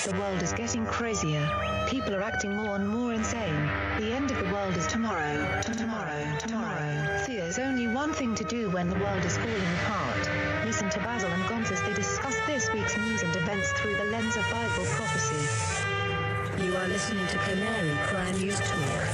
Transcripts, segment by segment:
The world is getting crazier. People are acting more and more insane. The end of the world is tomorrow. Tomorrow. There's only one thing to do when the world is falling apart. Listen to Basil and Gonz as they discuss this week's news and events through the lens of Bible prophecy. You are listening to Canary Crime News Talk.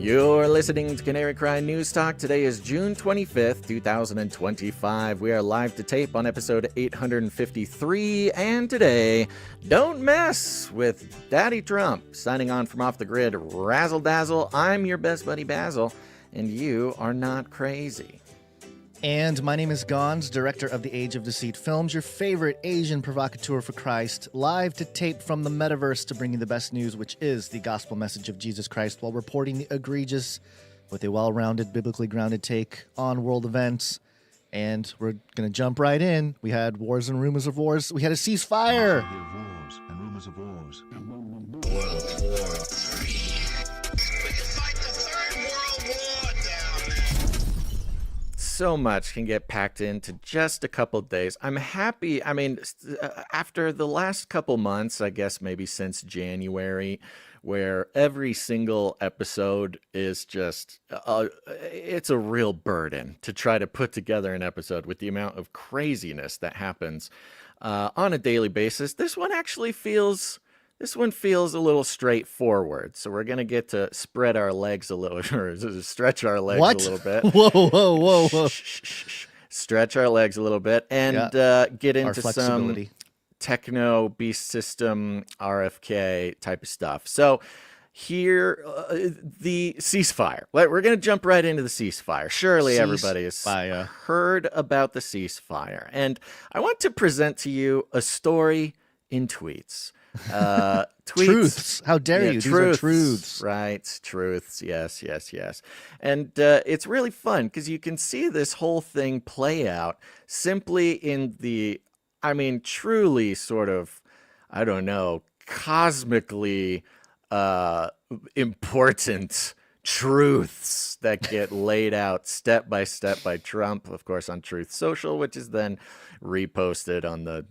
You're listening to Canary Cry News Talk. Today is June 25th, 2025. We are live to tape on episode 853. And today, don't mess with Daddy Trump. Signing on from Off the Grid, Razzle Dazzle. I'm your best buddy Basil, and you are not crazy. And my name is Gonz, director of the Age of Deceit Films, your favorite Asian provocateur for Christ, live to tape from the metaverse to bring you the best news, which is the gospel message of Jesus Christ, while reporting the egregious with a well-rounded, biblically grounded take on world events. And we're going to jump right in. We had wars and rumors of wars. We had a ceasefire. Wars and rumors of wars. World War III. We can fight the Third World War down there. So much can get packed into just a couple days. I'm happy. I mean, after the last couple months, I guess maybe since January, where every single episode is just, it's a real burden to try to put together an episode with the amount of craziness that happens on a daily basis. This one feels a little straightforward, so we're going to get to spread our legs a little, or stretch our legs a little bit. Whoa. Stretch our legs a little bit and get into some techno beast system RFK type of stuff. So here, the ceasefire. We're going to jump right into the ceasefire. Surely everybody has heard about the ceasefire. And I want to present to you a story in tweets. Truths. How dare you? These are truths. Right. Truths. Yes. And it's really fun because you can see this whole thing play out simply in the, truly sort of, cosmically important truths that get laid out step by step by Trump, of course, on Truth Social, which is then reposted on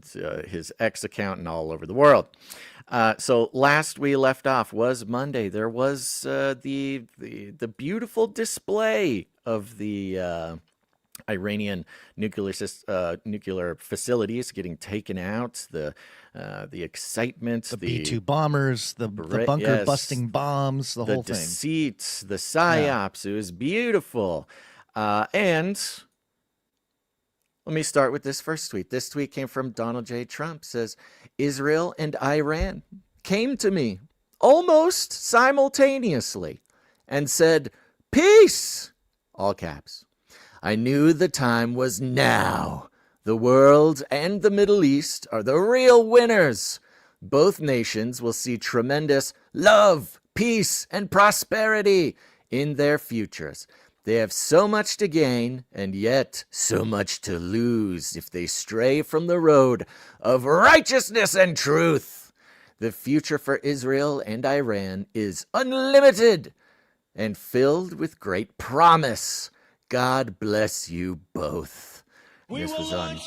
his X account and all over the world. So last we left off was Monday. There was the beautiful display of the Iranian nuclear facilities getting taken out, the excitement, the B-2 bombers, the bunker busting bombs, the whole thing. The deceit, the psyops. It was beautiful. And let me start with this first tweet. This tweet came from Donald J. Trump. Says, Israel and Iran came to me almost simultaneously and said, peace, all caps. I knew the time was now. The world and the Middle East are the real winners. Both nations will see tremendous love, peace, and prosperity in their futures. They have so much to gain and yet so much to lose if they stray from the road of righteousness and truth. The future for Israel and Iran is unlimited and filled with great promise. God bless you both. This was on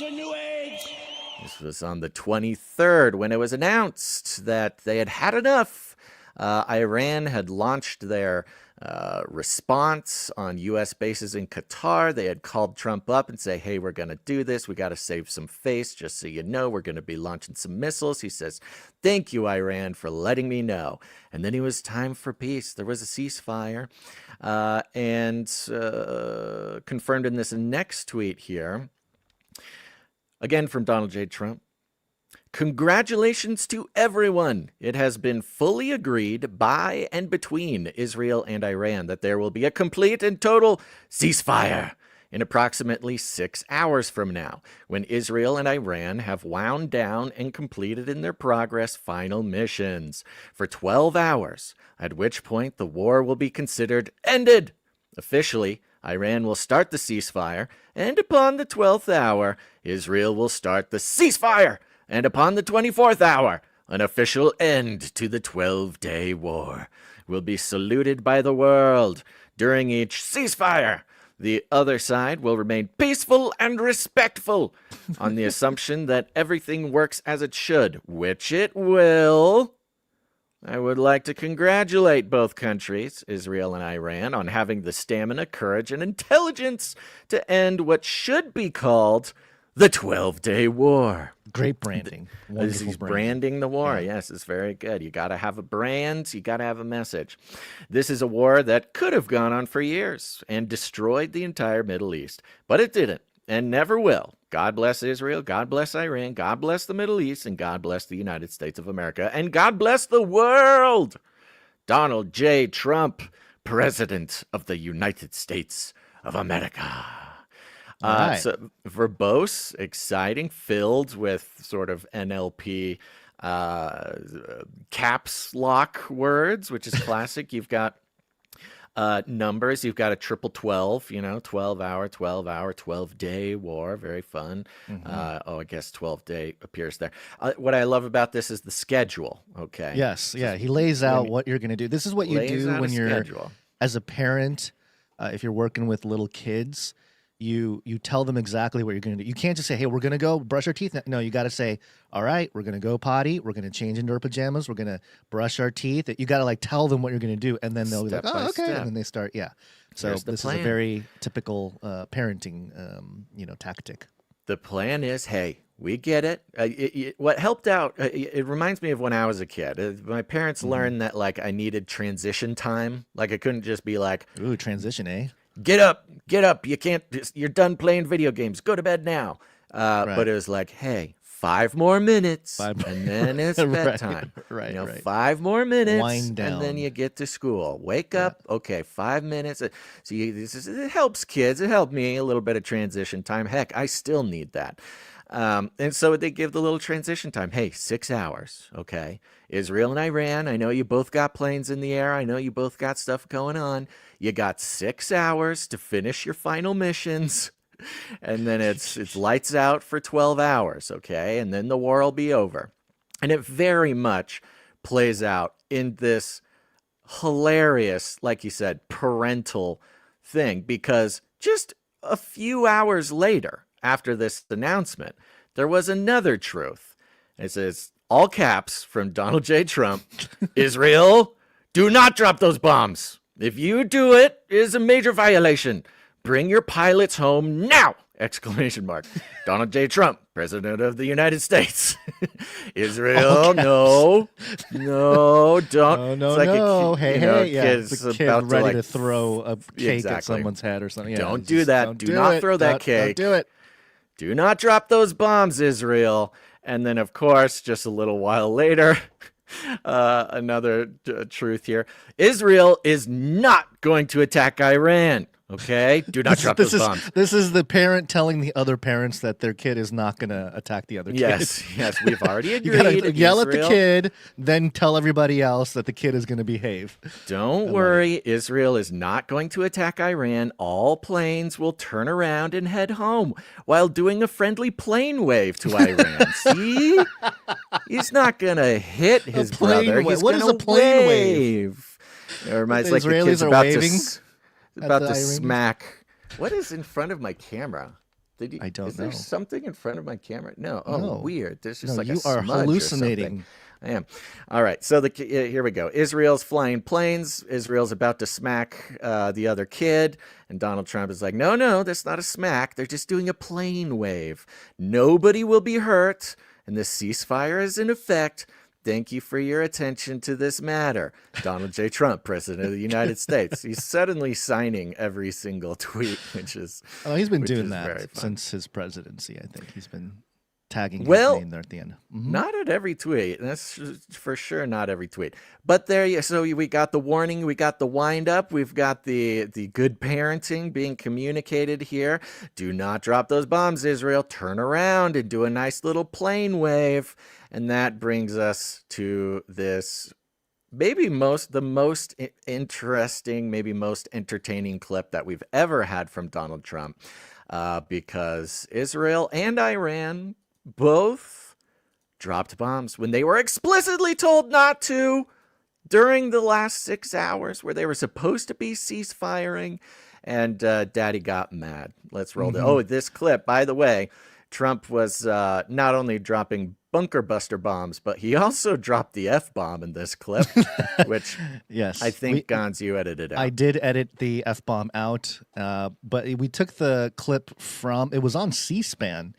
the 23rd when it was announced that they had had enough. Iran had launched their response on U.S. bases in Qatar. They had called Trump up and say, hey, we're going to do this. We got to save some face. Just so you know, we're going to be launching some missiles. He says, thank you, Iran, for letting me know. And then it was time for peace. There was a ceasefire. And confirmed in this next tweet here, again from Donald J. Trump. Congratulations to everyone. It has been fully agreed by and between Israel and Iran that there will be a complete and total ceasefire in approximately 6 hours from now, when Israel and Iran have wound down and completed in their progress final missions for 12 hours, at which point the war will be considered ended. Officially, Iran will start the ceasefire, and upon the 12th hour, Israel will start the ceasefire. And upon the 24th hour, an official end to the 12-day war will be saluted by the world. During each ceasefire, The other side will remain peaceful and respectful on the assumption that everything works as it should, which it will. I would like to congratulate both countries, Israel and Iran, on having the stamina, courage, and intelligence to end what should be called the 12-Day War. Great branding. Wonderful He's branding. branding the war. Yeah. Yes, it's very good. You got to have a brand. You got to have a message. This is a war that could have gone on for years and destroyed the entire Middle East, but it didn't and never will. God bless Israel. God bless Iran. God bless the Middle East, and God bless the United States of America, and God bless the world. Donald J. Trump, President of the United States of America. Right. So verbose, exciting, filled with sort of NLP caps lock words, which is classic. You've got numbers. You've got a 12, 12 hour, 12-day war. Very fun. I guess 12-day appears there. What I love about this is the schedule. Okay. Yes. Yeah. He lays out what you're going to do. This is what you Lays do out a when you're, schedule. as a parent, if you're working with little kids. You tell them exactly what you're going to do. You can't just say, hey, we're going to go brush our teeth. No, you got to say, all right, we're going to go potty. We're going to change into our pajamas. We're going to brush our teeth. You got to tell them what you're going to do. And then they'll be like, Step by oh, okay. step. And then they start. Yeah. So Here's the this is a plan. very typical parenting, tactic. The plan is, hey, we get it. What helped out, it reminds me of when I was a kid. My parents learned that, I needed transition time. I couldn't just be like, Ooh, transition, eh? get up. You can't, you're done playing video games. Go to bed now. But it was like, hey, 5 more minutes, and then it's bedtime. Right. 5 more minutes, Wind down. and then you get to school. Wake up. Okay, 5 minutes. So it helps kids. It helped me, a little bit of transition time. Heck, I still need that. And so they give the little transition time. Hey, 6 hours. Okay. Israel and Iran, I know you both got planes in the air. I know you both got stuff going on. You got 6 hours to finish your final missions. And then it's lights out for 12 hours. Okay. And then the war will be over. And it very much plays out in this hilarious, like you said, parental thing, because just a few hours later, after this announcement, there was another truth. It says, all caps from Donald J. Trump, Israel, do not drop those bombs. If you do it, it is a major violation. Bring your pilots home now! Exclamation mark. Donald J. Trump, President of the United States. Israel, no, don't. No, It's like no. Hey, yeah. Kid's The kid about ready to, to throw a cake at Exactly. someone's head or something. Yeah, Don't just do that. don't Do not throw that cake. Don't do it. Do not drop those bombs, Israel. And then, of course, just a little while later, another truth here. Israel is not going to attack Iran. Okay? Do not drop those bombs. This is the parent telling the other parents that their kid is not going to attack the other kid. Yes, we've already You agreed. gotta yell at the Israel, kid, then tell everybody else that the kid is going to behave. Don't worry. Israel is not going to attack Iran. All planes will turn around and head home while doing a friendly plane wave to Iran. See? He's not going to hit his plane brother. wave. He's What gonna is a plane wave? It reminds The like the Israelis kid's are about waving about the to Iranians? smack. What is in front of my camera? I don't Is there know. something in front of my camera? No. Oh, No. weird. There's just No, like you a are smudge or hallucinating. something. I am. All right. So here we go. Israel's flying planes. Israel's about to smack the other kid. And Donald Trump is like, no, that's not a smack. They're just doing a plane wave. Nobody will be hurt. And the ceasefire is in effect. Thank you for your attention to this matter. Donald J. Trump, President of the United States. He's suddenly signing every single tweet, which is Oh, he's been doing is very that fun. since his presidency. I think he's been tagging Well, his name there at the end. Mhm. Not at every tweet. That's for sure not every tweet. But so we got the warning, we got the wind up, we've got the good parenting being communicated here. Do not drop those bombs, Israel. Turn around and do a nice little plane wave. And that brings us to this maybe the most interesting, maybe most entertaining clip that we've ever had from Donald Trump, because Israel and Iran both dropped bombs when they were explicitly told not to during the last 6 hours where they were supposed to be ceasefiring. and Daddy got mad. Let's roll it. Oh, this clip, by the way, Trump was not only dropping bunker buster bombs, but he also dropped the F-bomb in this clip, which yes, I think, Gons, you edited out. I did edit the F-bomb out, but we took the clip from, it was on C-SPAN,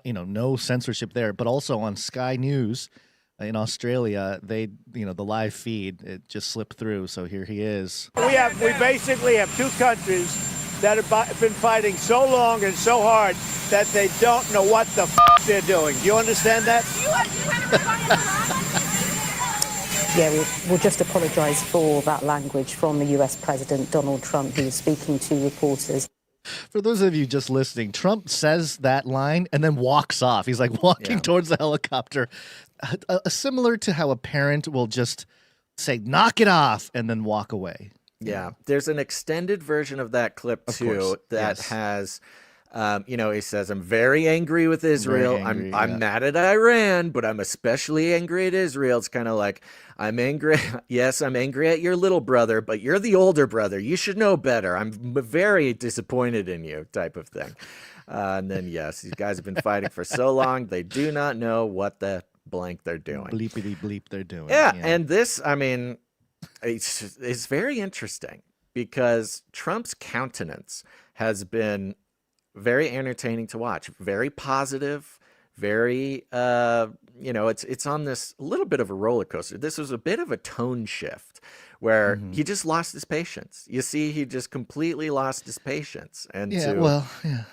no censorship there, but also on Sky News in Australia, the live feed, it just slipped through, so here he is. We basically have two countries that have been fighting so long and so hard that they don't know what the they're doing. Do you understand that? Yeah, we'll just apologise for that language from the US President Donald Trump, who was speaking to reporters. For those of you just listening, Trump says that line and then walks off. He's like walking towards the helicopter, similar to how a parent will just say, knock it off, and then walk away. Yeah, there's an extended version of that clip, too, that has, he says, I'm very angry with Israel. I'm mad at Iran, but I'm especially angry at Israel. It's kind of like, I'm angry. Yes, I'm angry at your little brother, but you're the older brother. You should know better. I'm very disappointed in you, type of thing. And then, yes, these guys have been fighting for so long. They do not know what the blank they're doing. Bleepity bleep they're doing. Yeah, and this, it's very interesting because Trump's countenance has been very entertaining to watch, very positive, very, it's on this little bit of a roller coaster. This was a bit of a tone shift where he just lost his patience. You see, he just completely lost his patience. And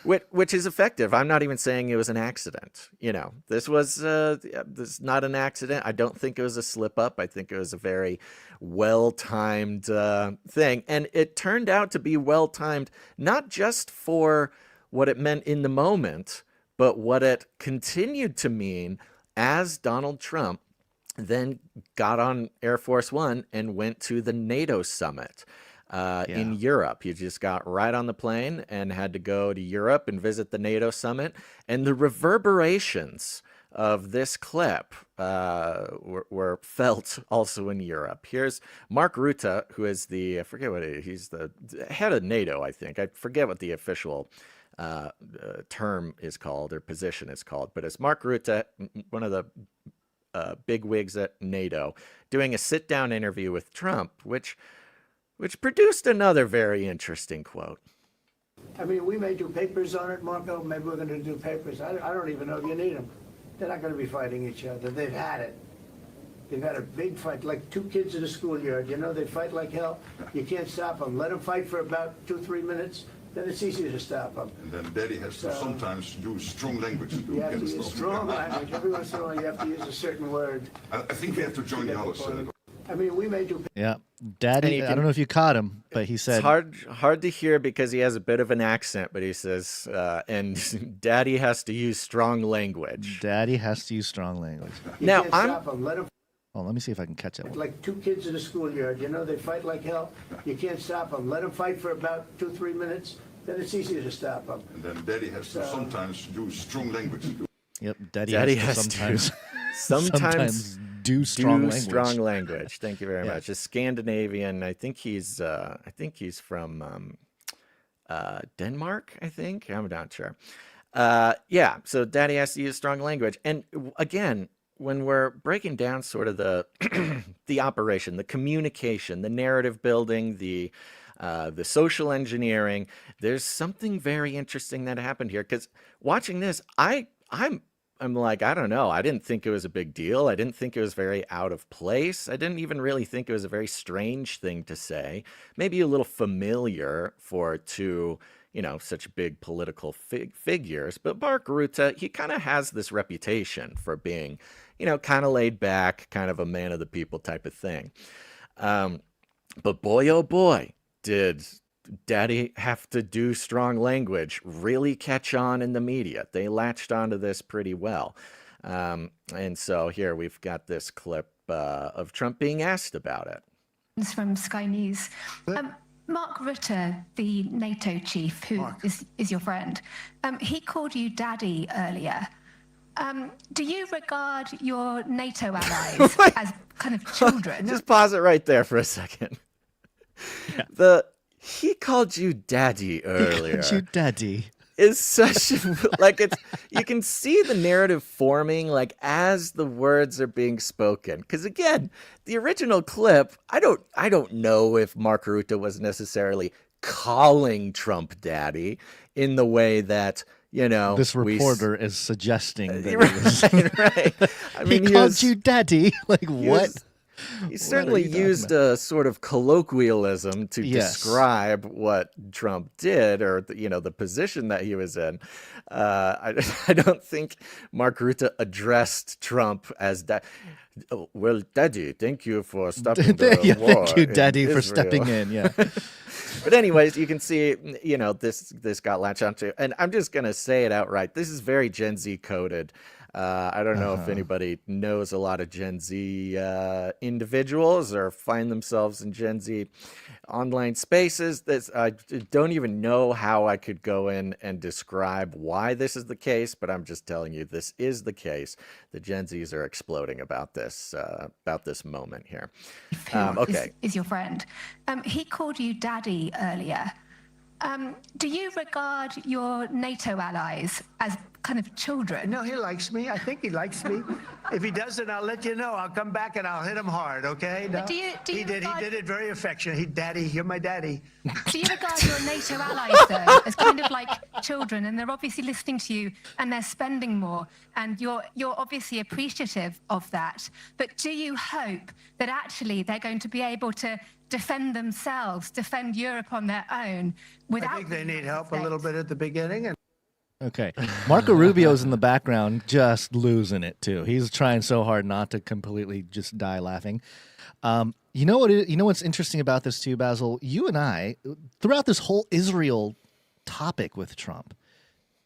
which is effective. I'm not even saying it was an accident. This was this not an accident. I don't think it was a slip up. I think it was a very well-timed thing. And it turned out to be well-timed, not just for what it meant in the moment, but what it continued to mean as Donald Trump then got on Air Force One and went to the NATO summit in Europe. He just got right on the plane and had to go to Europe and visit the NATO summit. And the reverberations of this clip were felt also in Europe. Here's Marc Ruta, who is he's the head of NATO, I think. I forget what the official term is called or position is called, but it's Marc Ruta, one of the big wigs at NATO, doing a sit-down interview with Trump, which produced another very interesting quote. We may do papers on it, Marco. Maybe we're going to do papers. I don't even know if you need them. They're not going to be fighting each other. They've had it. They've had a big fight, like two kids in a schoolyard. They fight like hell. You can't stop them. Let them fight for about 2-3 minutes. Then it's easy to stop them. And then Daddy has to sometimes use strong language to You have to use strong language. Every once in a while you have to use a certain word. I think we have to join the others. We may do... Yeah, Daddy, I don't know if you caught him, but he said... It's hard to hear because he has a bit of an accent, but he says, and Daddy has to use strong language. Daddy has to use strong language. Now, let me see if I can catch it. Like two kids in a schoolyard. They fight like hell. You can't stop them. Let them fight for about 2-3 minutes. Then it's easy to stop them. And then Daddy has to sometimes use strong language. Yep, Daddy has to sometimes do strong language. Thank you very much. A Scandinavian. I think he's from Denmark. I'm not sure. So Daddy has to use strong language. And again, when we're breaking down sort of the the operation, the communication, the narrative building, the social engineering, there's something very interesting that happened here. Because watching this, I'm like, I don't know. I didn't think it was a big deal. I didn't think it was very out of place. I didn't even really think it was a very strange thing to say. Maybe a little familiar for two, such big political figures. But Marc Ruta, he kind of has this reputation for being, kind of laid back, kind of a man of the people type of thing. But boy, oh boy, did Daddy have to do strong language really catch on in the media. They latched onto this pretty well. And so here we've got this clip of Trump being asked about it. It's from Sky News. Marc Ruta, the NATO chief, who is your friend, he called you Daddy earlier. Do you regard your NATO allies as kind of children? Just pause it right there for a second. Yeah. He called you daddy earlier. Called you daddy. Is such like it's you can see the narrative forming like as the words are being spoken, because again, the original clip, I don't know if Marc Ruta was necessarily calling Trump daddy in the way that, you know, this reporter is suggesting that right. I mean, he called you daddy. Like, what? He certainly used a sort of colloquialism to describe what Trump did, or the position that he was in. I don't think Marc Ruta addressed Trump as that. Oh, well, Daddy, thank you for stopping the war. Thank you, Daddy, for Israel. stepping in. Yeah. But anyways, you can see, this got latched onto, and I'm just gonna say it outright. This is very Gen Z coded. I don't know if anybody knows a lot of Gen Z individuals or find themselves in Gen Z online spaces. I don't even know how I could go in and describe why this is the case, but I'm just telling you this is the case. The Gen Zs are exploding about this moment here. Okay, is your friend? He called you daddy earlier. Do you regard your NATO allies as kind of children? No, he likes me. I think he likes me. If he doesn't, I'll let you know. I'll come back and I'll hit him hard, okay? No? He did it very affectionate. Daddy, you're my daddy. Do you regard your NATO allies, though, as kind of like children, and they're obviously listening to you and they're spending more, and you're obviously appreciative of that, but do you hope that actually they're going to be able to defend themselves, defend Europe on their own without... I think they need help a little bit at the beginning. Okay. Marco Rubio's in the background just losing it, too. He's trying so hard not to completely just die laughing. You know what's interesting about this, too, Basil? You and I, throughout this whole Israel topic with Trump,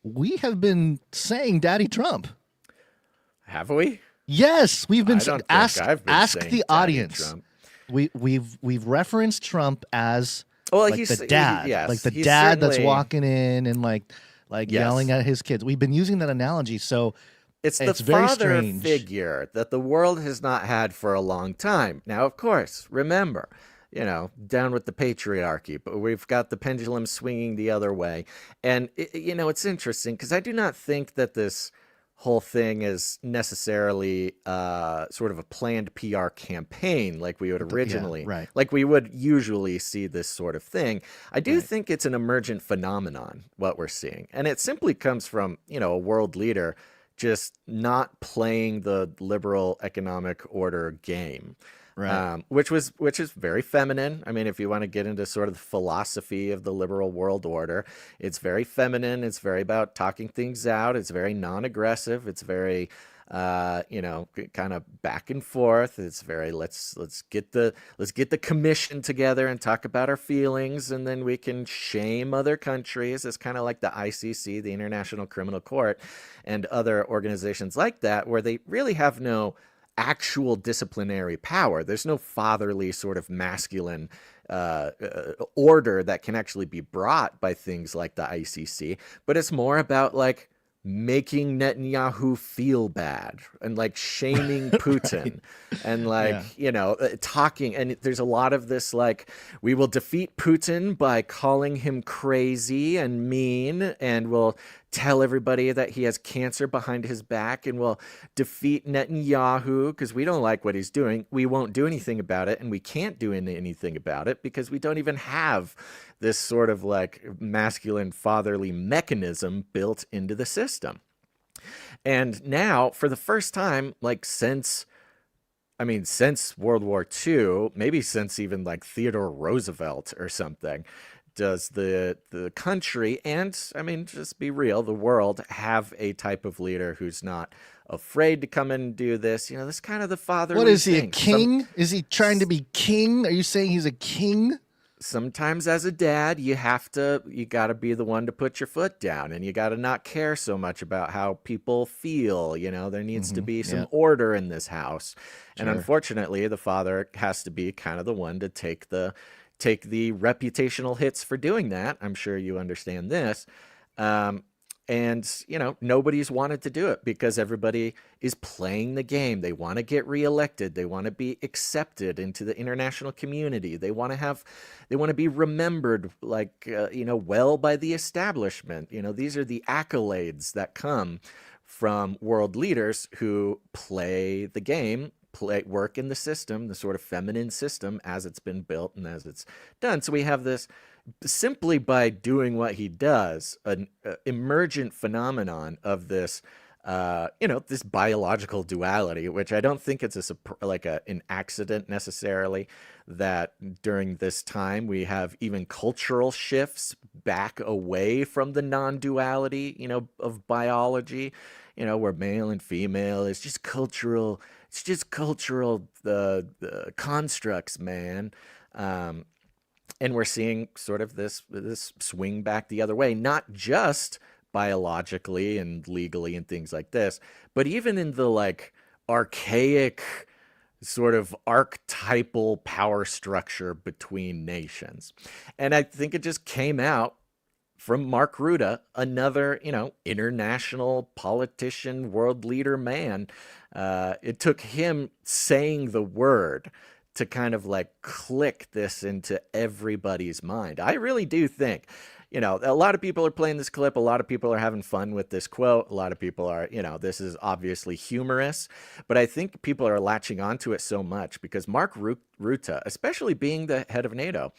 we have been saying Daddy Trump. Have we? Yes, we've been ask the audience. Trump. We've referenced Trump as he's the dad, like the dad that's walking in and like yelling at his kids. We've been using that analogy, so it's very father strange. figure that the world has not had for a long time. Now, of course, remember, down with the patriarchy, but we've got the pendulum swinging the other way, and it's interesting because I do not think that this whole thing is necessarily sort of a planned PR campaign like we would originally, like we would usually see this sort of thing. I do think it's an emergent phenomenon, what we're seeing. And it simply comes from, a world leader just not playing the liberal economic order game. Right. Which is very feminine. I mean, if you want to get into sort of the philosophy of the liberal world order, it's very feminine. It's very about talking things out. It's very non-aggressive. It's very, kind of back and forth. It's very let's get the commission together and talk about our feelings, and then we can shame other countries. It's kind of like the ICC, the International Criminal Court, and other organizations like that, where they really have no actual disciplinary power. There's no fatherly sort of masculine order that can actually be brought by things like the ICC, but it's more about like making Netanyahu feel bad and like shaming Putin and like, talking. And there's a lot of this, like, we will defeat Putin by calling him crazy and mean, and we'll tell everybody that he has cancer behind his back, and we'll defeat Netanyahu because we don't like what he's doing. We won't do anything about it, and we can't do anything about it because we don't even have this sort of like masculine fatherly mechanism built into the system. And now, for the first time, like since World War II, maybe since even like Theodore Roosevelt or something, does the country, and I mean, just be real, the world, have a type of leader who's not afraid to come in and do this. This kind of the fatherly What is he, thing. a king? Is he trying to be king? Are you saying he's a king? Sometimes as a dad, you got to be the one to put your foot down, and you got to not care so much about how people feel. There needs to be some order in this house. And unfortunately, the father has to be kind of the one to take the reputational hits for doing that. I'm sure you understand this. And, nobody's wanted to do it because everybody is playing the game. They want to get reelected. They want to be accepted into the international community. They want to be remembered well by the establishment. These are the accolades that come from world leaders who play the game, work in the system, the sort of feminine system as it's been built and as it's done. So we have this, simply by doing what he does, an emergent phenomenon of this, this biological duality, which I don't think it's an accident necessarily, that during this time we have even cultural shifts back away from the non-duality, of biology, where male and female is just cultural. It's just cultural constructs, man. And we're seeing sort of this swing back the other way, not just biologically and legally and things like this, but even in the archaic sort of archetypal power structure between nations. And I think it just came out from Marc Ruta, another, international politician, world leader man. It took him saying the word to kind of click this into everybody's mind. I really do think, a lot of people are playing this clip. A lot of people are having fun with this quote. A lot of people are, this is obviously humorous, but I think people are latching onto it so much because Marc Ruta, especially being the head of NATO,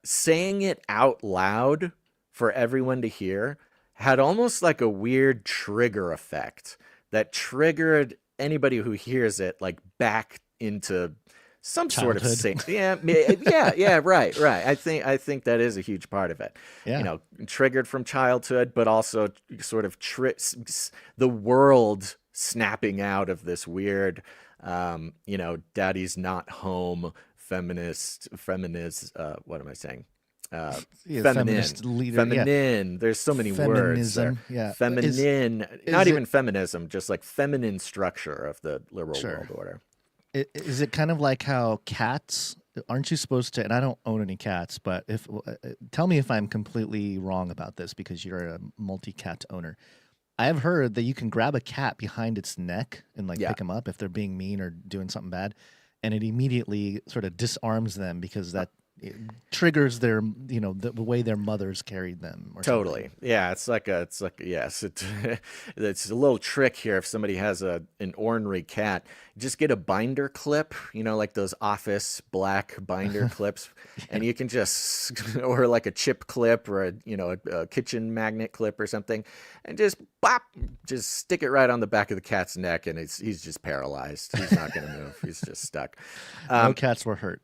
saying it out loud for everyone to hear had almost like a weird trigger effect that triggered anybody who hears it back into some Childhood. sort of yeah, right. I think that is a huge part of it. Yeah. Triggered from childhood, but also sort of the world snapping out of this weird, daddy's not home, feminist. What am I saying? Feminist leader. Feminine. There's so many words there. Yeah. Feminine. Not even feminism, just feminine structure of the liberal world order. Is it kind of like how cats, aren't you supposed to, and I don't own any cats, but tell me if I'm completely wrong about this because you're a multi-cat owner. I have heard that you can grab a cat behind its neck and pick them up if they're being mean or doing something bad, and it immediately sort of disarms them because it triggers their, the way their mothers carried them. Or totally. Something. Yeah. It's it's a little trick here. If somebody has an ornery cat, just get a binder clip, like those office black binder clips, and you can just, or a chip clip or a kitchen magnet clip or something, and just just stick it right on the back of the cat's neck, and he's just paralyzed. He's not going to move. He's just stuck. No cats were hurt.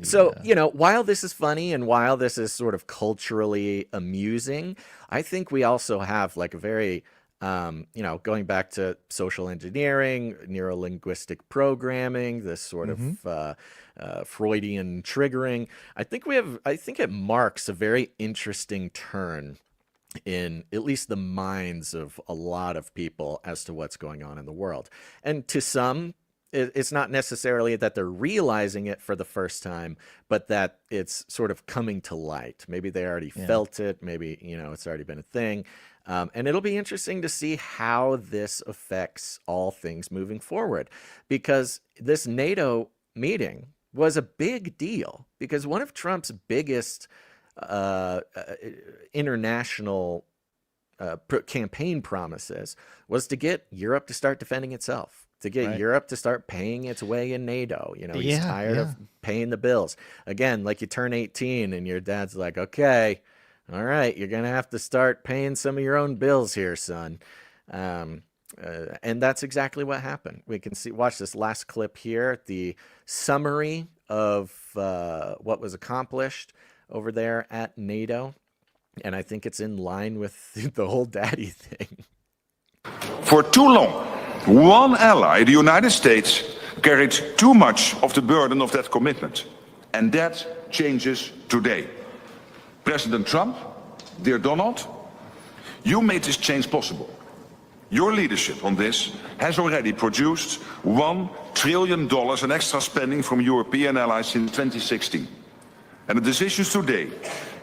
So, while this is funny and while this is sort of culturally amusing, I think we also have a very, going back to social engineering, neurolinguistic programming, this sort of Freudian triggering. I think it marks a very interesting turn in at least the minds of a lot of people as to what's going on in the world. And to some, it's not necessarily that they're realizing it for the first time, but that it's sort of coming to light. Maybe they already felt it. Maybe, it's already been a thing. And it'll be interesting to see how this affects all things moving forward, because this NATO meeting was a big deal because one of Trump's biggest international campaign promises was to get Europe to start defending itself. To get Europe to start paying its way in NATO. He's tired of paying the bills. Again, you turn 18 and your dad's like, okay, all right, you're going to have to start paying some of your own bills here, son. And that's exactly what happened. We can watch this last clip here, the summary of what was accomplished over there at NATO. And I think it's in line with the whole daddy thing. For too long, one ally, the United States, carried too much of the burden of that commitment. And that changes today. President Trump, dear Donald, you made this change possible. Your leadership on this has already produced $1 trillion in extra spending from European allies since 2016. And the decisions today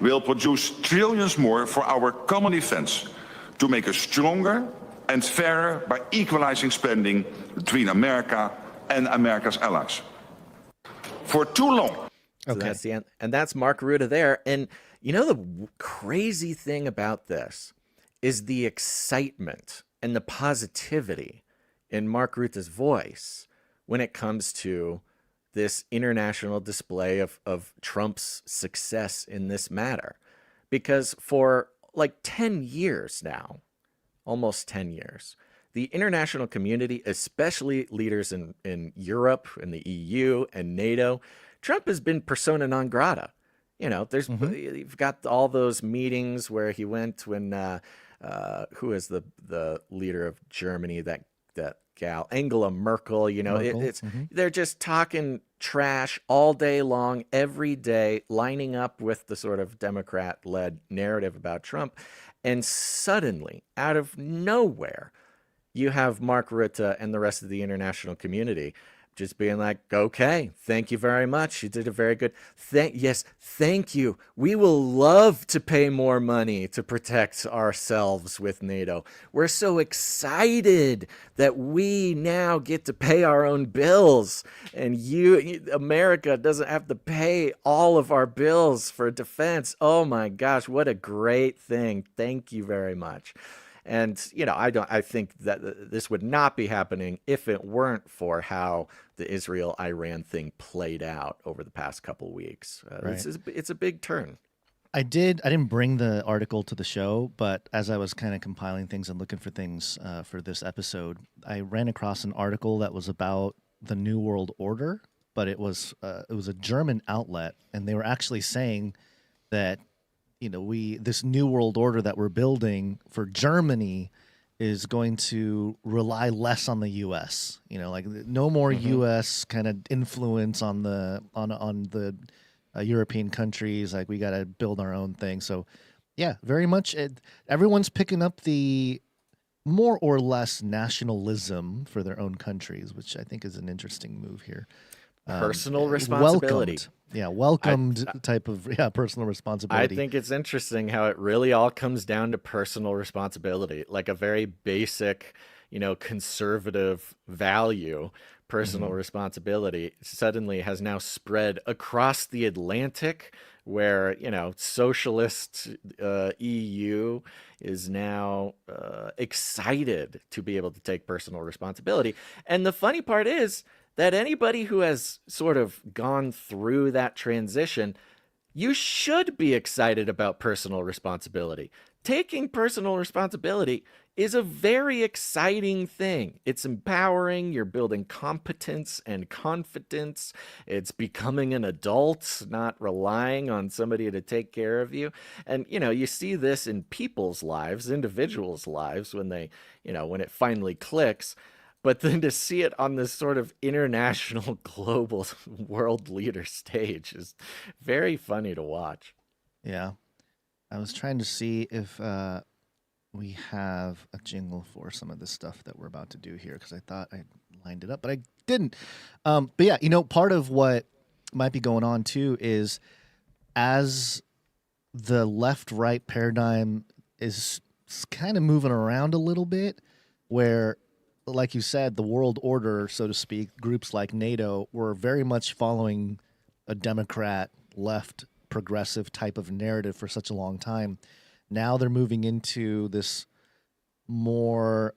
will produce trillions more for our common defense, to make us stronger and fairer by equalizing spending between America and America's allies. For too long. So that's the end. And that's Marc Ruta there. And you know, the crazy thing about this is the excitement and the positivity in Marc Ruta's voice when it comes to this international display of Trump's success in this matter. Because for like 10 years now, almost 10 years, the international community, especially leaders in Europe and the EU and NATO, Trump has been persona non grata. You know, there's you've got all those meetings where he went when who is the leader of Germany, that gal, Angela Merkel, you know, they're just talking trash all day long, every day, lining up with the sort of Democrat-led narrative about Trump. And suddenly, out of nowhere, you have Marc Ruta and the rest of the international community just being like, okay, thank you very much. You did a very good. Yes, thank you. We will love to pay more money to protect ourselves with NATO. We're so excited that we now get to pay our own bills, and America doesn't have to pay all of our bills for defense. Oh my gosh, what a great thing. Thank you very much. And, you know, I think that this would not be happening if it weren't for how the Israel-Iran thing played out over the past couple weeks. Right. It's a big turn. I didn't bring the article to the show, but as I was kind of compiling things and looking for things for this episode, I ran across an article that was about the New World Order, but it was a German outlet, and they were actually saying that, you know, this New World Order that we're building for Germany is going to rely less on the U.S. You know, like no more U.S. kind of influence on the European countries. Like we got to build our own thing. So, yeah, very much. Everyone's picking up the more or less nationalism for their own countries, which I think is an interesting move here. Personal responsibility. Welcomed type of personal responsibility. I think it's interesting how it really all comes down to personal responsibility, like a very basic, you know, conservative value. Personal responsibility suddenly has now spread across the Atlantic, where, you know, socialist EU is now excited to be able to take personal responsibility. And the funny part is that anybody who has sort of gone through that transition, you should be excited about personal responsibility. Taking personal responsibility is a very exciting thing. It's empowering. You're building competence and confidence. It's becoming an adult, not relying on somebody to take care of you. And, you know, you see this in people's lives, individuals' lives, when they, you know, when it finally clicks. But then to see it on this sort of international, global, world leader stage is very funny to watch. Yeah. I was trying to see if we have a jingle for some of this stuff that we're about to do here, because I thought I lined it up, but I didn't. But yeah, you know, part of what might be going on too is as the left-right paradigm is kind of moving around a little bit, where, like you said, the world order, so to speak, groups like NATO were very much following a Democrat left progressive type of narrative for such a long time. Now they're moving into this more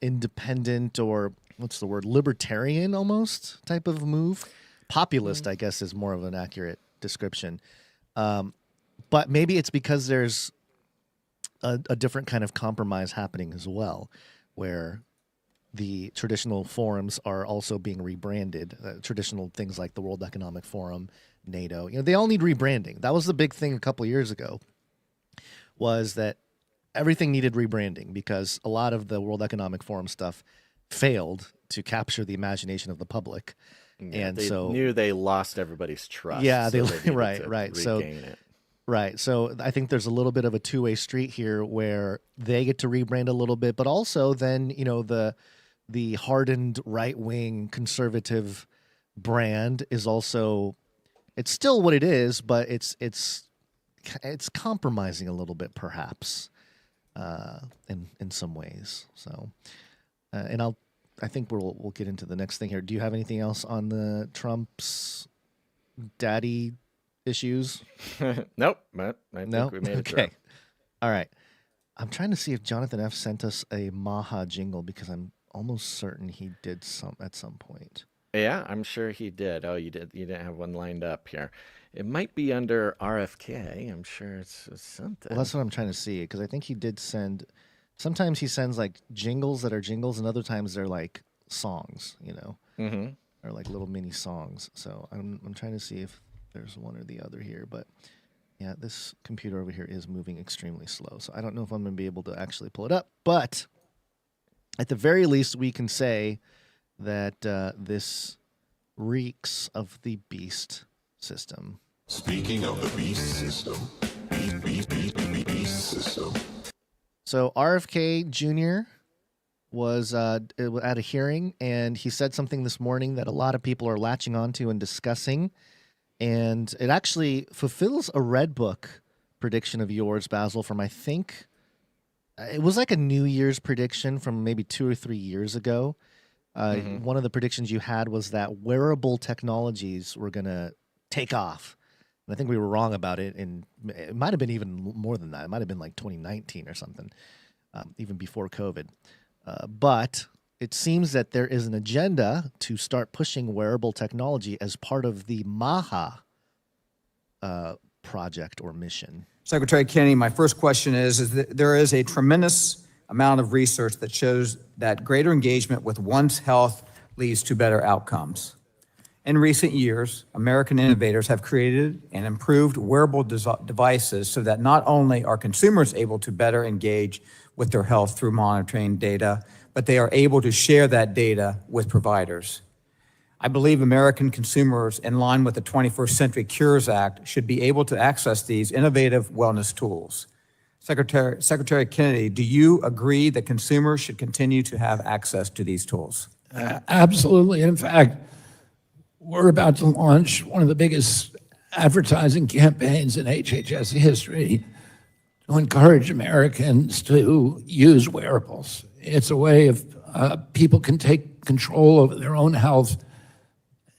independent, or what's the word, libertarian almost type of move. Populist, I guess, is more of an accurate description. But maybe it's because there's a different kind of compromise happening as well, where the traditional forums are also being rebranded. Traditional things like the World Economic Forum, NATO, you know, they all need rebranding. That was the big thing a couple of years ago, was that everything needed rebranding because a lot of the World Economic Forum stuff failed to capture the imagination of the public. Yeah, and they so knew they lost everybody's trust. Yeah, so they right. So it. Right. So I think there's a little bit of a two-way street here where they get to rebrand a little bit, but also then, you know, the hardened right-wing conservative brand is also, it's still what it is, but it's compromising a little bit, perhaps. in some ways. So, and I think we'll get into the next thing here. Do you have anything else on the Trump's daddy issues? Nope, but I think we made it through. Okay. All right. I'm trying to see if Jonathan F. sent us a MAHA jingle because I'm almost certain he did some at some point. Yeah, I'm sure he did. Oh, you did. You didn't have one lined up here. It might be under RFK. I'm sure it's something. Well, that's what I'm trying to see because I think he did send. Sometimes he sends like jingles that are jingles, and other times they're like songs, you know, or like little mini songs. So I'm trying to see if there's one or the other here, but yeah, this computer over here is moving extremely slow. So I don't know if I'm going to be able to actually pull it up, but at the very least, we can say that this reeks of the beast system. Speaking of the beast system, beast system. So RFK Jr. was at a hearing, and he said something this morning that a lot of people are latching onto and discussing. And it actually fulfills a Red Book prediction of yours, Basil, from I think it was like a New Year's prediction from maybe 2 or 3 years ago. One of the predictions you had was that wearable technologies were going to take off. And I think we were wrong about it. And it might have been even more than that. It might have been like 2019 or something, even before COVID. But it seems that there is an agenda to start pushing wearable technology as part of the MAHA project or mission. Secretary Kennedy, my first question is that there is a tremendous amount of research that shows that greater engagement with one's health leads to better outcomes. In recent years, American innovators have created and improved wearable devices so that not only are consumers able to better engage with their health through monitoring data, but they are able to share that data with providers. I believe American consumers, in line with the 21st Century Cures Act, should be able to access these innovative wellness tools. Secretary Kennedy, do you agree that consumers should continue to have access to these tools? Absolutely. In fact, we're about to launch one of the biggest advertising campaigns in HHS history to encourage Americans to use wearables. It's a way of people can take control over their own health.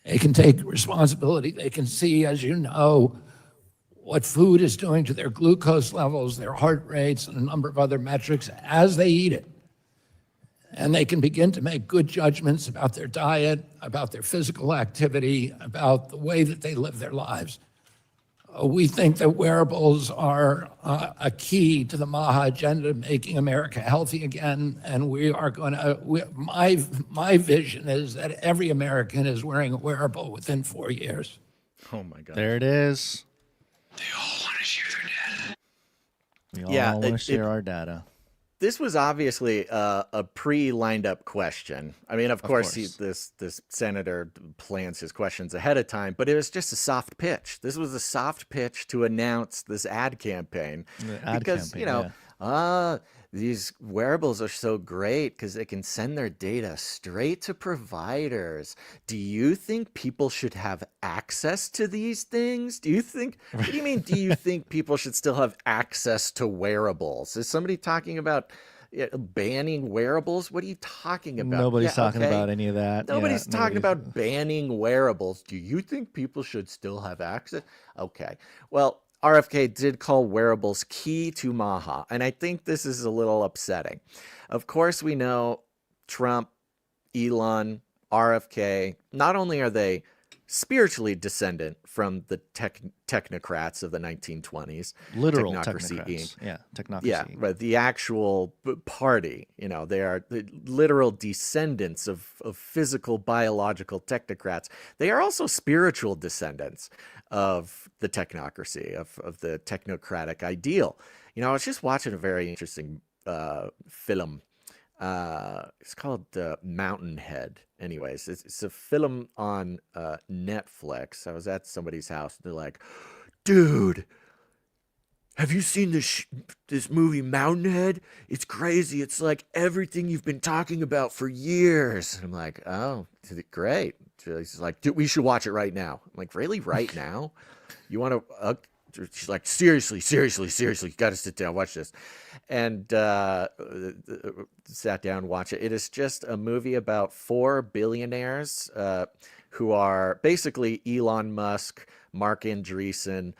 They can take responsibility. They can see, as you know, what food is doing to their glucose levels, their heart rates, and a number of other metrics as they eat it. And they can begin to make good judgments about their diet, about their physical activity, about the way that they live their lives. We think that wearables are a key to the MAHA agenda, making America healthy again. And we are going to, my vision is that every American is wearing a wearable within 4 years. Oh my God. There it is. They all want to share their data. We all want to share our data. This was obviously a pre-lined up question. I mean, of course. This senator plans his questions ahead of time, but it was just a soft pitch. This was a soft pitch to announce this ad campaign because, you know, these wearables are so great because they can send their data straight to providers. Do you think people should have access to these things? Do you think, what do you mean, do you think people should still have access to wearables? Is somebody talking about banning wearables? What are you talking about? Nobody's talking about any of that. Nobody's talking about banning wearables. Do you think people should still have access? Okay. Well, RFK did call wearables key to MAHA, and I think this is a little upsetting. Of course, we know Trump, Elon, RFK, not only are they spiritually descendant from the technocrats of the 1920s. Literal Technocracy technocrats. Inc. Yeah, technocracy. Yeah, but the actual party, you know, they are the literal descendants of physical, biological technocrats. They are also spiritual descendants of the technocracy, of the technocratic ideal. You know, I was just watching a very interesting film. It's called Mountainhead. Anyways, it's a film on Netflix. I was at somebody's house. And they're like, dude, have you seen this movie Mountainhead? It's crazy. It's like everything you've been talking about for years. And I'm like, oh, great. He's like, dude, we should watch it right now. I'm like, really, right now? You want to she's like, seriously, you got to sit down, watch this. And sat down, watch it. It is just a movie about 4 billionaires who are basically Elon Musk, Mark Andreessen,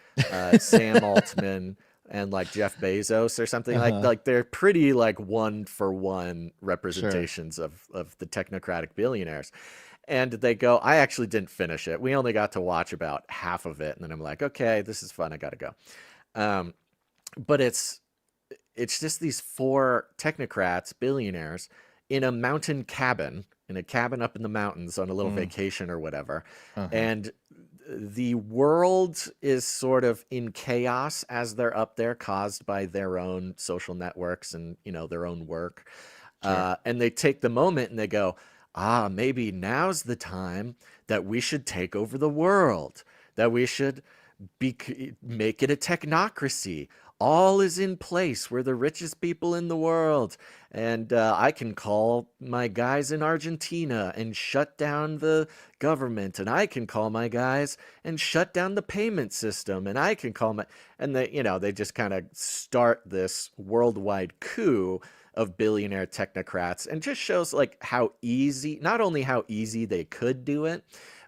Sam Altman, and like Jeff Bezos or something. Like they're pretty like 1-for-1 representations of the technocratic billionaires. And they go, I actually didn't finish it. We only got to watch about half of it. And then I'm like, okay, this is fun. I got to go. But it's just these 4 technocrats, billionaires, in a mountain cabin, up in the mountains on a little vacation or whatever. And the world is sort of in chaos as they're up there, caused by their own social networks and, you know, their own work. And they take the moment and they go, maybe now's the time that we should take over the world, that we should make it a technocracy. All is in place. We're the richest people in the world. And I can call my guys in Argentina and shut down the government. And I can call my guys and shut down the payment system. And I can call and they just kind of start this worldwide coup of billionaire technocrats, and just shows like how easy, not only how easy they could do it,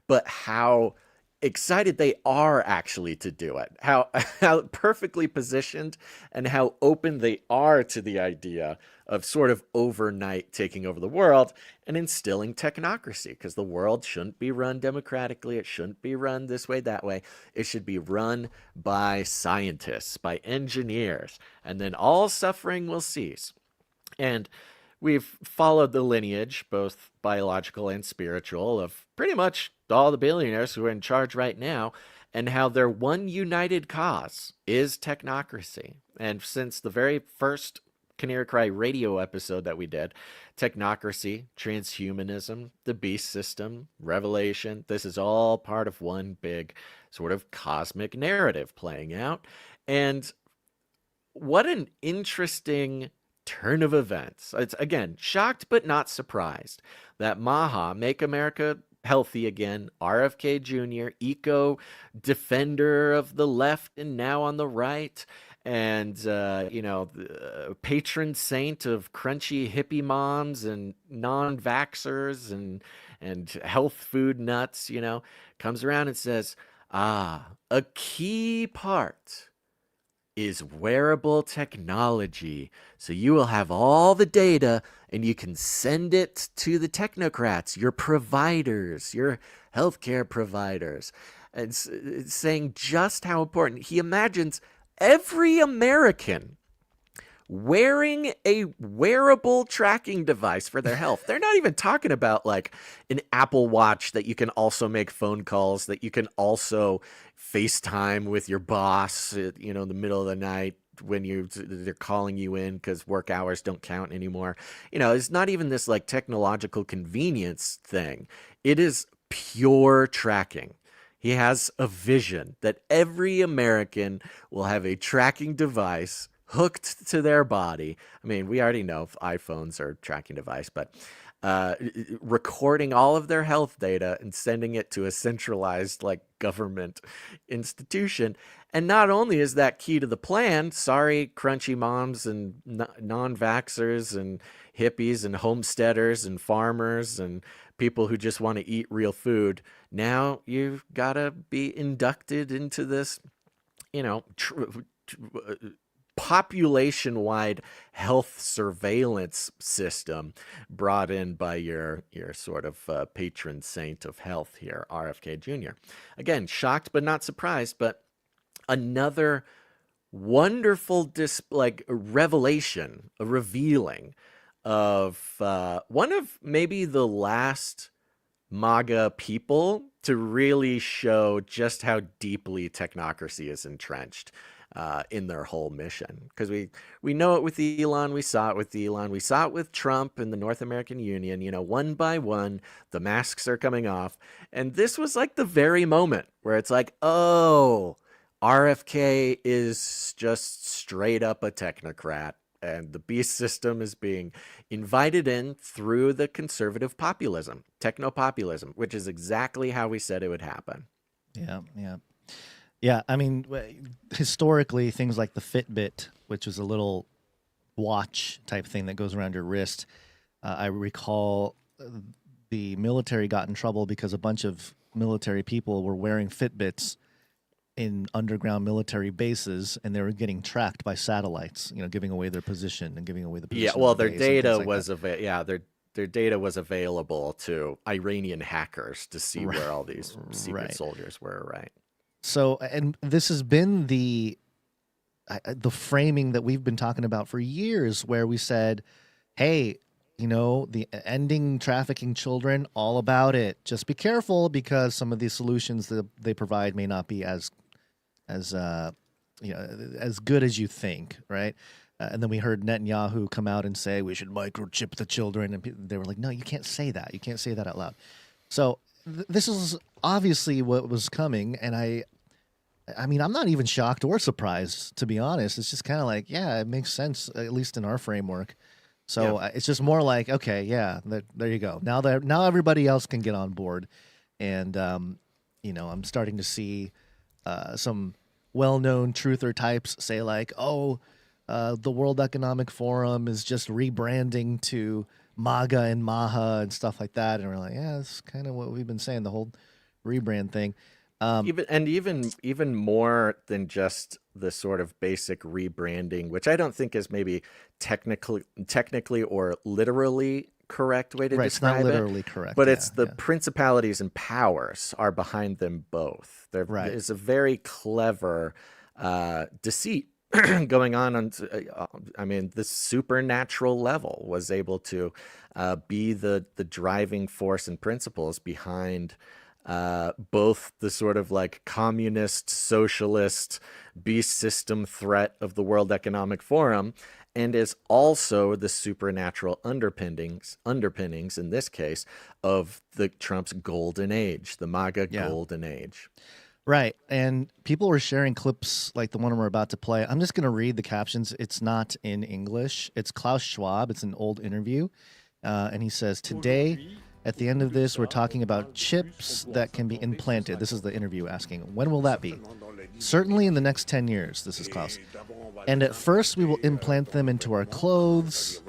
but how excited they are actually to do it, how perfectly positioned and how open they are to the idea of sort of overnight taking over the world and instilling technocracy, because the world shouldn't be run democratically. It shouldn't be run this way, that way. It should be run by scientists, by engineers, and then all suffering will cease. And we've followed the lineage, both biological and spiritual, of pretty much all the billionaires who are in charge right now, and how their one united cause is technocracy. And since the very first Canary Cry radio episode that we did, technocracy, transhumanism, the beast system, revelation, this is all part of one big sort of cosmic narrative playing out. And what an interesting turn of events. It's, again, shocked but not surprised that MAHA, Make America Healthy Again, RFK Jr., eco defender of the left and now on the right, and the patron saint of crunchy hippie moms and non-vaxxers and health food nuts, comes around and says, a key part is wearable technology. So you will have all the data and you can send it to the technocrats, your providers, your healthcare providers. And it's saying just how important. He imagines every American wearing a wearable tracking device for their health. They're not even talking about like an Apple Watch that you can also make phone calls, that you can also FaceTime with your boss, in the middle of the night when they're calling you in because work hours don't count anymore. It's not even this like technological convenience thing. It is pure tracking. He has a vision that every American will have a tracking device hooked to their body. I mean, we already know iPhones are a tracking device, but recording all of their health data and sending it to a centralized like government institution. And not only is that key to the plan, sorry, crunchy moms and non-vaxxers and hippies and homesteaders and farmers and people who just want to eat real food. Now you've got to be inducted into this, population-wide health surveillance system brought in by your sort of patron saint of health here, RFK Jr. Again, shocked but not surprised, but another wonderful revelation, a revealing of one of maybe the last MAGA people to really show just how deeply technocracy is entrenched in their whole mission. Because we know it with Elon, we saw it with Elon, we saw it with Trump and the North American Union. One by one, the masks are coming off. And this was like the very moment where it's like, oh, RFK is just straight up a technocrat. And the beast system is being invited in through the conservative populism, techno-populism, which is exactly how we said it would happen. Yeah. Yeah, I mean, historically, things like the Fitbit, which was a little watch type thing that goes around your wrist, I recall the military got in trouble because a bunch of military people were wearing Fitbits in underground military bases, and they were getting tracked by satellites, giving away their position and giving away the position. Yeah, well, of the their base and things data like was that. their data was available to Iranian hackers to see Right. where all these secret Right. soldiers were, right? So, and this has been the framing that we've been talking about for years, where we said, hey, the ending trafficking children, all about it. Just be careful, because some of these solutions that they provide may not be as good as you think, right? And then we heard Netanyahu come out and say we should microchip the children, and they were like, no, you can't say that. You can't say that out loud. So this is obviously what was coming, and I mean, I'm not even shocked or surprised, to be honest. It's just kind of like, yeah, it makes sense, at least in our framework. So it's just more like, okay, yeah, there you go. Now everybody else can get on board, and I'm starting to see some well-known truther types say like, oh, the World Economic Forum is just rebranding to MAGA and MAHA and stuff like that, and we're like, yeah, that's kind of what we've been saying, the whole rebrand thing. Even more than just the sort of basic rebranding, which I don't think is maybe technically or literally correct way to Right, describe it's not literally correct, but yeah, it's the principalities and powers are behind them both. There is a very clever deceit going on. I mean, the supernatural level was able to be the driving force and principles behind both the sort of like communist, socialist, beast system threat of the World Economic Forum, and is also the supernatural underpinnings in this case of the Trump's golden age, the MAGA golden age. Right. And people were sharing clips like the one we're about to play. I'm just going to read the captions. It's not in English. It's Klaus Schwab. It's an old interview. And he says, today, at the end of this, we're talking about chips that can be implanted. This is the interview asking, when will that be? Certainly in the next 10 years, this is Klaus. And at first, we will implant them into our clothes,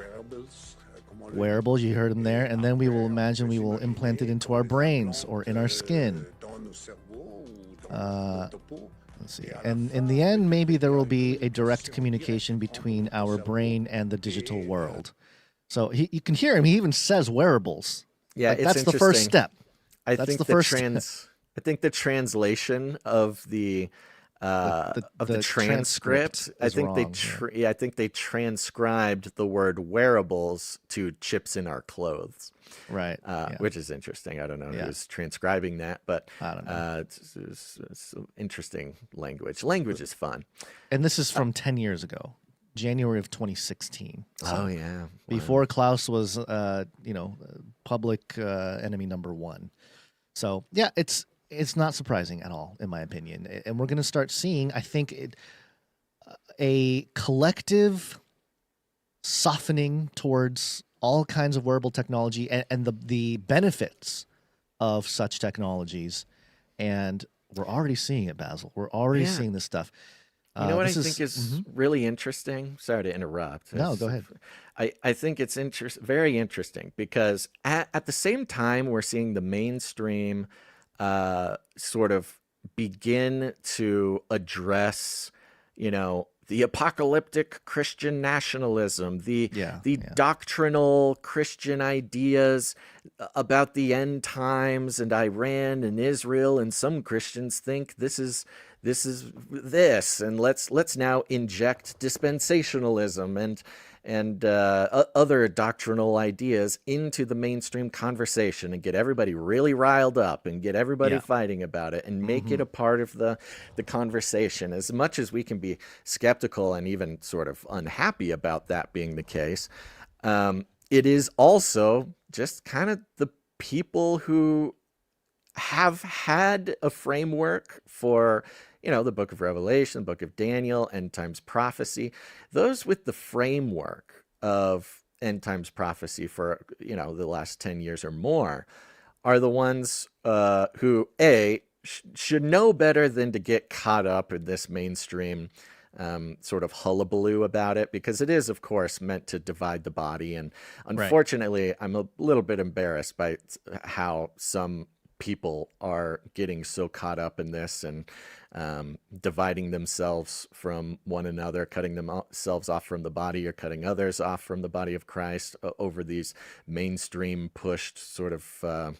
wearables, you heard him there, and then we will imagine we will implant it into our brains or in our skin. Let's see. And in the end, maybe there will be a direct communication between our brain and the digital world. So you can hear him. He even says wearables. Yeah, like, it's that's the first step. I think the translation of the transcript. I think they transcribed the word wearables to chips in our clothes. Right. Which is interesting. I don't know who's transcribing that, but I don't know. It's interesting language. Language is fun. And this is from 10 years ago, January of 2016. So oh yeah. Before Klaus was, public enemy number one. So yeah, it's not surprising at all, in my opinion. And we're going to start seeing, I think, a collective softening towards all kinds of wearable technology and the benefits of such technologies. And we're already seeing it, Basil. We're already seeing this stuff. You know what I think is really interesting? Sorry to interrupt. No, go ahead. I think it's very interesting because at the same time we're seeing the mainstream sort of begin to address, the apocalyptic Christian nationalism, the doctrinal Christian ideas about the end times and Iran and Israel, and some Christians think this is and let's now inject dispensationalism and other doctrinal ideas into the mainstream conversation and get everybody really riled up and get everybody fighting about it and make it a part of the conversation. As much as we can be skeptical and even sort of unhappy about that being the case, it is also just kind of the people who have had a framework for the book of Revelation, the book of Daniel, end times prophecy, those with the framework of end times prophecy for, the last 10 years or more are the ones who, A, should know better than to get caught up in this mainstream sort of hullabaloo about it, because it is, of course, meant to divide the body. And unfortunately, I'm a little bit embarrassed by how some people are getting so caught up in this and dividing themselves from one another, cutting themselves off from the body or cutting others off from the body of Christ over these mainstream pushed sort of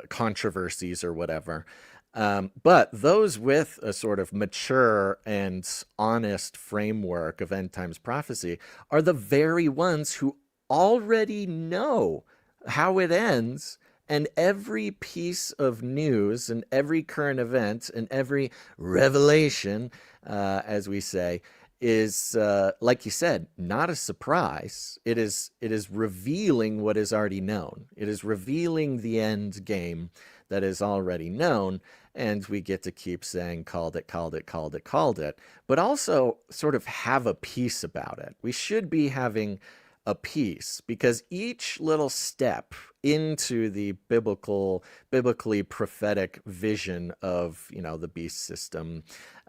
controversies or whatever. But those with a sort of mature and honest framework of end times prophecy are the very ones who already know how it ends. And every piece of news and every current event and every revelation, as we say, is, like you said, not a surprise. It is revealing what is already known. It is revealing the end game that is already known. And we get to keep saying, called it, called it, called it, called it, but also sort of have a peace about it. We should be having a peace, because each little step into the biblically prophetic vision of, the beast system,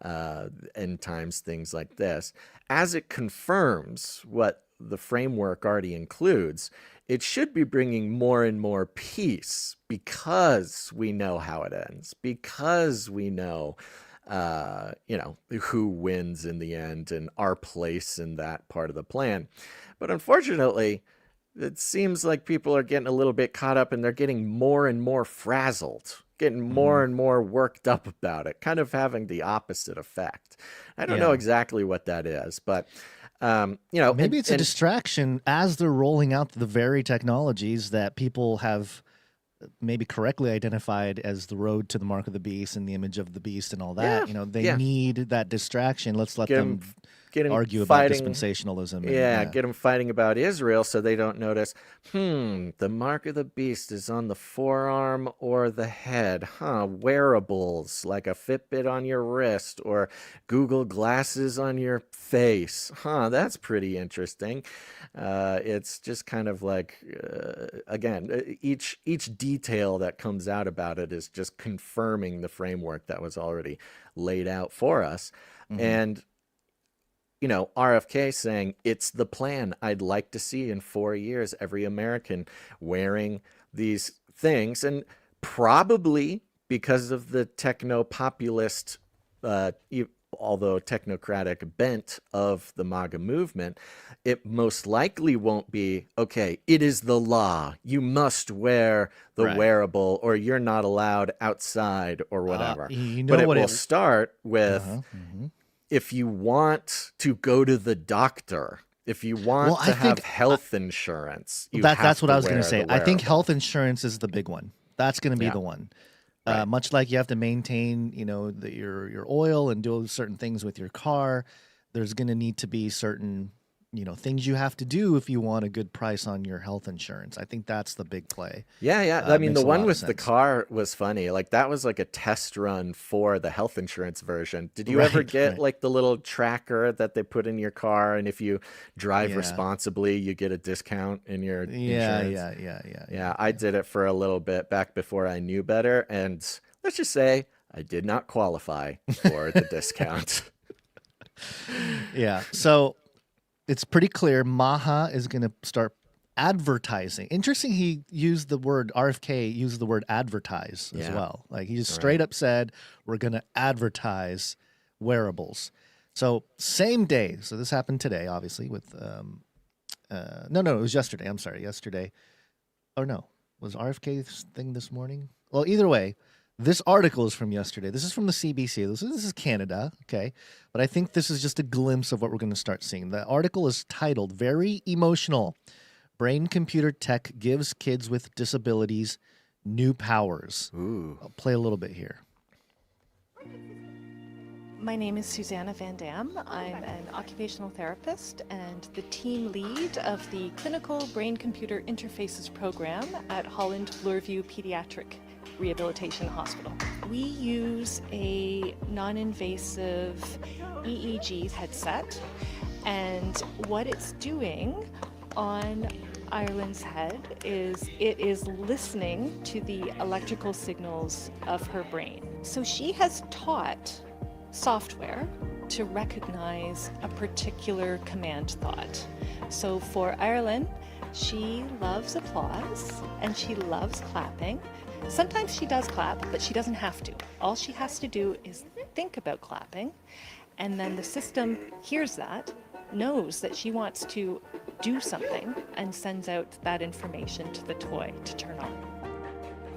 end times, things like this, as it confirms what the framework already includes, it should be bringing more and more peace, because we know how it ends, because we know who wins in the end and our place in that part of the plan. But unfortunately, it seems like people are getting a little bit caught up, and they're getting more and more frazzled, getting more and more worked up about it, kind of having the opposite effect. I don't know exactly what that is, but maybe it's a distraction as they're rolling out the very technologies that people have maybe correctly identified as the road to the mark of the beast and the image of the beast and all that. They need that distraction. Let's let them argue about dispensationalism. Get them fighting about Israel so they don't notice, the mark of the beast is on the forearm or the head. Wearables, like a Fitbit on your wrist or Google glasses on your face. That's pretty interesting. It's just kind of like, again, each detail that comes out about it is just confirming the framework that was already laid out for us. And RFK saying, it's the plan. I'd like to see in 4 years every American wearing these things. And probably because of the techno-populist, although technocratic bent of the MAGA movement, it most likely won't be, okay, it is the law. You must wear the wearable or you're not allowed outside or whatever. But it will start with... If you want to go to the doctor, if you want to have health insurance, that's what I was going to say. I think health insurance is the big one. That's going to be the one. Much like you have to maintain, your oil and do certain things with your car, there's going to need to be certain, things you have to do if you want a good price on your health insurance. I think that's the big play. I mean, the one with the car was funny. Like, that was like a test run for the health insurance version. Did you ever get like the little tracker that they put in your car, and if you drive responsibly, you get a discount in your insurance? Yeah. I did it for a little bit back before I knew better, and let's just say I did not qualify for the discount. So it's pretty clear MAHA is going to start advertising. Interesting, he used the word, RFK used the word advertise as well. Like, he just straight up said, we're going to advertise wearables. So same day. So this happened today, obviously, with, no, it was yesterday. I'm sorry, yesterday. Oh, no. Was RFK's thing this morning? Well, either way, this article is from yesterday. This is from the CBC. This is Canada, okay? But I think this is just a glimpse of what we're going to start seeing. The article is titled, Very Emotional. Brain-computer tech gives kids with disabilities new powers. I'll play a little bit here. My name is Susanna Van Dam. I'm an occupational therapist and the team lead of the Clinical Brain-Computer Interfaces program at Holland Worldview Pediatric Rehabilitation Hospital. We use a non-invasive EEG headset, and what it's doing on Ireland's head is it is listening to the electrical signals of her brain. So she has taught software to recognize a particular command thought. So for Ireland, she loves applause and she loves clapping. Sometimes she does clap, but she doesn't have to. All she has to do is think about clapping, and then the system hears that, knows that she wants to do something, and sends out that information to the toy to turn on.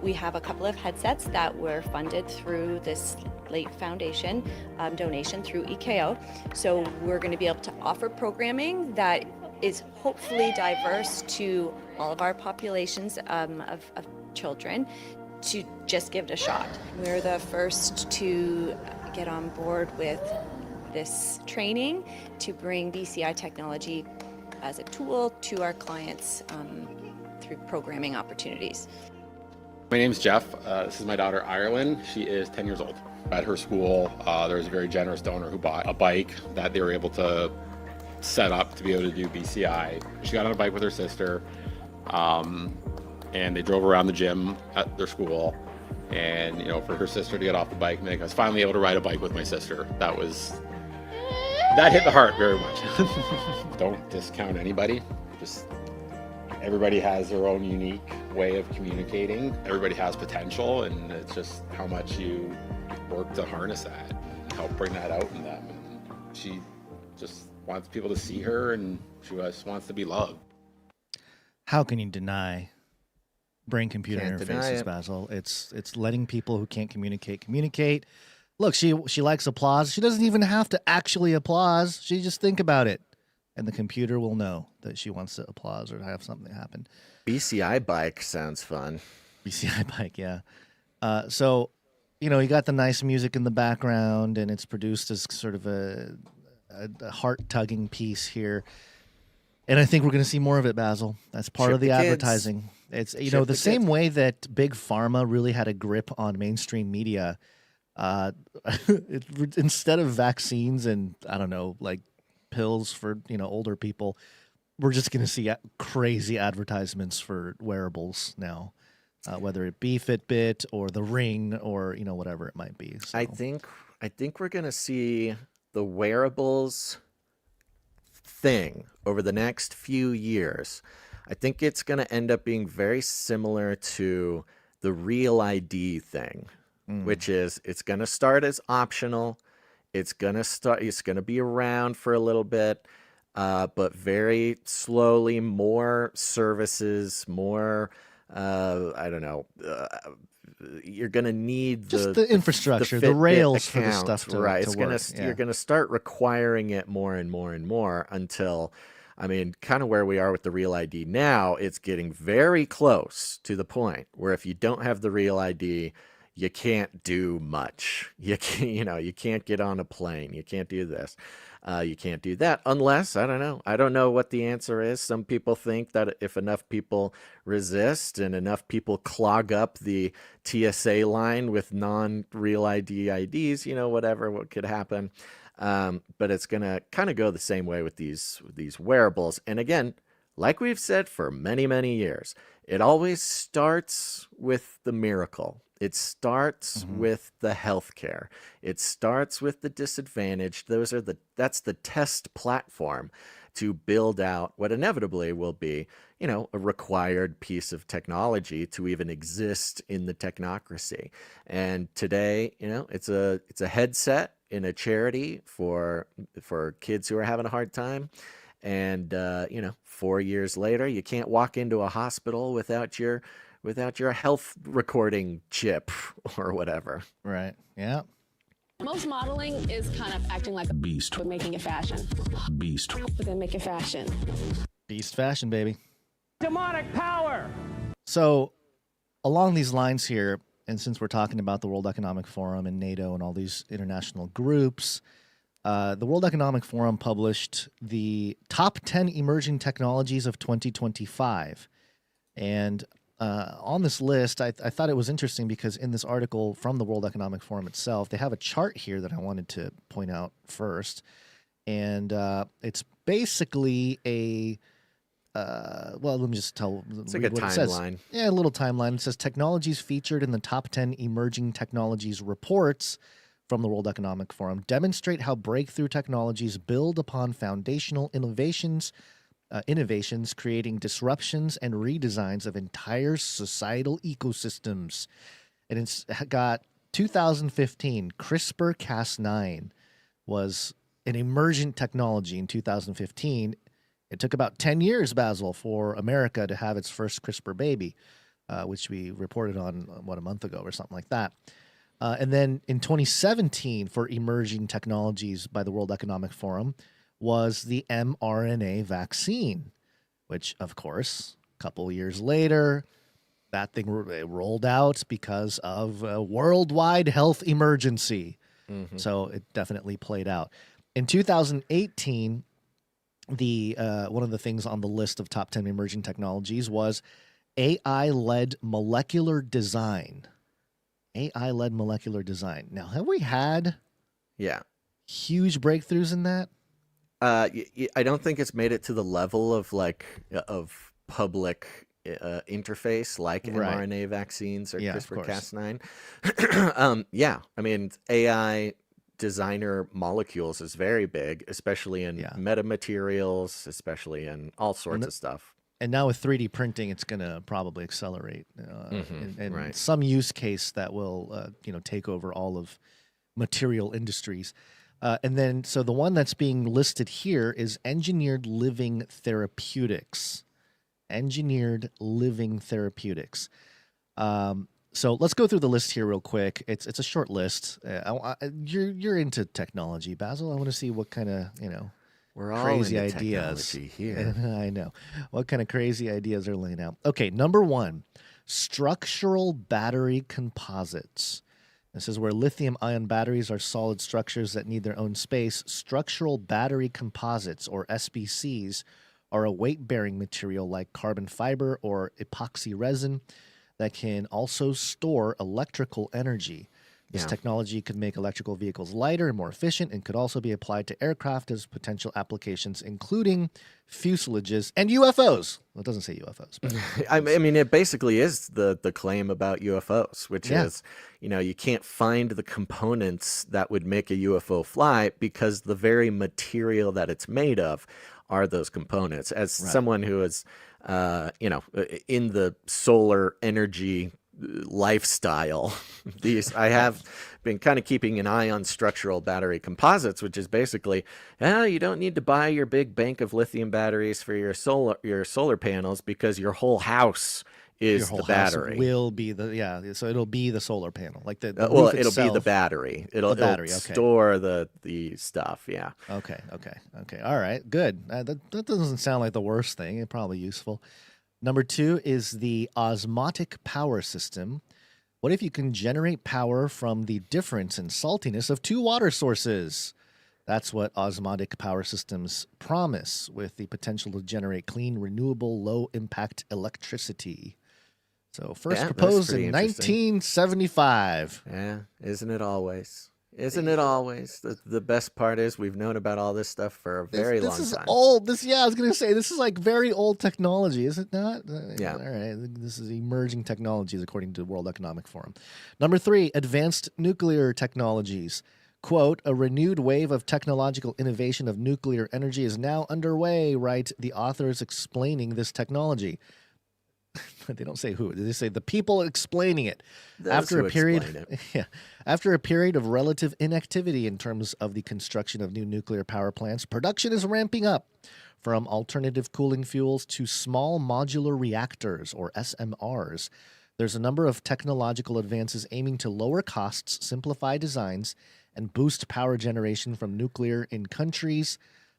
We have a couple of headsets that were funded through this late foundation donation through EKO. So we're going to be able to offer programming that is hopefully diverse to all of our populations of children, to just give it a shot. We're the first to get on board with this training to bring BCI technology as a tool to our clients through programming opportunities. My name's Jeff. This is my daughter, Ireland. She is 10 years old. At her school, there was a very generous donor who bought a bike that they were able to set up to be able to do BCI. She got on a bike with her sister, and they drove around the gym at their school. And, you know, for her sister to get off the bike and I was finally able to ride a bike with my sister. That hit the heart very much. Don't discount anybody. Just everybody has their own unique way of communicating. Everybody has potential, and it's just how much you work to harness that, help bring that out in them. And she just wants people to see her, and she just wants to be loved. How can you deny brain-computer Can't deny interfaces, it. Basil? It's letting people who can't communicate. Look, she likes applause. She doesn't even have to actually applause. She just think about it, and the computer will know that she wants to applause or have something happen. BCI bike sounds fun. BCI bike, yeah. So, you know, you got the nice music in the background, and it's produced as sort of a heart-tugging piece here. And I think we're going to see more of it, Basil. That's part Ship of the the kids. advertising. It's, you Ship know, the the same kids. way that Big Pharma really had a grip on mainstream media. Instead of vaccines and, I don't know, like pills for, you know, older people, we're just going to see crazy advertisements for wearables now, whether it be Fitbit or the Ring or, you know, whatever it might be. So. I think we're going to see the wearables thing over the next few years. I think it's going to end up being very similar to the Real ID thing, which is it's going to start as optional. It's going to be around for a little bit, but very slowly more services, more, I don't know, you're going to need just the infrastructure, the Fitbit rails for the account, stuff to right. to It's work. You're going to start requiring it more and more and more until, I mean, kind of where we are with the Real ID now, it's getting very close to the point where if you don't have the Real ID, you can't do much. You can't get on a plane. You can't do this. You can't do that unless, I don't know what the answer is. Some people think that if enough people resist and enough people clog up the TSA line with non-Real ID IDs, you know, what could happen. But it's going to kind of go the same way with these wearables. And again, like we've said for many, many years, it always starts with the miracle. It starts with the healthcare. It starts with the disadvantaged. That's the test platform to build out what inevitably will be, you know, a required piece of technology to even exist in the technocracy. And today, you know, it's a headset in a charity for kids who are having a hard time. And, 4 years later, you can't walk into a hospital without your health recording chip or whatever. Right. Yeah. Most modeling is kind of acting like a beast, but making it fashion. Beast. But then make it fashion. Beast fashion, baby. Demonic power! So along these lines here, and since we're talking about the World Economic Forum and NATO and all these international groups, the World Economic Forum published the top 10 emerging technologies of 2025. And on this list, I thought it was interesting because in this article from the World Economic Forum itself, they have a chart here that I wanted to point out first. And it's basically well, let me just It's like a read what it says. timeline. Yeah, a little timeline. It says technologies featured in the top 10 emerging technologies reports from the World Economic Forum demonstrate how breakthrough technologies build upon foundational innovations, creating disruptions and redesigns of entire societal ecosystems. And it's got 2015, CRISPR-Cas9 was an emergent technology in 2015. It took about 10 years, Basil, for America to have its first CRISPR baby, which we reported on, a month ago or something like that. And then in 2017, for emerging technologies by the World Economic Forum, was the mRNA vaccine, which, of course, a couple years later, that thing rolled out because of a worldwide health emergency. Mm-hmm. So it definitely played out. In 2018, one of the things on the list of top 10 emerging technologies was AI-led molecular design. AI-led molecular design. Now, have we had huge breakthroughs in that? I don't think it's made it to the level of of public interface like mRNA vaccines or CRISPR-Cas9. Yeah, I mean, AI designer molecules is very big, especially in metamaterials, especially in all sorts of stuff. And now with 3D printing, it's going to probably accelerate in some use case that will take over all of material industries. And then, so the one that's being listed here is engineered living therapeutics. Engineered living therapeutics. So let's go through the list here real quick. It's a short list. You're into technology, Basil. I want to see what kind of we're all crazy into ideas technology here. I know what kind of crazy ideas are laying out. Okay, number one, structural battery composites. This is where lithium-ion batteries are solid structures that need their own space. Structural battery composites, or SBCs, are a weight-bearing material like carbon fiber or epoxy resin that can also store electrical energy. This technology could make electrical vehicles lighter and more efficient and could also be applied to aircraft as potential applications, including fuselages and UFOs. Well, it doesn't say UFOs. But I mean, it basically is the claim about UFOs, which is, you can't find the components that would make a UFO fly because the very material that it's made of are those components. As someone who is, in the solar energy lifestyle, I have been kind of keeping an eye on structural battery composites, which is basically, you don't need to buy your big bank of lithium batteries for your solar panels because your whole house is the battery. Will be so it'll be the solar panel, like the well, roof it'll be the itself. battery. It'll store the stuff. Yeah. Okay. All right. Good. That doesn't sound like the worst thing. It's probably useful. Number two is the osmotic power system. What if you can generate power from the difference in saltiness of two water sources? That's what osmotic power systems promise, with the potential to generate clean, renewable, low-impact electricity. So first proposed in 1975. Yeah, isn't it always? Isn't it always? The best part is we've known about all this stuff for a very long time. This is old. I was going to say, this is like very old technology, is it not? Yeah. All right. This is emerging technologies, according to the World Economic Forum. Number three, advanced nuclear technologies. Quote, a renewed wave of technological innovation of nuclear energy is now underway, write the authors explaining this technology. They don't say who. They say the people explaining it. After a period of relative inactivity in terms of the construction of new nuclear power plants, production is ramping up from alternative cooling fuels to small modular reactors, or SMRs. There's a number of technological advances aiming to lower costs, simplify designs, and boost power generation from nuclear in countries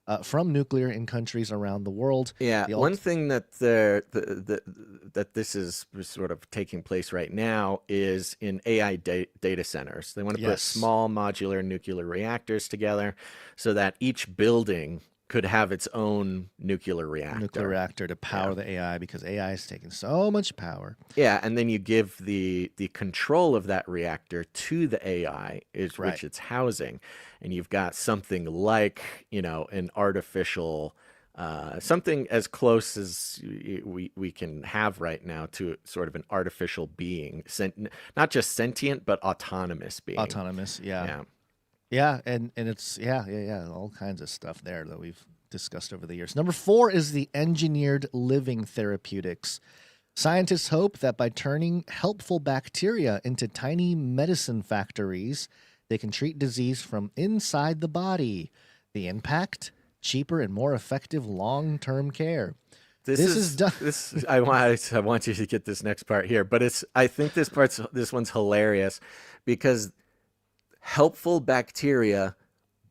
around the world. Yeah, one thing that that this is sort of taking place right now is in AI data centers. They want to put small modular nuclear reactors together so that each building could have its own nuclear reactor. To power the AI, because AI is taking so much power. Yeah, and then you give the control of that reactor to the AI, which it's housing, and you've got something like an artificial something as close as we can have right now to sort of an artificial being, not just sentient, but autonomous being. Autonomous, yeah. Yeah, and it's, yeah, all kinds of stuff there that we've discussed over the years. Number 4 is the engineered living therapeutics. Scientists hope that by turning helpful bacteria into tiny medicine factories, they can treat disease from inside the body. The impact? Cheaper and more effective long-term care. This is done. I want you to get this next part here, but I think this one's hilarious because helpful bacteria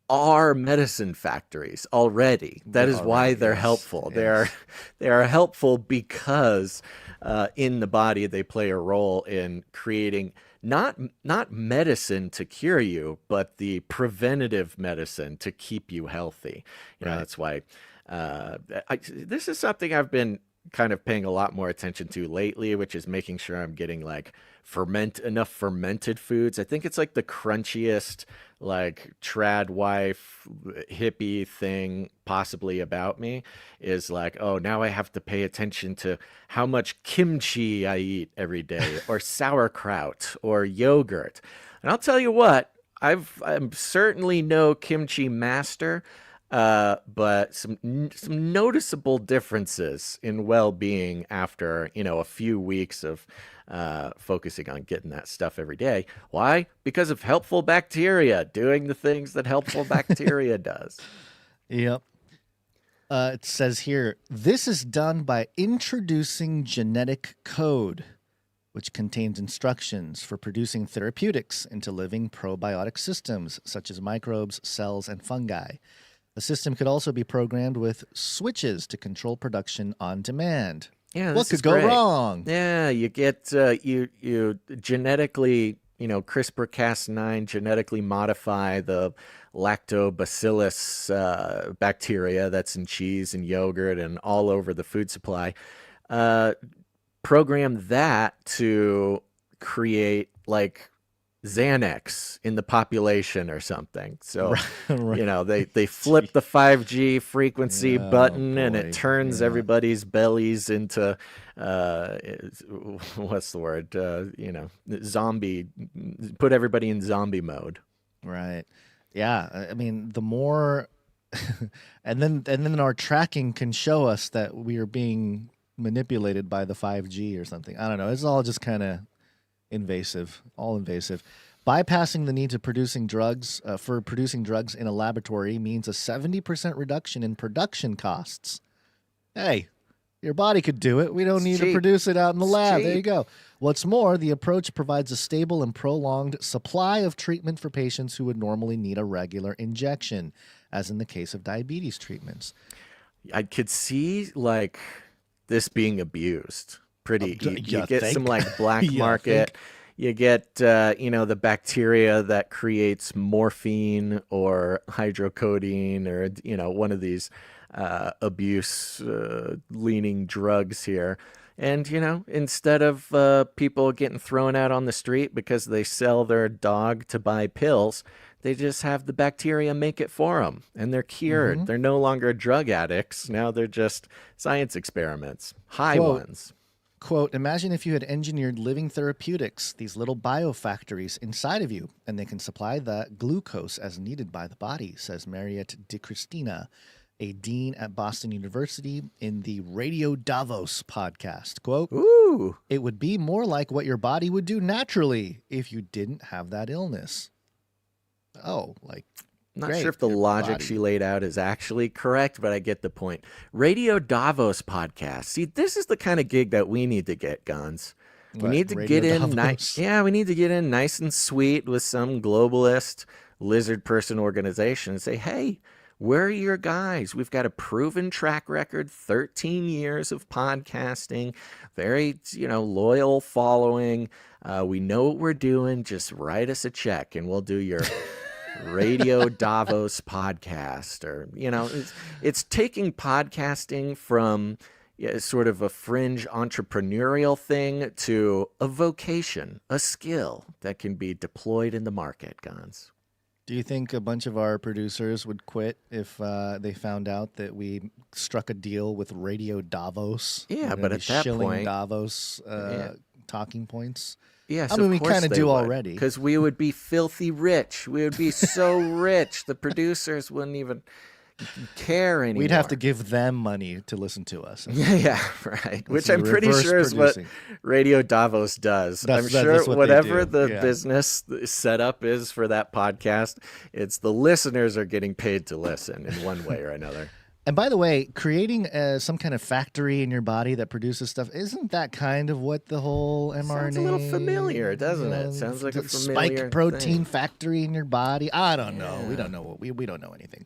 are medicine factories already. That is why they're helpful. Yes. They are helpful because in the body they play a role in creating not medicine to cure you, but the preventative medicine to keep you healthy. You know, that's why this is something I've been kind of paying a lot more attention to lately, which is making sure I'm getting like enough fermented foods. I think it's like the crunchiest, like trad wife hippie thing possibly about me is like, oh, now I have to pay attention to how much kimchi I eat every day or sauerkraut or yogurt. And I'll tell you what, I'm certainly no kimchi master, but some noticeable differences in well-being after, a few weeks of focusing on getting that stuff every day. Why? Because of helpful bacteria doing the things that helpful bacteria does. Yep. It says here, this is done by introducing genetic code, which contains instructions for producing therapeutics into living probiotic systems, such as microbes, cells, and fungi. The system could also be programmed with switches to control production on demand. Yeah, what could go wrong? Yeah, you get you genetically, CRISPR-Cas9 genetically modify the lactobacillus bacteria that's in cheese and yogurt and all over the food supply. Program that to create like Xanax in the population or something. So, they flip the 5G frequency button and it turns everybody's bellies into, what's the word? Zombie, put everybody in zombie mode. Right. Yeah. I mean, the more, and then our tracking can show us that we are being manipulated by the 5G or something. I don't know. It's all just kind of invasive, all invasive. Bypassing the need to producing drugs in a laboratory means a 70% reduction in production costs. Hey, your body could do it. We don't need to produce it out in the lab. There you go. What's more, the approach provides a stable and prolonged supply of treatment for patients who would normally need a regular injection, as in the case of diabetes treatments. I could see like this being abused. You get some like black market. You get the bacteria that creates morphine or hydrocodone or one of these abuse leaning drugs here. And instead of people getting thrown out on the street because they sell their dog to buy pills, they just have the bacteria make it for them, and they're cured. Mm-hmm. They're no longer drug addicts. Now they're just science experiments, ones. Quote, imagine if you had engineered living therapeutics, these little biofactories inside of you, and they can supply the glucose as needed by the body, says Mariette DiCristina, a dean at Boston University, in the Radio Davos podcast. Quote, ooh, it would be more like what your body would do naturally if you didn't have that illness. Oh, like... Not sure if the logic she laid out is actually correct, but I get the point. Radio Davos podcast. See, this is the kind of gig that we need to get, Gons. We need to get in nice. Yeah, we need to get in nice and sweet with some globalist lizard person organization and say, hey, where are your guys? We've got a proven track record, 13 years of podcasting, very, loyal following. We know what we're doing. Just write us a check and we'll do your... Radio Davos podcast, or it's taking podcasting from sort of a fringe entrepreneurial thing to a vocation, a skill that can be deployed in the market, Gons. Do you think a bunch of our producers would quit if they found out that we struck a deal with Radio Davos? Yeah, but at that shilling point, Davos talking points. yes, I mean, of we course kind of they do would, already. because we would be filthy rich. We would be so rich, the producers wouldn't even care anymore. We'd have to give them money to listen to us. Yeah, right. Which the I'm pretty reverse sure is what producing. Radio Davos does. I'm That's sure what they whatever do, the yeah. business setup is for that podcast, it's the listeners are getting paid to listen in one way or another. And by the way, creating some kind of factory in your body that produces stuff, isn't that kind of what the whole mRNA... Sounds a little familiar, doesn't it? Sounds like a familiar spike protein thing. factory in your body. I don't know. We don't know. We don't know anything.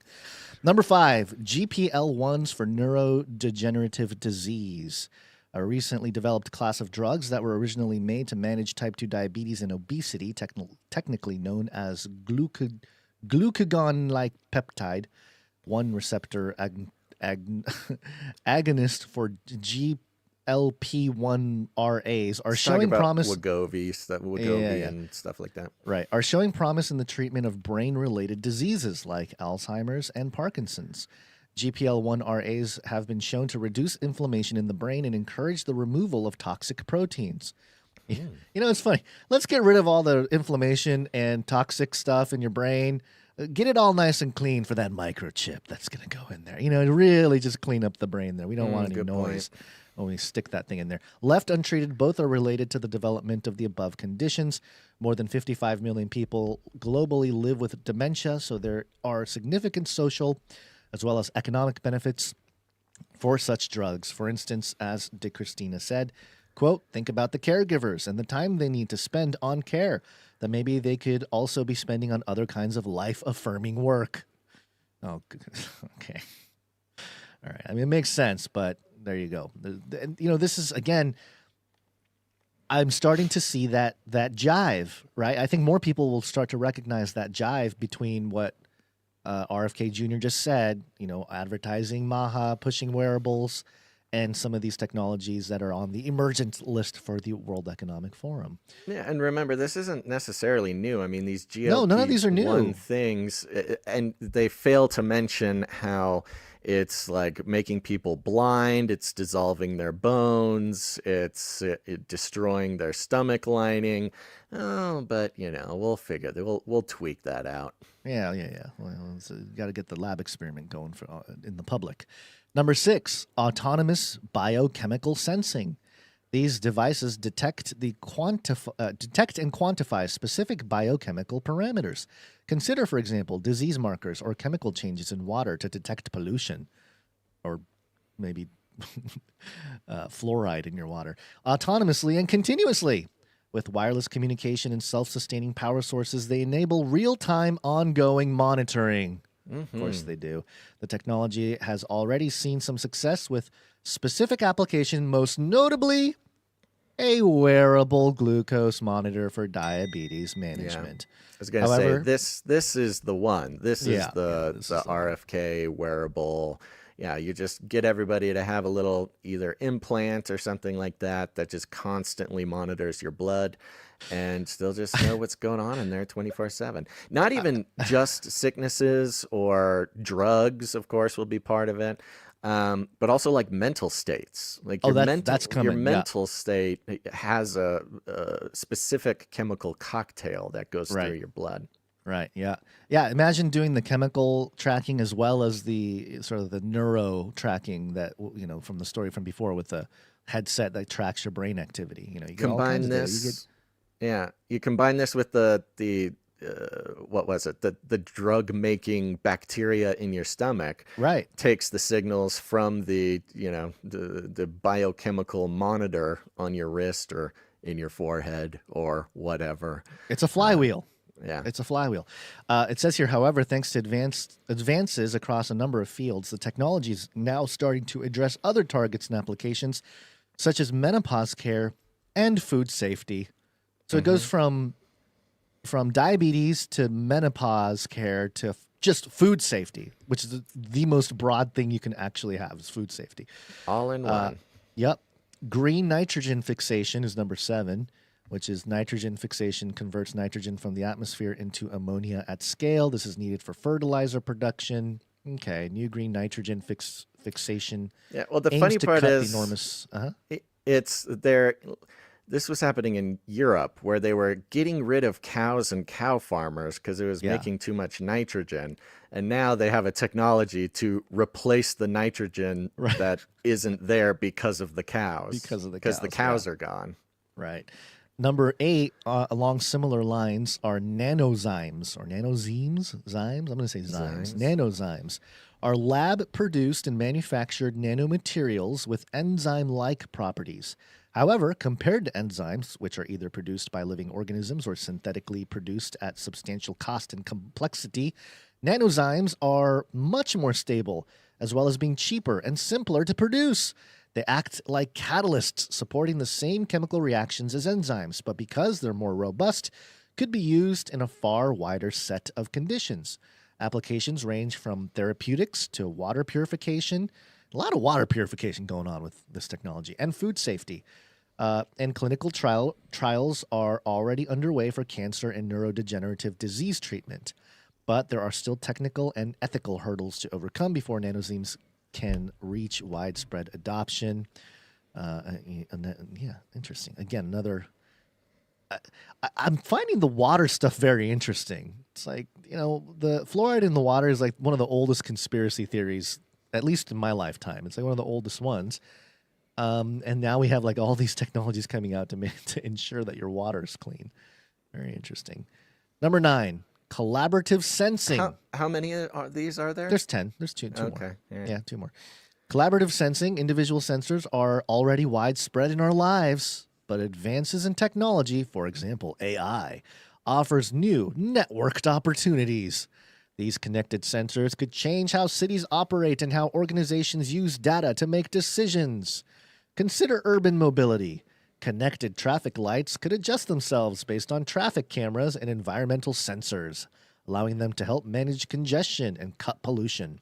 Number 5, GPL1s for neurodegenerative disease. A recently developed class of drugs that were originally made to manage type 2 diabetes and obesity, technically known as glucagon-like peptide, 1 receptor agonist for GLP-1RAs are showing promise. Wegovy and stuff like that. Right, are showing promise in the treatment of brain-related diseases like Alzheimer's and Parkinson's. GPL-1RAs have been shown to reduce inflammation in the brain and encourage the removal of toxic proteins. You know, it's funny. Let's get rid of all the inflammation and toxic stuff in your brain. Get it all nice and clean for that microchip that's going to go in there. You know, really just clean up the brain there. We don't want any noise when we stick that thing in there. Left untreated, both are related to the development of the above conditions. More than 55 million people globally live with dementia, so there are significant social as well as economic benefits for such drugs. For instance, as DeChristina said, quote, think about the caregivers and the time they need to spend on care that maybe they could also be spending on other kinds of life-affirming work. Oh, okay. All right. I mean, it makes sense, but there you go. You know, this is, again, I'm starting to see that jive, right? I think more people will start to recognize that jive between what RFK Jr. just said, you know, advertising MAHA, pushing wearables, and some of these technologies that are on the emergent list for the World Economic Forum. Yeah, and remember, this isn't necessarily new. I mean, these GLP-1 No, none of these are new. things, and they fail to mention how it's like making people blind, it's dissolving their bones, it's destroying their stomach lining. Oh, but, you know, we'll figure that we'll tweak that out. Yeah. Well, you got to get the lab experiment going in the public. Number 6, autonomous biochemical sensing. These devices detect and quantify specific biochemical parameters. Consider, for example, disease markers or chemical changes in water to detect pollution, or maybe fluoride in your water, autonomously and continuously. With wireless communication and self-sustaining power sources, they enable real-time ongoing monitoring. Of course they do. The technology has already seen some success with specific application, most notably a wearable glucose monitor for diabetes management. I was going to say, this is the one. This is the RFK wearable. Yeah, you just get everybody to have a little either implant or something like that just constantly monitors your blood, and they'll just know what's going on in there 24/7. Not even just sicknesses or drugs, of course, will be part of it, but also like mental states. Like that's coming. Your mental state has a specific chemical cocktail that goes through your blood. Right. Yeah. Yeah. Imagine doing the chemical tracking as well as the sort of the neuro tracking that, you know, from the story from before with the headset that tracks your brain activity. You know, you combine this. You combine this with the what was it? The drug making bacteria in your stomach. Right. Takes the signals from the biochemical monitor on your wrist or in your forehead or whatever. It's a flywheel. Yeah. It's a flywheel. It says here, however, thanks to advances across a number of fields, the technology is now starting to address other targets and applications, such as menopause care and food safety. So it goes from diabetes to menopause care to just food safety, which is the most broad thing you can actually have is food safety. All in one. Yep. Green nitrogen fixation is number 7. which is nitrogen fixation, converts nitrogen from the atmosphere into ammonia at scale. This is needed for fertilizer production. Okay, new green nitrogen fixation. Yeah, well, the aims funny to part cut is the enormous. it's there. This was happening in Europe where they were getting rid of cows and cow farmers because it was making too much nitrogen. And now they have a technology to replace the nitrogen that isn't there because of the cows. Because the cows are gone. Right. Number 8, along similar lines, are nanozymes or nanozymes. Zymes? I'm going to say zymes. Nanozymes are lab-produced and manufactured nanomaterials with enzyme-like properties. However, compared to enzymes, which are either produced by living organisms or synthetically produced at substantial cost and complexity, nanozymes are much more stable, as well as being cheaper and simpler to produce. They act like catalysts, supporting the same chemical reactions as enzymes, but because they're more robust, could be used in a far wider set of conditions. Applications range from therapeutics to water purification. A lot of water purification going on with this technology, and food safety. And clinical trials are already underway for cancer and neurodegenerative disease treatment. But there are still technical and ethical hurdles to overcome before nanozymes can reach widespread adoption. Interesting. Again, another... I'm finding the water stuff very interesting. It's like, the fluoride in the water is like one of the oldest conspiracy theories, at least in my lifetime. It's like one of the oldest ones. And now we have like all these technologies coming out to ensure that your water is clean. Very interesting. Number 9, collaborative sensing. How many are there? There's 10. There's two okay. more. Yeah, 2 more. Collaborative sensing, individual sensors are already widespread in our lives, but advances in technology, for example, AI, offers new networked opportunities. These connected sensors could change how cities operate and how organizations use data to make decisions. Consider urban mobility. Connected traffic lights could adjust themselves based on traffic cameras and environmental sensors, allowing them to help manage congestion and cut pollution.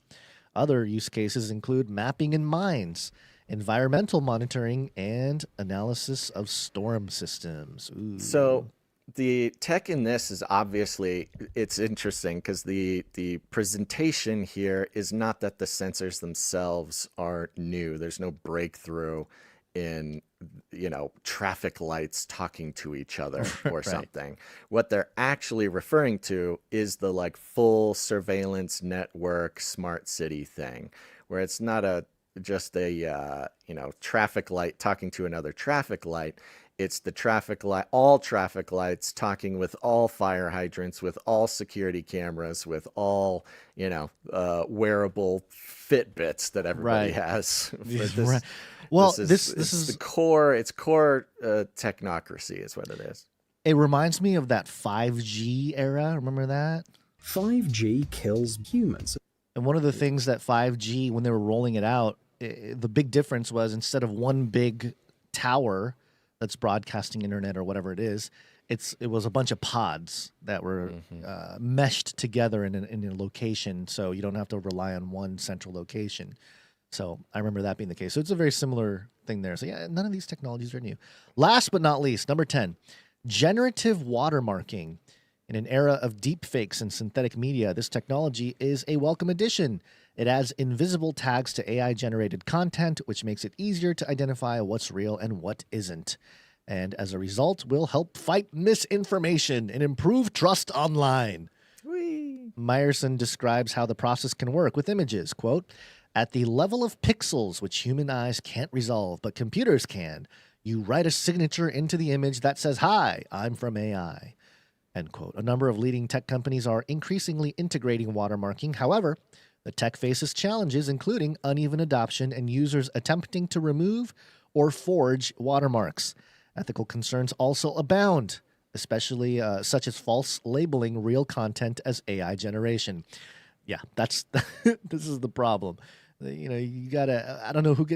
Other use cases include mapping in mines, environmental monitoring, and analysis of storm systems. Ooh. So the tech in this is obviously, it's interesting because the presentation here is not that the sensors themselves are new. There's no breakthrough in, traffic lights talking to each other or something. What they're actually referring to is the full surveillance network smart city thing, where it's not just a traffic light talking to another traffic light. It's the traffic light, all traffic lights talking with all fire hydrants, with all security cameras, with all, wearable Fitbits that everybody has. Right. Well, this is the core. It's core technocracy is what it is. It reminds me of that 5G era. Remember that? 5G kills humans. And one of the things that 5G, when they were rolling it out, the big difference was instead of one big tower that's broadcasting internet or whatever it is, it was a bunch of pods that were meshed together in a location, so you don't have to rely on one central location. So I remember that being the case. So it's a very similar thing there. So yeah, none of these technologies are new. Last but not least, number 10, generative watermarking. In an era of deepfakes and synthetic media, this technology is a welcome addition. It adds invisible tags to AI-generated content, which makes it easier to identify what's real and what isn't. And as a result, will help fight misinformation and improve trust online. Meyerson describes how the process can work with images, quote, "At the level of pixels, which human eyes can't resolve, but computers can, you write a signature into the image that says, 'Hi, I'm from AI.'" End quote. A number of leading tech companies are increasingly integrating watermarking. However, the tech faces challenges, including uneven adoption and users attempting to remove or forge watermarks. Ethical concerns also abound, especially such as false labeling real content as AI generation. Yeah, that's this is the problem. You gotta, I don't know who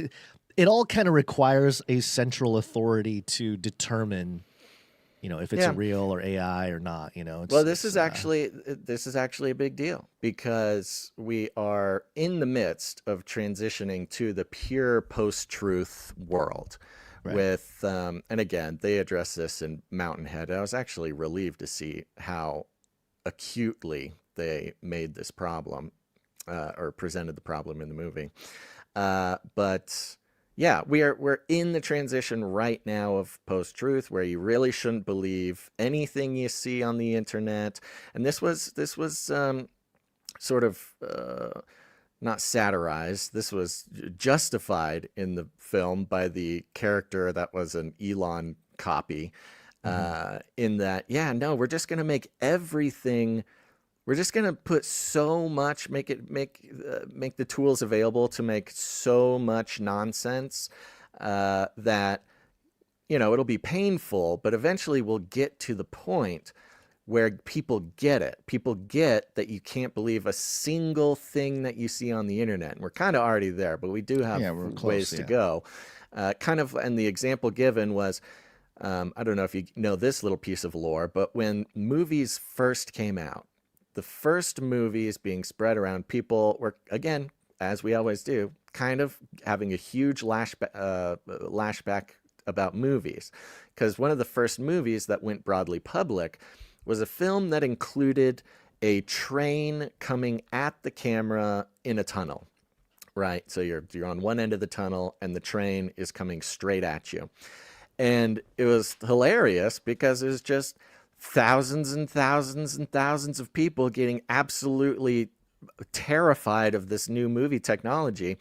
it all kind of requires a central authority to determine if it's a real or AI or not, Well, this is actually a big deal because we are in the midst of transitioning to the pure post-truth world with, and again, they address this in Mountainhead. I was actually relieved to see how acutely they made this problem or presented the problem in the movie. But yeah, we're in the transition right now of post-truth, where you really shouldn't believe anything you see on the internet. And this was sort of not satirized. This was justified in the film by the character that was an Elon copy. In that, yeah, no, we're just going to make everything. We're just going to put so much, make the tools available to make so much nonsense that, you know, it'll be painful, but eventually we'll get to the point where people get it. People get that you can't believe a single thing that you see on the internet. And we're kind of already there, but we do have ways to go. And the example given was, I don't know if you know this little piece of lore, but when movies first came out, the first movies being spread around, people were, again, as we always do, kind of having a huge lashback about movies. Because one of the first movies that went broadly public was a film that included a train coming at the camera in a tunnel, right? So you're on one end of the tunnel and the train is coming straight at you. And it was hilarious because it was just thousands and thousands and thousands of people getting absolutely terrified of this new movie technology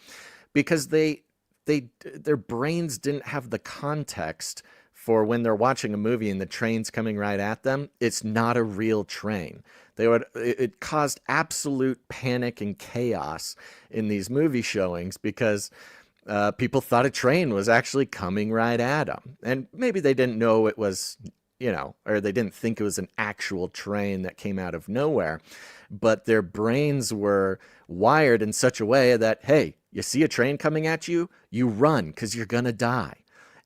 because their brains didn't have the context for when they're watching a movie and the train's coming right at them. It's not a real train. It caused absolute panic and chaos in these movie showings because people thought a train was actually coming right at them. And maybe they didn't know it was, you know, or they didn't think it was an actual train that came out of nowhere. But their brains were wired in such a way that, hey, you see a train coming at you, you run because you're going to die.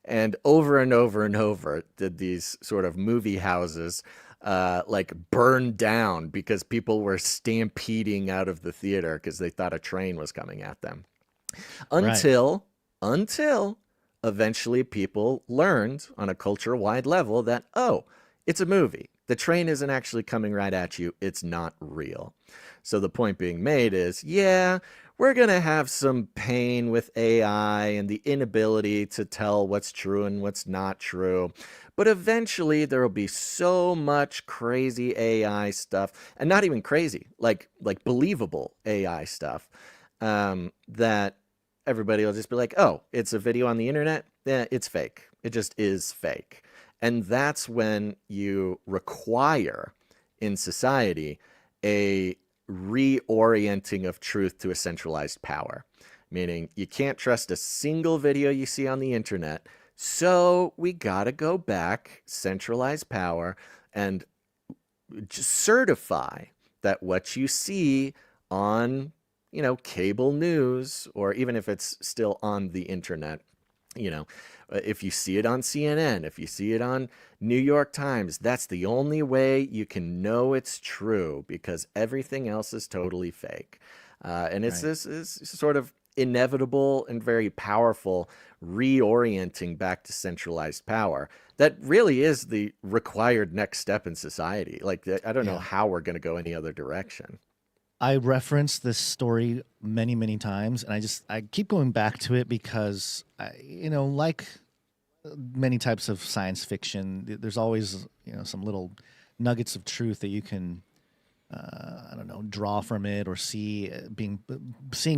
And over and over and over did these sort of movie houses like burn down because people were stampeding out of the theater because they thought a train was coming at them. Until eventually people learned on a culture-wide level that, oh, it's a movie. The train isn't actually coming right at you. It's not real. So the point being made is, yeah, we're going to have some pain with AI and the inability to tell what's true and what's not true. But eventually there will be so much crazy AI stuff, and not even crazy, like believable AI stuff, that everybody will just be like, oh, it's a video on the internet? Yeah, it's fake. It just is fake. And that's when you require in society a reorienting of truth to a centralized power, meaning you can't trust a single video you see on the internet. So we got to go back, centralized power, and just certify that what you see on, you know, cable news, or even if it's still on the internet, you know, if you see it on CNN, if you see it on New York Times, that's the only way you can know it's true, because everything else is totally fake. And it's this sort of inevitable and very powerful reorienting back to centralized power that really is the required next step in society. Like, I don't know how we're going to go any other direction. I referenced this story many, many times, and I keep going back to it because, you know, like many types of science fiction, there's always, you know, some little nuggets of truth that you can, I don't know, draw from it or seeing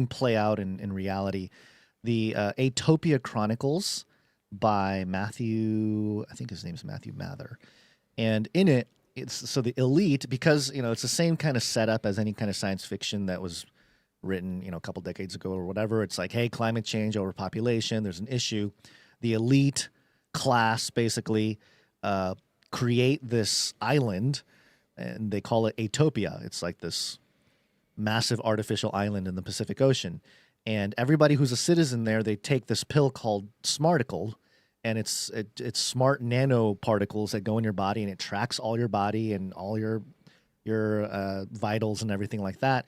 play out in reality. The Atopia Chronicles by Matthew, I think his name's Matthew Mather, and in it, it's so the elite, because, you know, it's the same kind of setup as any kind of science fiction that was written, you know, a couple decades ago or whatever. It's like, hey, climate change, overpopulation, there's an issue. The elite class basically create this island, and they call it Atopia. It's like this massive artificial island in the Pacific Ocean. And everybody who's a citizen there, they take this pill called Smarticle, and it's smart nanoparticles that go in your body, and it tracks all your body and all your vitals and everything like that.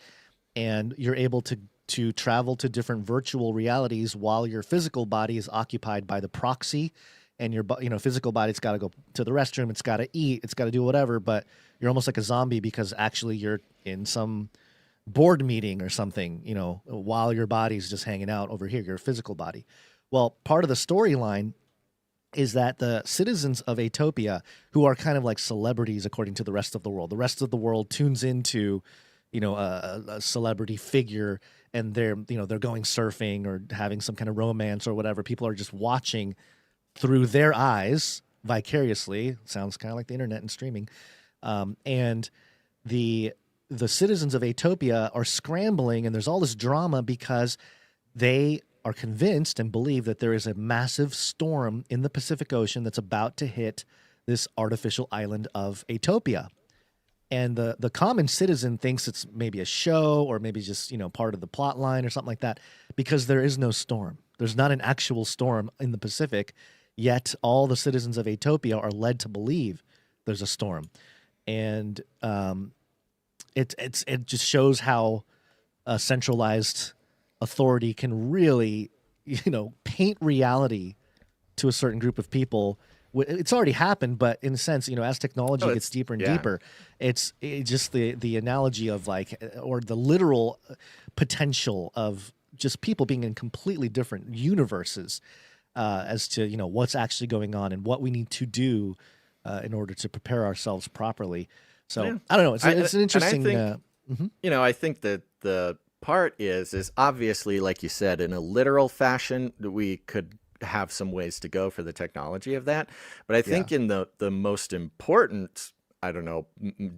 And you're able to to travel to different virtual realities while your physical body is occupied by the proxy, and your physical body's got to go to the restroom, it's got to eat, it's got to do whatever, but you're almost like a zombie because actually you're in some board meeting or something, while your body's just hanging out over here, your physical body. Well, part of the storyline is that the citizens of Atopia, who are kind of like celebrities according to the rest of the world tunes into, a celebrity figure, and they're going surfing or having some kind of romance or whatever. People are just watching through their eyes vicariously. Sounds kind of like the internet and streaming. And the citizens of Atopia are scrambling, and there's all this drama because they are convinced and believe that there is a massive storm in the Pacific Ocean that's about to hit this artificial island of Atopia. And the common citizen thinks it's maybe a show or maybe just, part of the plot line or something like that, because there is no storm. There's not an actual storm in the Pacific, yet all the citizens of Atopia are led to believe there's a storm. And it just shows how a centralized authority can really, paint reality to a certain group of people. It's already happened, but in a sense, as technology gets deeper and deeper, it's just the analogy of or the literal potential of just people being in completely different universes as to, what's actually going on and what we need to do in order to prepare ourselves properly. So I don't know. It's an interesting. I think that the part is obviously, like you said, in a literal fashion, we could have some ways to go for the technology of that. But I think in the most important,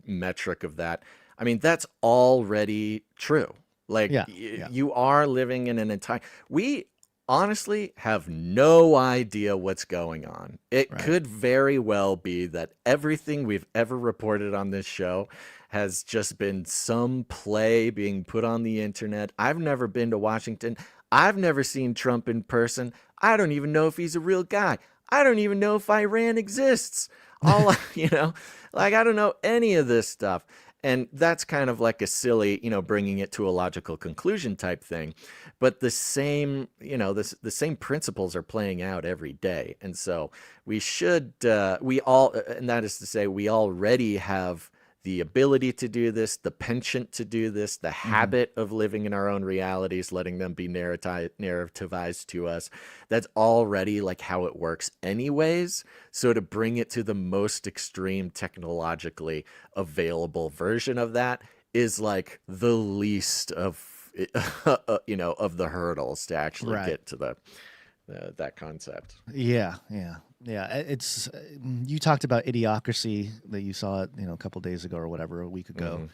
metric of that, that's already true. You are living in an entire. We honestly have no idea what's going on. It could very well be that everything we've ever reported on this show has just been some play being put on the internet. I've never been to Washington. I've never seen Trump in person. I don't even know if he's a real guy. I don't even know if Iran exists. I don't know any of this stuff. And that's kind of like a silly, bringing it to a logical conclusion type thing. But the same, the same principles are playing out every day. And so we should, and that is to say, we already have the ability to do this, the penchant to do this, the habit of living in our own realities, letting them be narrativized to us. That's already how it works anyways. So to bring it to the most extreme technologically available version of that is the least of, of the hurdles to actually get to that concept. Yeah. It's you talked about Idiocracy that you saw it, a couple days ago or whatever, a week ago,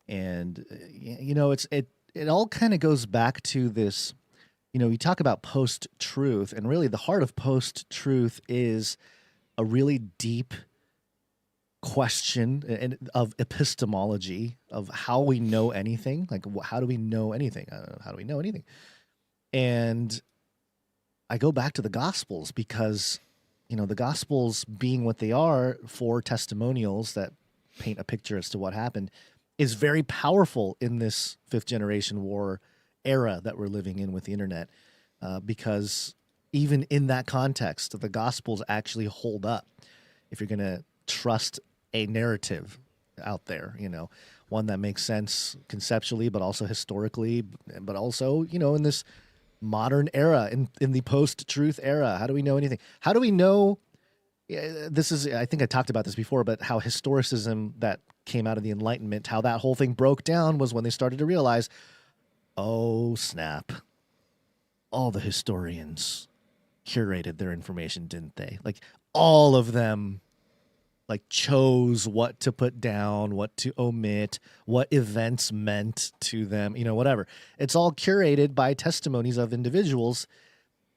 and it all kind of goes back to this. You talk about post-truth, and really the heart of post-truth is a really deep question of epistemology of how we know anything. How do we know anything? How do we know anything? And I go back to the Gospels because, the Gospels being what they are, for testimonials that paint a picture as to what happened, is very powerful in this fifth generation war era that we're living in with the internet. Because even in that context, the Gospels actually hold up if you're going to trust a narrative out there, one that makes sense conceptually, but also historically, but also, in this modern era, in the post-truth era. How do we know anything? How do we know? This is, I think I talked about this before, but how historicism that came out of the Enlightenment, how that whole thing broke down was when they started to realize, oh snap, all the historians curated their information, didn't they? All of them chose what to put down, what to omit, what events meant to them, whatever. It's all curated by testimonies of individuals.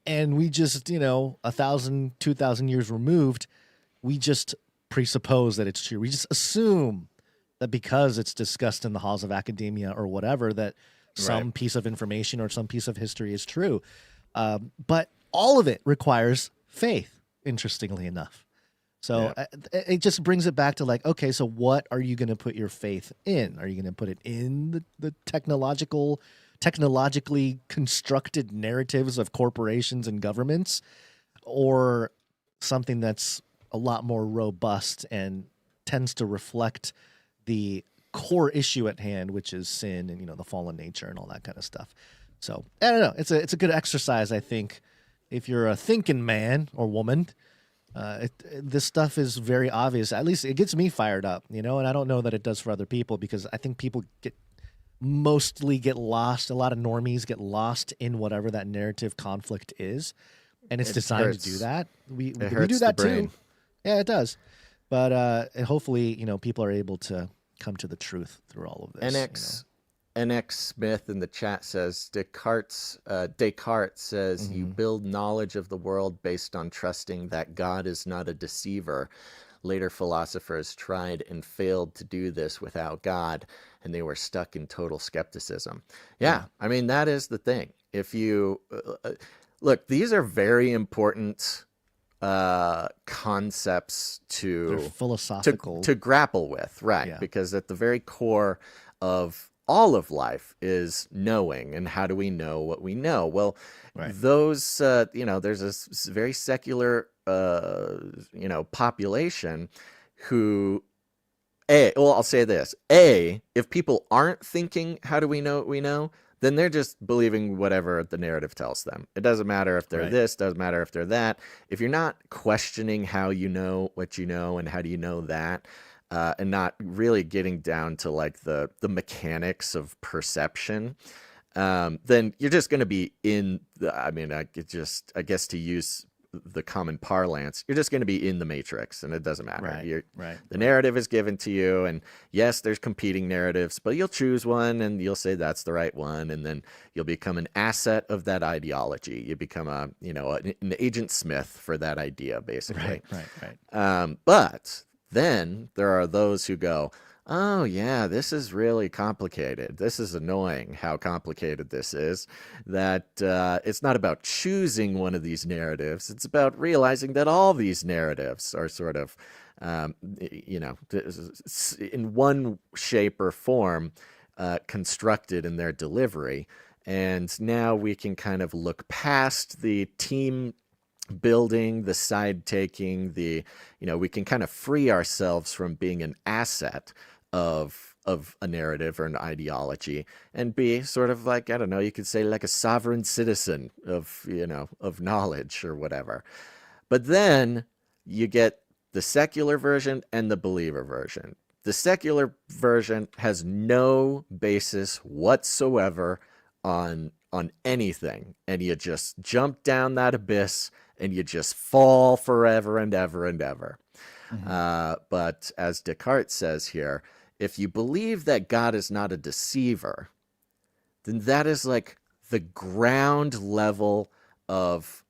And we just, 1,000, 2,000 years removed, we just presuppose that it's true. We just assume that because it's discussed in the halls of academia or whatever, that some piece of information or some piece of history is true. But all of it requires faith, interestingly enough. So it just brings it back to okay, so what are you going to put your faith in? Are you going to put it in the technological technologically constructed narratives of corporations and governments, or something that's a lot more robust and tends to reflect the core issue at hand, which is sin and, the fallen nature and all that kind of stuff. So I don't know. It's a good exercise, I think, if you're a thinking man or woman. This stuff is very obvious. At least it gets me fired up, and I don't know that it does for other people, because I think people mostly get lost. A lot of normies get lost in whatever that narrative conflict is, and it's designed to do that. We do that too. Yeah, it does. But hopefully, people are able to come to the truth through all of this. NX Smith in the chat says, Descartes says, you build knowledge of the world based on trusting that God is not a deceiver. Later philosophers tried and failed to do this without God, and they were stuck in total skepticism. Yeah, I mean, that is the thing. If you look, these are very important concepts They're philosophical to grapple with, right? Yeah. Because at the very core of all of life is knowing, and how do we know what we know? Well, those there's a very secular population who I'll say this: if people aren't thinking, how do we know what we know? Then they're just believing whatever the narrative tells them. It doesn't matter if they're this, doesn't matter if they're that. If you're not questioning how you know what you know and how do you know that, and not really getting down to like the mechanics of perception, then you're just going to be in the, I guess to use the common parlance, you're just going to be in the matrix, and it doesn't matter. The narrative is given to you, and yes, there's competing narratives, but you'll choose one and you'll say that's the right one, and then you'll become an asset of that ideology. You become an Agent Smith for that idea, basically. But then there are those who go, oh yeah, this is really complicated. This is annoying how complicated this is, that it's not about choosing one of these narratives. It's about realizing that all these narratives are sort of, in one shape or form, constructed in their delivery. And now we can kind of look past the team building, the side taking, we can kind of free ourselves from being an asset of a narrative or an ideology, and be sort of like, I don't know, you could say like a sovereign citizen of knowledge or whatever. But then you get the secular version and the believer version. The secular version has no basis whatsoever on anything, and you just jump down that abyss and you just fall forever and ever and ever. But as Descartes says here, if you believe that God is not a deceiver, then that is like the ground level of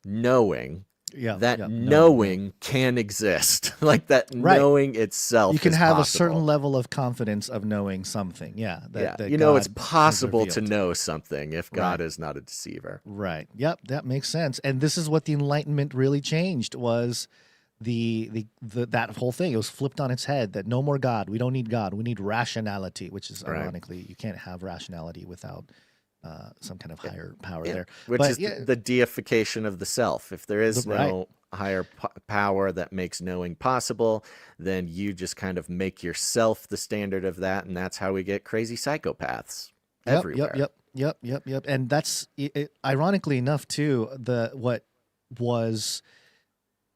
knowing knowing can exist. Like that knowing itself you can is have possible. A certain level of confidence of knowing something. That it's God possible has to revealed. know something if God is not a deceiver. Right. Yep, that makes sense. And this is what the Enlightenment really changed, was that whole thing. It was flipped on its head, that no more God. We don't need God. We need rationality, which is ironically, you can't have rationality without some kind of higher power there. Which is the deification of the self. If there is no higher power that makes knowing possible, then you just kind of make yourself the standard of that, and that's how we get crazy psychopaths everywhere. Yep. And that's ironically enough too, what was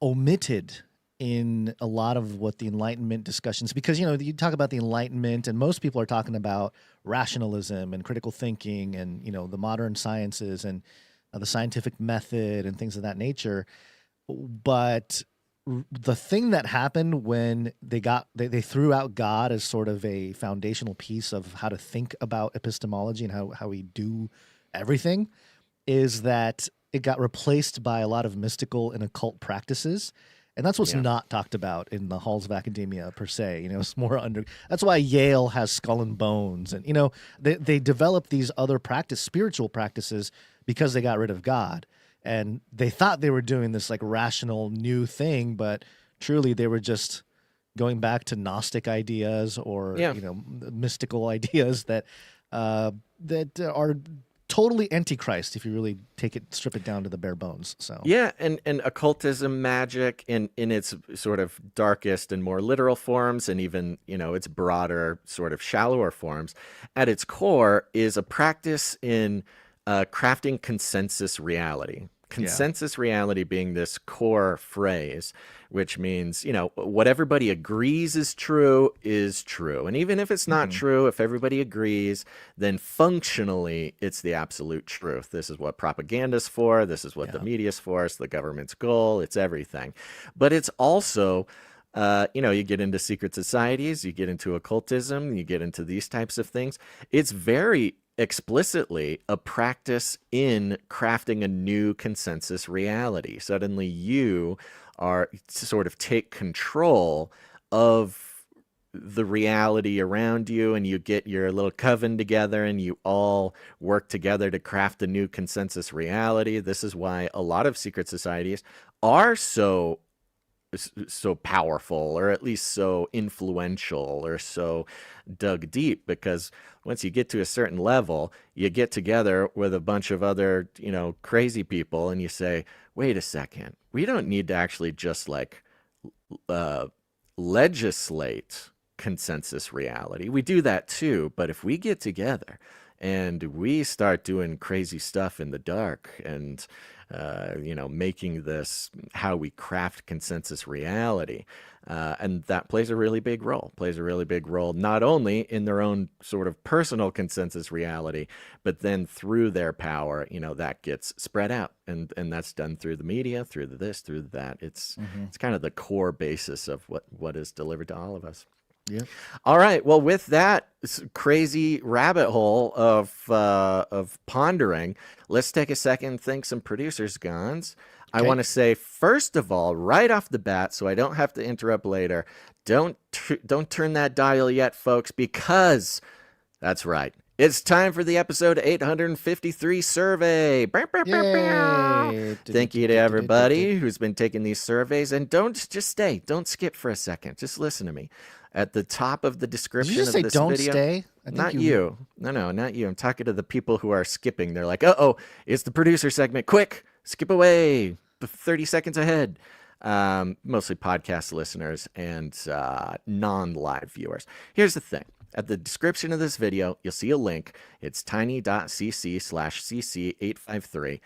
omitted in a lot of what the Enlightenment discussions, because you talk about the Enlightenment and most people are talking about rationalism and critical thinking and the modern sciences and the scientific method and things of that nature. But the thing that happened when they threw out God as sort of a foundational piece of how to think about epistemology and how we do everything, is that it got replaced by a lot of mystical and occult practices. And that's what's not talked about in the halls of academia per se. It's more that's why Yale has Skull and Bones, and they developed these other spiritual practices because they got rid of God, and they thought they were doing this like rational new thing, but truly they were just going back to Gnostic ideas or mystical ideas that that are totally antichrist if you really strip it down to the bare bones. So yeah, and occultism, magic in its sort of darkest and more literal forms, and even its broader sort of shallower forms, at its core is a practice in crafting consensus reality. Consensus reality being this core phrase, which means, what everybody agrees is true. And even if it's not true, if everybody agrees, then functionally it's the absolute truth. This is what propaganda's for. This is what the media's for. It's the government's goal. It's everything. But it's also, you get into secret societies, you get into occultism, you get into these types of things. It's very explicitly a practice in crafting a new consensus reality. Suddenly you are sort of take control of the reality around you, and you get your little coven together and you all work together to craft a new consensus reality. This is why a lot of secret societies are so powerful, or at least so influential, or so dug deep, because once you get to a certain level, you get together with a bunch of other, crazy people, and you say, wait a second, we don't need to actually just legislate consensus reality. We do that too, but if we get together and we start doing crazy stuff in the dark and making this how we craft consensus reality. And that plays a really big role, not only in their own sort of personal consensus reality, but then through their power, that gets spread out. And that's done through the media, through this, through that. It's kind of the core basis of what is delivered to all of us. Yeah. All right. Well, with that crazy rabbit hole of pondering, let's take a second and thank some producers, Gons. I want to say, first of all, right off the bat, so I don't have to interrupt later, don't turn that dial yet, folks, because that's right. It's time for the episode 853 survey. Thank you to everybody who's been taking these surveys. And don't skip for a second. Just listen to me. At the top of the description of this don't video. Stay? Not you. No, not you. I'm talking to the people who are skipping. They're like, uh-oh, it's the producer segment. Quick, skip away. 30 seconds ahead. Mostly podcast listeners and non-live viewers. Here's the thing. At the description of this video, you'll see a link. It's tiny.cc/cc853.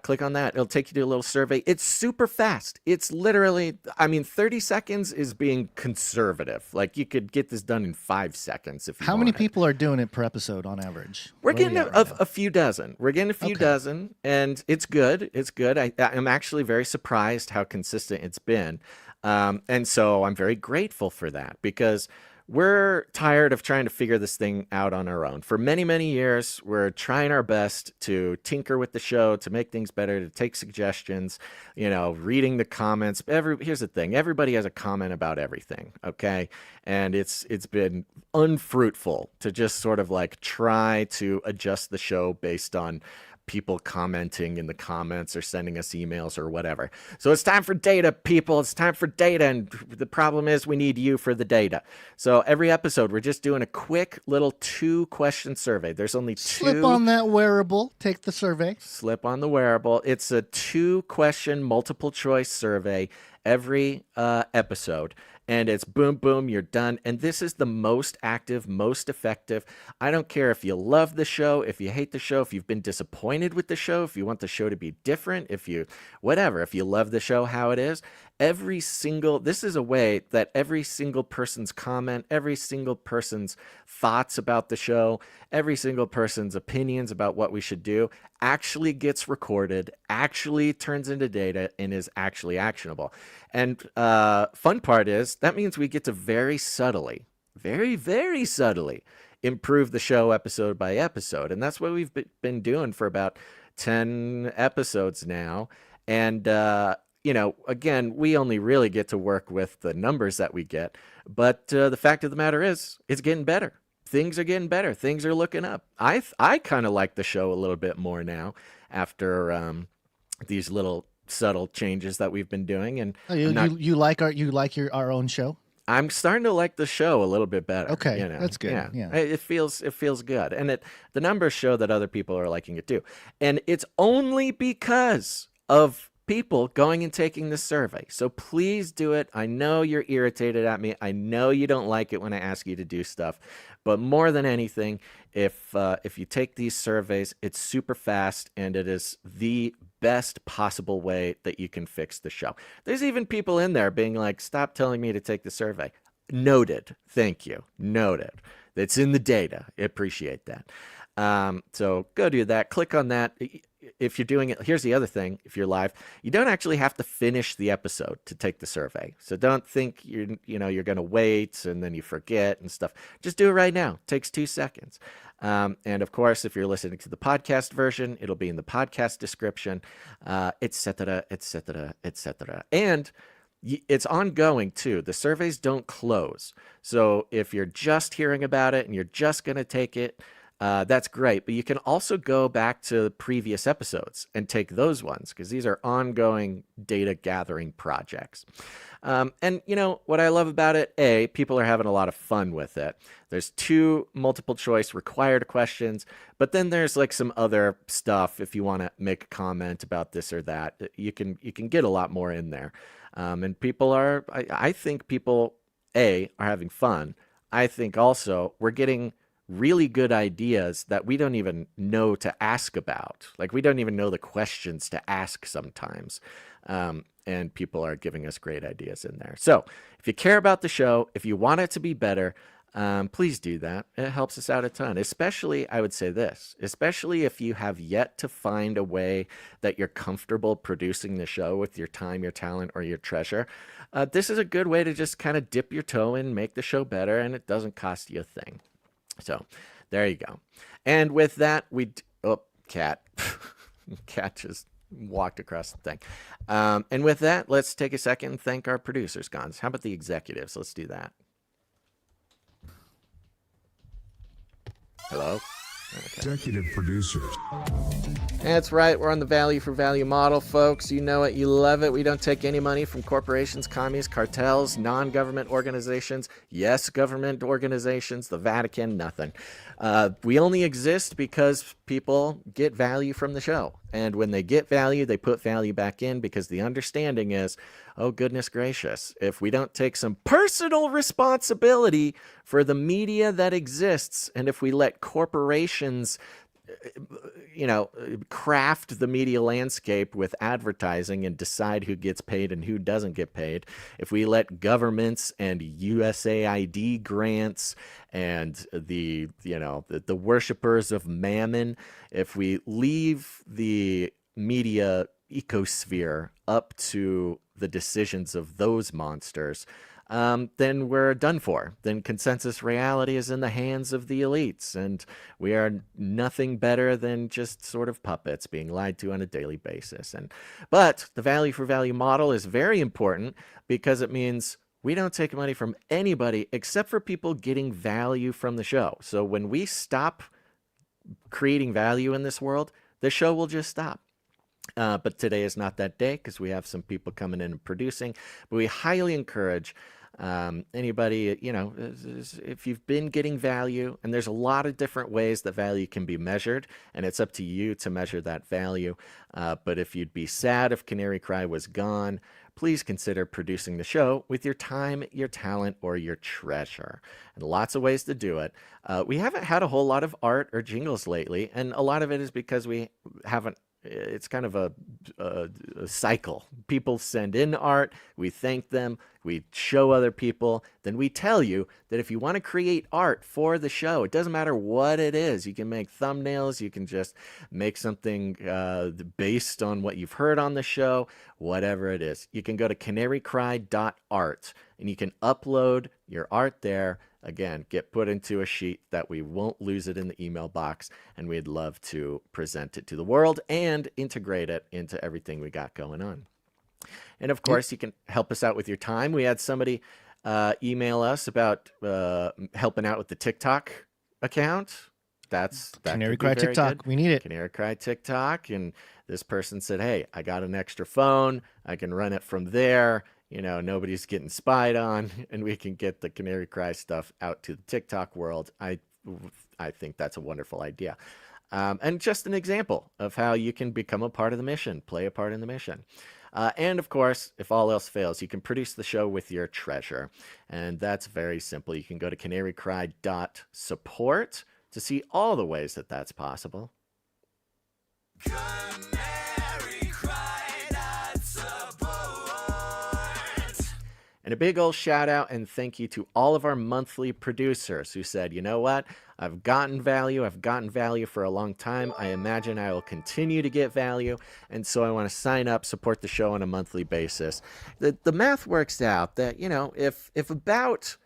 Click on that. It'll take you to a little survey. It's super fast. It's literally, 30 seconds is being conservative. Like, you could get this done in 5 seconds if you How many people are doing it per episode on average? We're getting a few dozen. We're getting a few dozen, and it's good. It's good. I'm actually very surprised how consistent it's been. And so I'm very grateful for that, because we're tired of trying to figure this thing out on our own. For many, many years, we're trying our best to tinker with the show, to make things better, to take suggestions, reading the comments. Here's the thing. Everybody has a comment about everything, okay? And it's been unfruitful to just sort of try to adjust the show based on people commenting in the comments or sending us emails or whatever. So it's time for data, people. It's time for data. And the problem is we need you for the data. So every episode, we're just doing a quick little 2-question survey. There's only 2. Slip on that wearable. Take the survey. Slip on the wearable. It's a 2-question multiple choice survey every episode. And it's boom, boom, you're done. And this is the most active, most effective. I don't care if you love the show, if you hate the show, if you've been disappointed with the show, if you want the show to be different, if you love the show how it is. This is a way that every single person's comment, every single person's thoughts about the show, every single person's opinions about what we should do actually gets recorded, actually turns into data, and is actually actionable. And fun part is that means we get to very subtly, very, very subtly improve the show episode by episode. And that's what we've been doing for about 10 episodes now. And again, we only really get to work with the numbers that we get. But the fact of the matter is, it's getting better. Things are getting better. Things are looking up. I kind of like the show a little bit more now after these little subtle changes that we've been doing. And you like our own show? I'm starting to like the show a little bit better. Okay, you know? that's good. Yeah. It feels good, and the numbers show that other people are liking it too, and it's only because of people going and taking this survey. So please do it. I know you're irritated at me. I know you don't like it when I ask you to do stuff, but more than anything, if you take these surveys, it's super fast, and it is the best possible way that you can fix the show. There's even people in there being like, stop telling me to take the survey. Noted. Thank you. Noted. That's in the data. I appreciate that. So go do that. Click on that. If you're doing it, here's the other thing. If you're live, you don't actually have to finish the episode to take the survey. So don't think you're going to wait and then you forget and stuff. Just do it right now. It takes 2 seconds. And of course, if you're listening to the podcast version, it'll be in the podcast description, etc., etc., etc. And it's ongoing too. The surveys don't close. So if you're just hearing about it and you're just going to take it, that's great. But you can also go back to previous episodes and take those ones, because these are ongoing data gathering projects. And what I love about it, people are having a lot of fun with it. There's 2 multiple choice required questions, but then there's like some other stuff. If you want to make a comment about this or that, you can get a lot more in there. And people are, I think people, are having fun. I think also we're getting really good ideas that we don't even know to ask about. Like, we don't even know the questions to ask sometimes. And people are giving us great ideas in there. So if you care about the show, if you want it to be better, please do that. It helps us out a ton. Especially, I would say this, especially if you have yet to find a way that you're comfortable producing the show with your time, your talent, or your treasure. This is a good way to just kind of dip your toe in, make the show better, and it doesn't cost you a thing. So there you go. And with that, Cat. Cat just walked across the thing. And with that, let's take a second and thank our producers, Gons. How about the executives? Let's do that. Hello? Okay. Executive producers. That's right. We're on the value for value model, folks. You know it. You love it. We don't take any money from corporations, commies, cartels, non-government organizations. Yes, government organizations, the Vatican, nothing. We only exist because people get value from the show. And when they get value, they put value back in, because the understanding is, oh, goodness gracious, if we don't take some personal responsibility for the media that exists, and if we let corporations craft the media landscape with advertising and decide who gets paid and who doesn't get paid, if we let governments and USAID grants and the worshipers of mammon, if we leave the media ecosphere up to the decisions of those monsters, then we're done for. Then consensus reality is in the hands of the elites, and we are nothing better than just sort of puppets being lied to on a daily basis. But the value for value model is very important, because it means we don't take money from anybody except for people getting value from the show. So when we stop creating value in this world, the show will just stop. But today is not that day, because we have some people coming in and producing. But we highly encourage anybody, if you've been getting value, and there's a lot of different ways that value can be measured, and it's up to you to measure that value. But if you'd be sad if Canary Cry was gone, please consider producing the show with your time, your talent, or your treasure. And lots of ways to do it. We haven't had a whole lot of art or jingles lately, and a lot of it is because we haven't. It's kind of a cycle. People send in art, we thank them, we show other people, then we tell you that if you want to create art for the show, it doesn't matter what it is. You can make thumbnails, you can just make something based on what you've heard on the show, whatever it is. You can go to canarycry.art and you can upload your art there. Again, get put into a sheet that we won't lose it in the email box, and we'd love to present it to the world and integrate it into everything we got going on. And of course, you can help us out with your time. We had somebody email us about helping out with the TikTok account. That Canary Cry TikTok. Good. We need it. Canary Cry TikTok. And this person said, hey, I got an extra phone. I can run it from there. nobody's getting spied on, and we can get the Canary Cry stuff out to the TikTok world. I think that's a wonderful idea. And just an example of how you can become a part of the mission, play a part in the mission. And of course, if all else fails, you can produce the show with your treasure. And that's very simple. You can go to canarycry.support to see all the ways that that's possible. And a big old shout out and thank you to all of our monthly producers who said, you know what, I've gotten value for a long time. I imagine I will continue to get value. And so I want to sign up, support the show on a monthly basis. The math works out that, if about,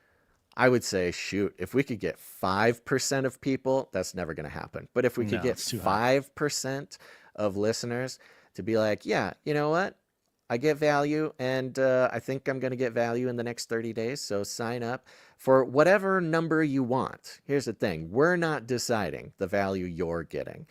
I would say, if we could get 5% of people, that's never going to happen. But if we could get 5% of listeners to be like, yeah, you know what? I get value, and I think I'm going to get value in the next 30 days, so sign up for whatever number you want. Here's the thing. We're not deciding the value you're getting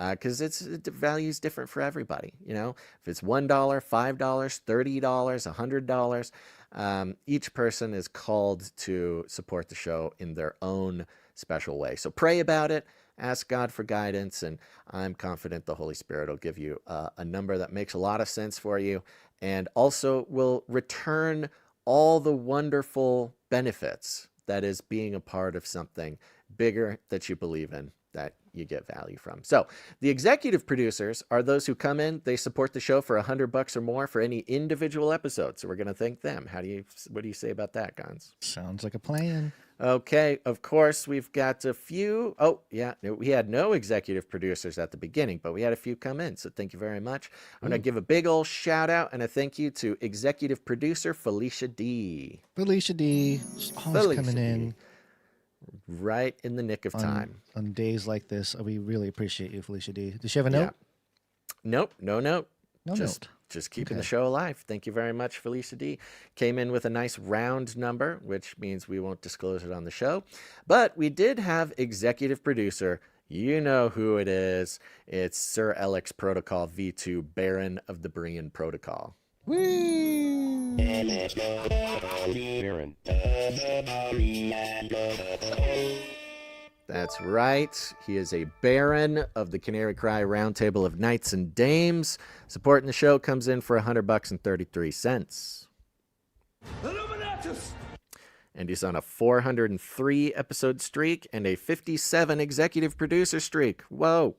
because the value is different for everybody. If it's $1, $5, $30, $100, each person is called to support the show in their own special way. So pray about it. Ask God for guidance, and I'm confident the Holy Spirit will give you a number that makes a lot of sense for you and also will return all the wonderful benefits that is being a part of something bigger that you believe in, that you get value from. So the executive producers are those who come in, they support the show for $100 or more for any individual episode. So we're going to thank them. What do you say about that, Gons? Sounds like a plan. Okay, of course, we've got a few. Oh, yeah, we had no executive producers at the beginning, but we had a few come in, so thank you very much. I'm going to give a big old shout out and a thank you to executive producer Felicia D. Felicia D. Always coming in. Right in the nick of time. On days like this, we really appreciate you, Felicia D. Does she have a note? Nope, no note. No note. Just keeping the show alive. Thank you very much, Felicia D. Came in with a nice round number, which means we won't disclose it on the show. But we did have executive producer. You know who it is. It's Sir Alex Protocol V2, Baron of the Brian Protocol. Whee! That's right. He is a Baron of the Canary Cry Roundtable of Knights and Dames. Supporting the show comes in for $100.33. And he's on a 403 episode streak and a 57 executive producer streak. Whoa.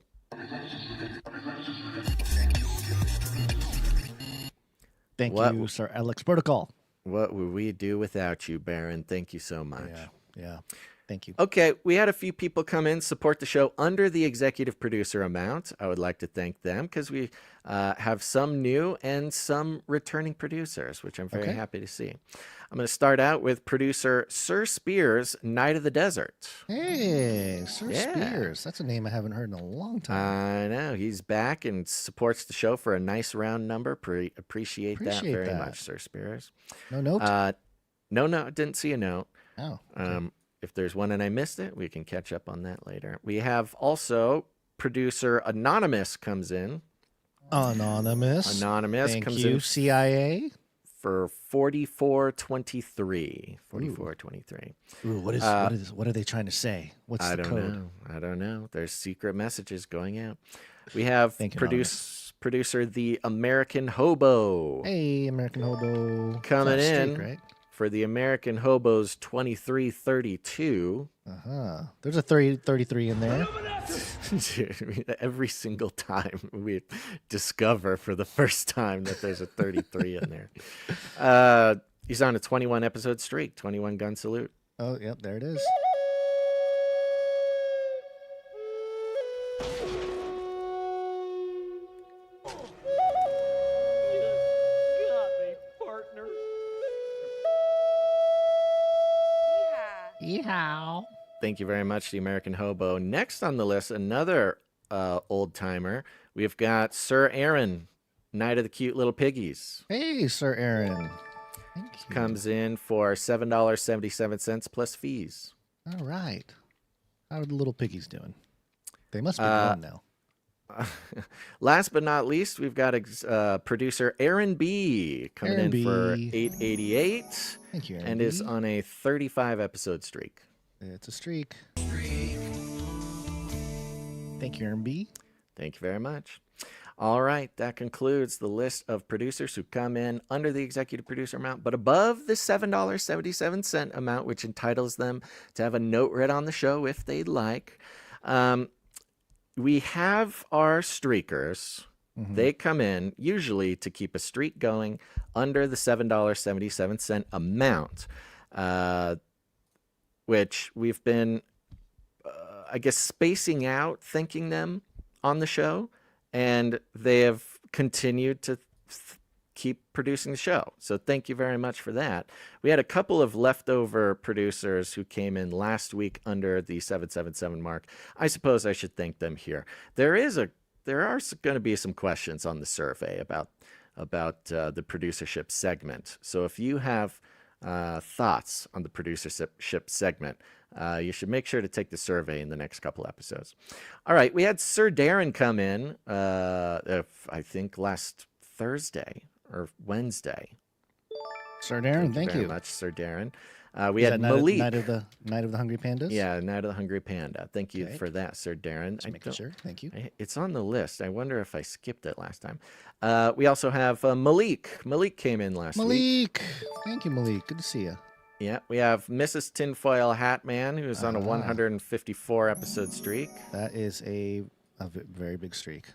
Thank you, Sir Alex Protocol. What would we do without you, Baron? Thank you so much. Yeah. Thank you. Okay, we had a few people come in, support the show under the executive producer amount. I would like to thank them because we have some new and some returning producers, which I'm very happy to see. I'm going to start out with producer Sir Spears, Night of the Desert. Hey, Sir Spears. That's a name I haven't heard in a long time. I know. He's back and supports the show for a nice round number. Appreciate that very much, Sir Spears. No note? No, didn't see a note. Oh. Okay. If there's one and I missed it, we can catch up on that later. We have also producer Anonymous comes in. Anonymous Thank comes in. CIA? For 4423. 4423. Ooh, what are they trying to say? What's the code? I don't know. There's secret messages going out. We have producer the American Hobo. Hey, American Hobo. Coming in. Streak, right? For the American Hobos 2332. There's a 33 in there. Dude, every single time we discover for the first time that there's a 33 in there. He's on a 21 episode streak, 21 gun salute. Oh, yep, there it is. Yeehaw. Thank you very much, the American Hobo. Next on the list, another old timer. We've got Sir Aaron, Night of the Cute Little Piggies. Hey, Sir Aaron. Comes in for $7.77 plus fees. All right. How are the little piggies doing? They must be gone now. Last but not least, we've got producer Aaron B coming Aaron in B. for 888. Thank you, Aaron and B. is on a 35 episode streak. It's a streak. Thank you, Aaron B. Thank you very much. All right, that concludes the list of producers who come in under the executive producer amount, but above the $7.77 amount, which entitles them to have a note read on the show if they'd like. We have our streakers. Mm-hmm. They come in usually to keep a streak going under the $7.77 amount, which we've been, I guess, spacing out, thanking them on the show. And they have continued to keep producing the show. So thank you very much for that. We had a couple of leftover producers who came in last week under the 777 mark. I suppose I should thank them here. There are going to be some questions on the survey about the producership segment. So if you have thoughts on the producership segment, you should make sure to take the survey in the next couple episodes. All right, we had Sir Darren come in, I think last Thursday or Wednesday. Sir Darren, thank you very much, Sir Darren. We had Malik. Night of the Hungry Pandas? Yeah, Night of the Hungry Panda. Thank you for that, Sir Darren. Just making sure. Thank you. It's on the list. I wonder if I skipped it last time. We also have Malik. Malik came in last week. Thank you, Malik. Good to see you. Yeah, we have Mrs. Tinfoil Hat Man, who's on a 154 episode streak. That is a very big streak.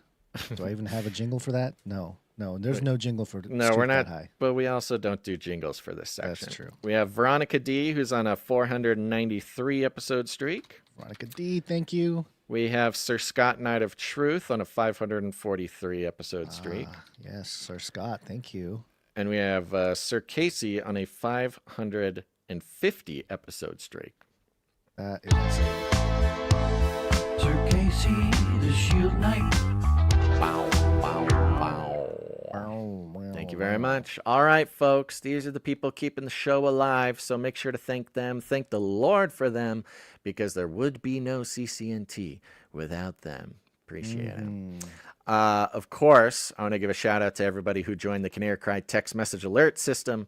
Do I even have a jingle for that? No, there's no jingle for no, we're not. That high. But we also don't do jingles for this section. That's true. We have Veronica D, who's on a 493 episode streak. Veronica D, thank you. We have Sir Scott Knight of Truth on a 543 episode streak. Yes, Sir Scott, thank you. And we have Sir Casey on a 550 episode streak. That is Sir Casey, the Shield Knight. Wow. Thank you very much. All right, folks, these are the people keeping the show alive, so make sure to thank them. Thank the Lord for them, because there would be no CCNT without them. Appreciate it. Of course, I want to give a shout out to everybody who joined the Canary Cry text message alert system.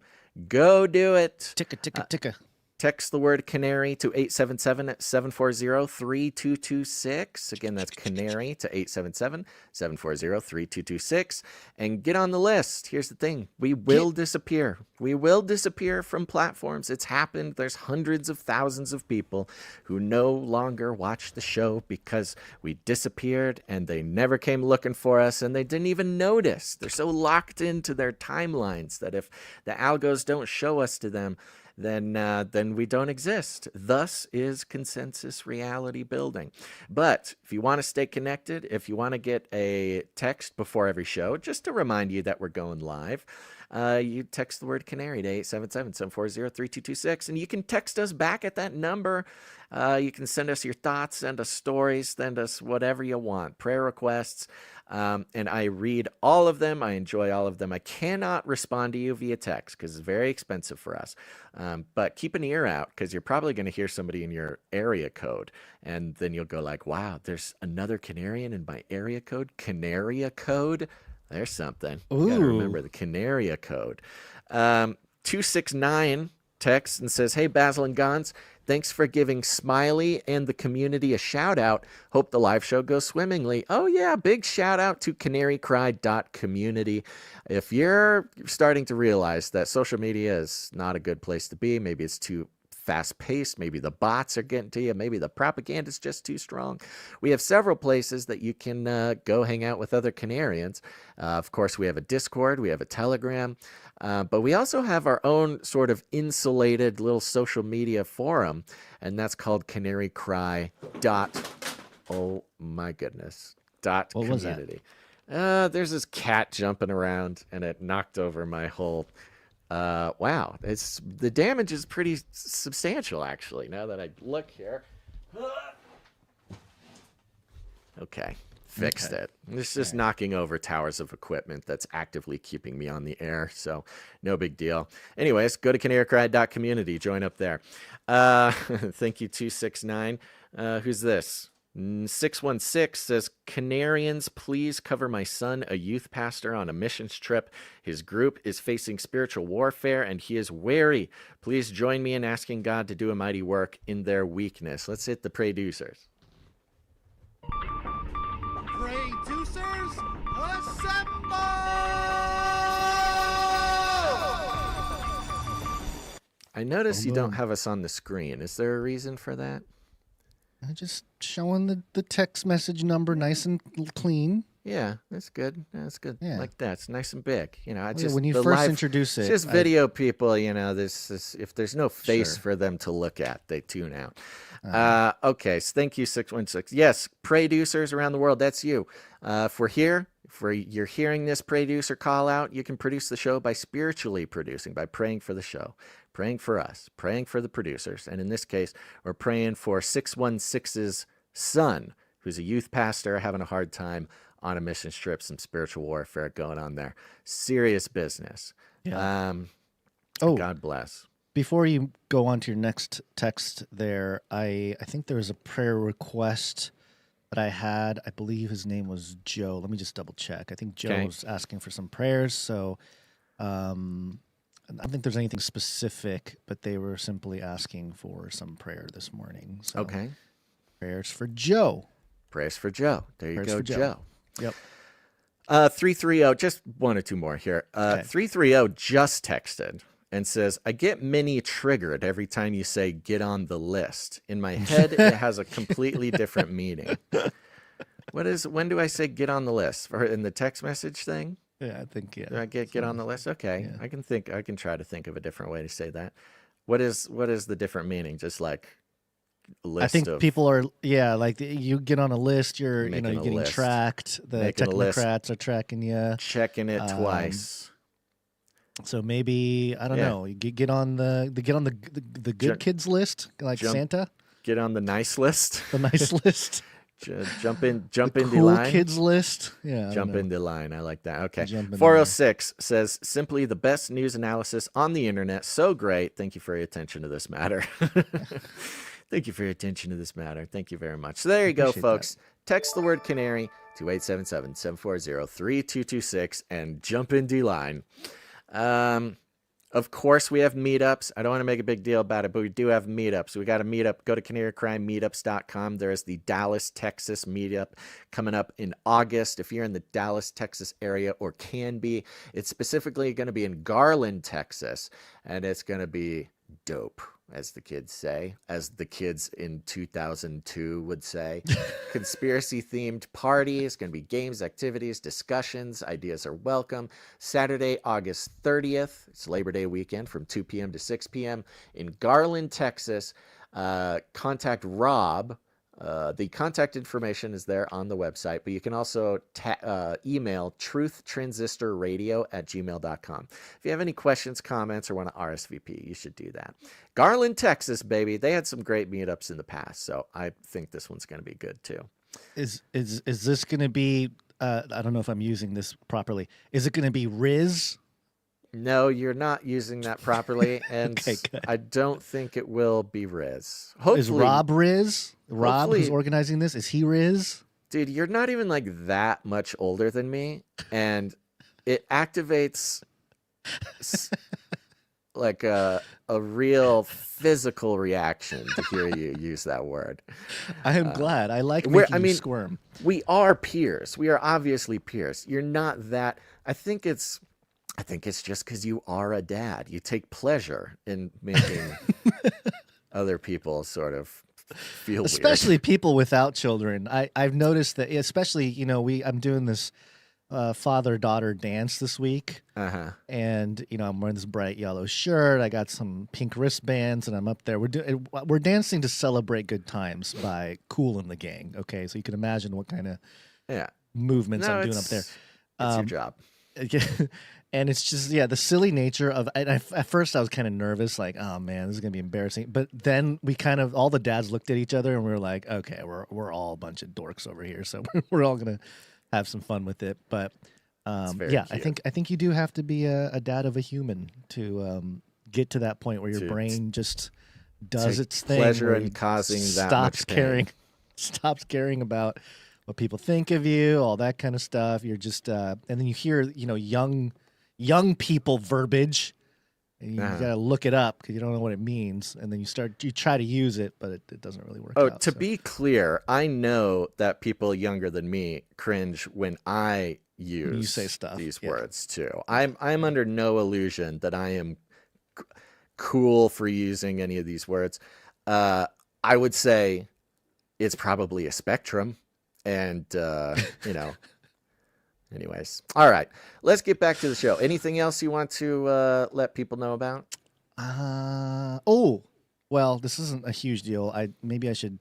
Go do it. Ticka. Text the word Canary to 877-740-3226. Again, that's Canary to 877-740-3226. And get on the list. Here's the thing. We will disappear. We will disappear from platforms. It's happened. There's hundreds of thousands of people who no longer watch the show because we disappeared and they never came looking for us and they didn't even notice. They're so locked into their timelines that if the algos don't show us to them, then we don't exist. Thus is consensus reality building. But if you want to stay connected, if you want to get a text before every show, just to remind you that we're going live, you text the word Canary to 877-740-3226, and you can text us back at that number. You can send us your thoughts, send us stories, send us whatever you want, prayer requests. And I read all of them. I enjoy all of them. I cannot respond to you via text because it's very expensive for us. But keep an ear out because you're probably going to hear somebody in your area code. And then you'll go like, wow, there's another Canarian in my area code. Canaria code. There's something. You gotta remember the Canaria code. 269 texts and says, hey, Basil and Gons. Thanks for giving Smiley and the community a shout out. Hope the live show goes swimmingly. Oh yeah, big shout out to canarycry.community. If you're starting to realize that social media is not a good place to be, maybe it's too fast paced, maybe the bots are getting to you, maybe the propaganda is just too strong, we have several places that you can go hang out with other Canarians. Of course, we have a Discord, we have a Telegram, but we also have our own sort of insulated little social media forum, and that's called canarycry. Oh my goodness. What was that? Community. There's this cat jumping around, and it knocked over my whole. Wow, the damage is pretty substantial, actually, now that I look here. Okay, fixed it. It's just knocking over towers of equipment that's actively keeping me on the air, so no big deal. Anyways, go to canarycry.community, join up there. Thank you, 269. Who's this? 616 says, Canarians, please cover my son, a youth pastor on a missions trip. His group is facing spiritual warfare and he is wary. Please join me in asking God to do a mighty work in their weakness. Let's hit the producers. Producers, assemble! I notice you don't have us on the screen. Is there a reason for that? I'm just showing the text message number nice and clean. Yeah, that's good. That's good. Yeah. Like that. It's nice and big. You know, When you first introduce it, it's just video people. You know, this if there's no face Sure. for them to look at, they tune out. Okay, so thank you, 616. Yes, producers around the world. That's you. If you're hearing this producer call out, you can produce the show by spiritually producing, by praying for the show, praying for us, praying for the producers. And in this case, we're praying for 616's son, who's a youth pastor having a hard time on a mission trip, some spiritual warfare going on there. Serious business. Yeah. God bless. Before you go on to your next text there, I think there was a prayer request that I had. I believe his name was Joe. Let me just double check. I think Joe was asking for some prayers. So I don't think there's anything specific, but they were simply asking for some prayer this morning. So Okay. Prayers for Joe. Prayers for Joe. There you go, Joe. Yep. 330, just one or two more here. 330 just texted and says, I get mini triggered every time you say get on the list. In my head, it has a completely different meaning. When do I say get on the list? In the text message thing? Yeah, I think, yeah. Do I get on the list? Okay. Yeah. I can try to think of a different way to say that. What is the different meaning? Just like a list. I think people are, like you get on a list, you're getting list. Tracked. The technocrats are tracking you. Checking it twice. So maybe I don't know. You get on the good kids list, like Santa. Get on the nice list. The nice list. Jump in the cool line. Kids list. Yeah. Jump in the line. I like that. Okay. 406 says simply the best news analysis on the internet. So great. Thank you for your attention to this matter. Thank you for your attention to this matter. Thank you very much. So there you go, folks. Text the word Canary to 877-740-3226 and jump in the line. Of course, we have meetups. I don't want to make a big deal about it, but we do have meetups. We got a meetup. Go to canarycrimemeetups.com. There is the Dallas, Texas meetup coming up in August. If you're in the Dallas, Texas area or can be, it's specifically going to be in Garland, Texas, and it's going to be dope, as the kids say, as the kids in 2002 would say. Conspiracy-themed party. It's going to be games, activities, discussions. Ideas are welcome. Saturday, August 30th. It's Labor Day weekend from 2 p.m. to 6 p.m. in Garland, Texas. Contact Rob. The contact information is there on the website, but you can also email truthtransistorradio@gmail.com. If you have any questions, comments, or want to RSVP, you should do that. Garland, Texas, baby. They had some great meetups in the past, so I think this one's going to be good too. Is this going to be, I don't know if I'm using this properly. Is it going to be Riz? No, you're not using that properly, and I don't think it will be Riz. Hopefully, is Rob Riz? Rob, who's organizing this, is he Riz? Dude, you're not even like that much older than me, and it activates like a real physical reaction to hear you use that word. I am glad. I like making you squirm. We are peers. We are obviously peers. You're not that. I think it's just because you are a dad. You take pleasure in making other people sort of feel especially weird. People without children. I've noticed that, especially, I'm doing this father-daughter dance this week. And, I'm wearing this bright yellow shirt. I got some pink wristbands, and I'm up there. We're dancing to celebrate good times by Kool and the Gang. Okay, so you can imagine what kind of movements I'm doing up there. It's your job. And it's just, the silly nature of, at first I was kind of nervous, like, oh man, this is going to be embarrassing. But then all the dads looked at each other and we were like, okay, we're all a bunch of dorks over here. So we're all going to have some fun with it. But cute. I think you do have to be a dad of a human to get to that point where your brain just does its thing. Pleasure in causing that much pain. Caring. stops caring about what people think of you, all that kind of stuff. You're just, and then you hear, young people verbiage, and you gotta look it up because you don't know what it means, and then you try to use it, but it doesn't really work out. To be clear, I know that people younger than me cringe when I use you say stuff, these words too. I'm under no illusion that I am cool for using any of these words. I would say it's probably a spectrum, and anyways. All right, let's get back to the show. Anything else you want to let people know about? Well, this isn't a huge deal. Maybe I should.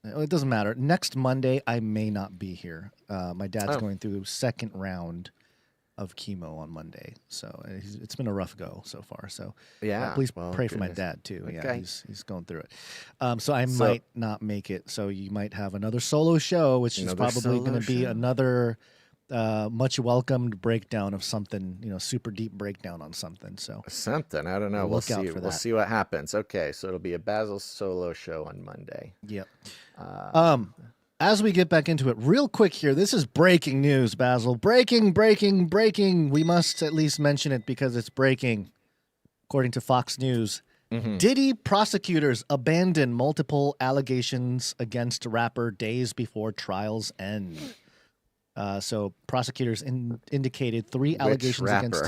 It doesn't matter. Next Monday, I may not be here. My dad's going through the second round of chemo on Monday, so it's been a rough go so far. So please pray for my dad too. Okay. Yeah, he's going through it. So I might not make it. So you might have another solo show, which is probably going to be another much welcomed breakdown of something, super deep breakdown on something. So something, I don't know. We'll see. We'll see what happens. Okay, so it'll be a Basil solo show on Monday. Yep. As we get back into it, real quick here, this is breaking news, Basil. Breaking. We must at least mention it because it's breaking. According to Fox News, Diddy prosecutors abandon multiple allegations against rapper days before trials end. So prosecutors indicated 3 allegations against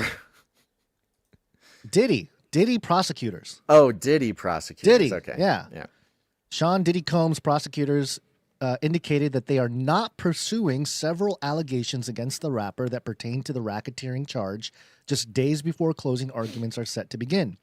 Diddy. Diddy prosecutors. Oh, Diddy prosecutors. Diddy. Okay. Yeah. Sean Diddy Combs prosecutors indicated that they are not pursuing several allegations against the rapper that pertain to the racketeering charge just days before closing arguments are set to begin.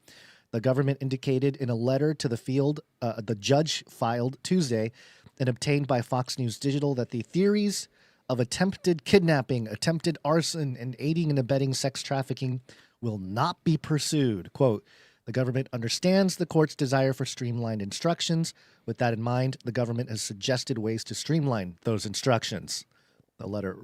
The government indicated in a letter to the field, the judge filed Tuesday and obtained by Fox News Digital that the theories of attempted kidnapping, attempted arson, and aiding and abetting sex trafficking will not be pursued. Quote, the government understands the court's desire for streamlined instructions. With that in mind, the government has suggested ways to streamline those instructions. The letter,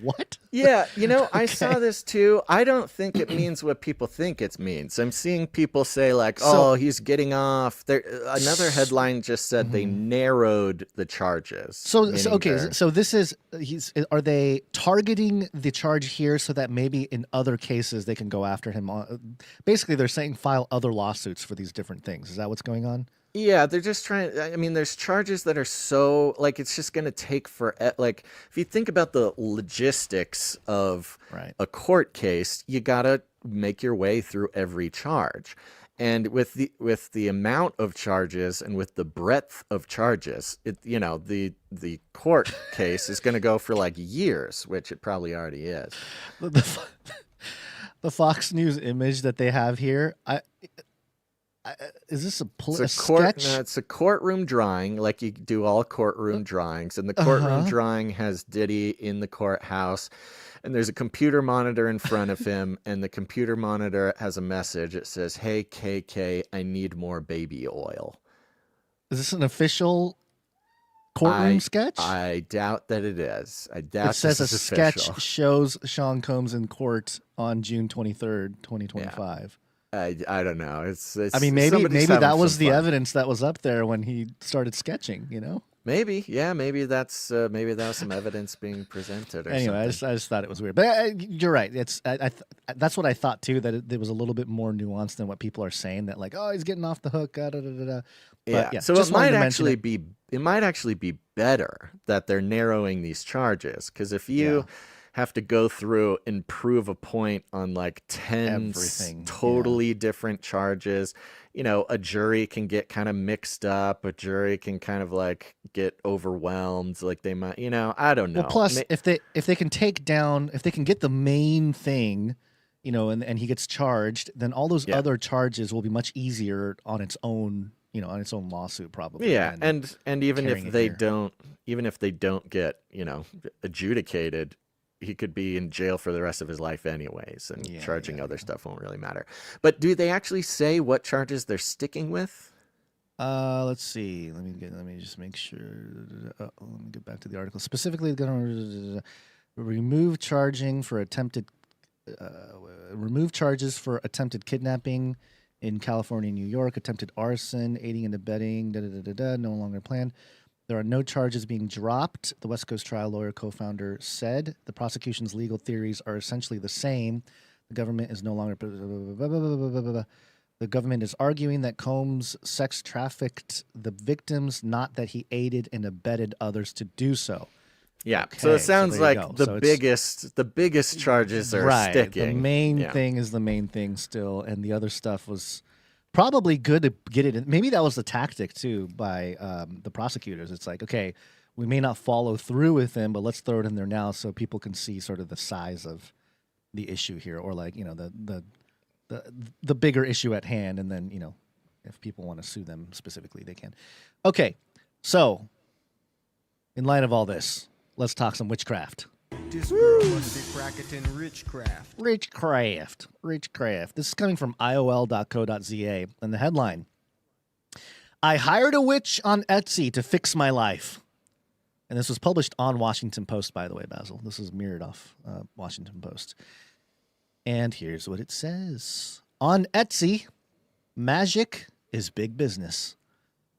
what? Yeah, I saw this too. I don't think it means what people think it means. I'm seeing people say like, he's getting off. Another headline just said they narrowed the charges. So this is, are they targeting the charge here so that maybe in other cases they can go after him? Basically, they're saying file other lawsuits for these different things. Is that what's going on? Yeah, they're just trying. I mean, there's charges that are so it's just going to take for if you think about the logistics of a court case, you got to make your way through every charge. And with the amount of charges and with the breadth of charges, the court case is going to go for years, which it probably already is. The Fox News image that they have here, is this a sketch? No, it's a courtroom drawing, like you do all courtroom drawings. And the courtroom drawing has Diddy in the courthouse, and there's a computer monitor in front of him, and the computer monitor has a message. It says, "Hey, KK, I need more baby oil." Is this an official courtroom sketch? I doubt that it is. I doubt it says this a is sketch official. shows Sean Combs in court on June 23rd, 2025. Yeah. I don't know. It's I mean, maybe that was the evidence that was up there when he started sketching. Maybe, yeah, maybe that was some evidence being presented. Or anyway, something. I just thought it was weird. But you're right. That's what I thought too. That it was a little bit more nuanced than what people are saying. That he's getting off the hook. Yeah. So it might actually be better that they're narrowing these charges, because if you have to go through and prove a point on 10 totally different charges, a jury can get kind of mixed up. A jury can kind of get overwhelmed. They might, I don't know. Well, plus if they can get the main thing, and he gets charged, then all those other charges will be much easier on its own, on its own lawsuit probably. Yeah. And even if they don't get, adjudicated, he could be in jail for the rest of his life anyways, and charging other stuff won't really matter. But do they actually say what charges they're sticking with? Let's see. Let me just make sure. Let me get back to the article. Specifically, going to remove charges for attempted kidnapping in California and New York, attempted arson, aiding and abetting, no longer planned. There are no charges being dropped, the West Coast trial lawyer co-founder said. The prosecution's legal theories are essentially the same. The government is no longer... The government is arguing that Combs sex trafficked the victims, not that he aided and abetted others to do so. Yeah, Okay, so it sounds there you like go. the So biggest charges are right, sticking. The main Yeah. thing is the main thing still, and the other stuff was probably good to get it in. Maybe that was the tactic too by the prosecutors. It's like, okay, we may not follow through with him, but let's throw it in there now so people can see sort of the size of the issue here, or like, you know, the bigger issue at hand, and then, you know, if people want to sue them specifically, they can. Okay, so in light of all this, let's talk some witchcraft. This girl must be practicing witchcraft. Witchcraft. This is coming from IOL.co.za, and the headline: I hired a witch on Etsy to fix my life. And this was published on Washington Post, by the way, Basil. This is mirrored off Washington Post. And here's what it says. On Etsy, magic is big business.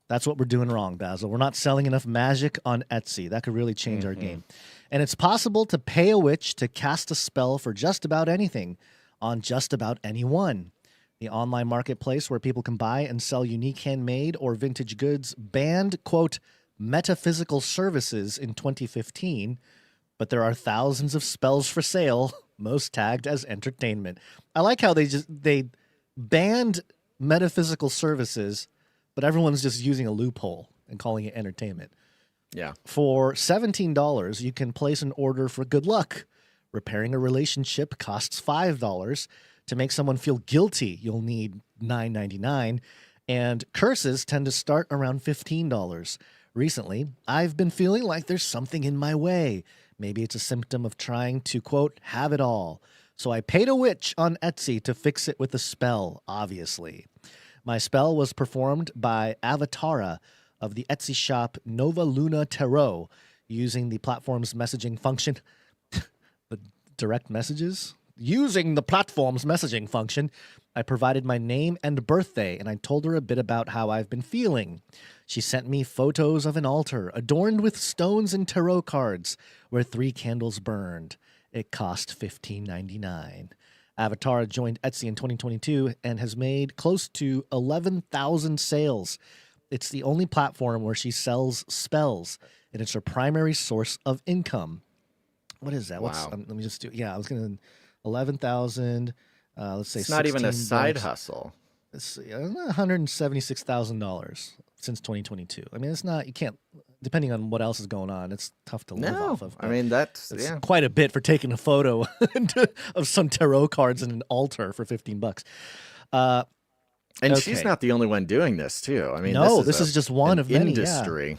That's what we're doing wrong, Basil. We're not selling enough magic on Etsy. That could really change our game. And it's possible to pay a witch to cast a spell for just about anything on just about anyone. The online marketplace where people can buy and sell unique handmade or vintage goods banned, quote, metaphysical services in 2015, but there are thousands of spells for sale, most tagged as entertainment. I like how they banned metaphysical services, but everyone's just using a loophole and calling it entertainment. Yeah. For $17, you can place an order for good luck. Repairing a relationship costs $5. To make someone feel guilty, you'll need $9.99. And curses tend to start around $15. Recently, I've been feeling like there's something in my way. Maybe it's a symptom of trying to, quote, have it all. So I paid a witch on Etsy to fix it with a spell, obviously. My spell was performed by Avatara of the Etsy shop Nova Luna Tarot using the platform's messaging function. The direct messages? Using the platform's messaging function, I provided my name and birthday, and I told her a bit about how I've been feeling. She sent me photos of an altar adorned with stones and tarot cards where 3 candles burned. It cost $15.99. Avatara joined Etsy in 2022 and has made close to 11,000 sales. It's the only platform where she sells spells, and it's her primary source of income. What is that? Wow. Let me just do. Yeah, I was going to 11,000. Let's say It's not even a $16. side hustle. It's $176,000 since 2022. I mean, it's not. You can't. Depending on what else is going on, it's tough to live off of. I mean, that's quite a bit for taking a photo of some tarot cards and an altar for $15. And she's not the only one doing this, too. I mean, no, this is just one of many. Industry. Yeah.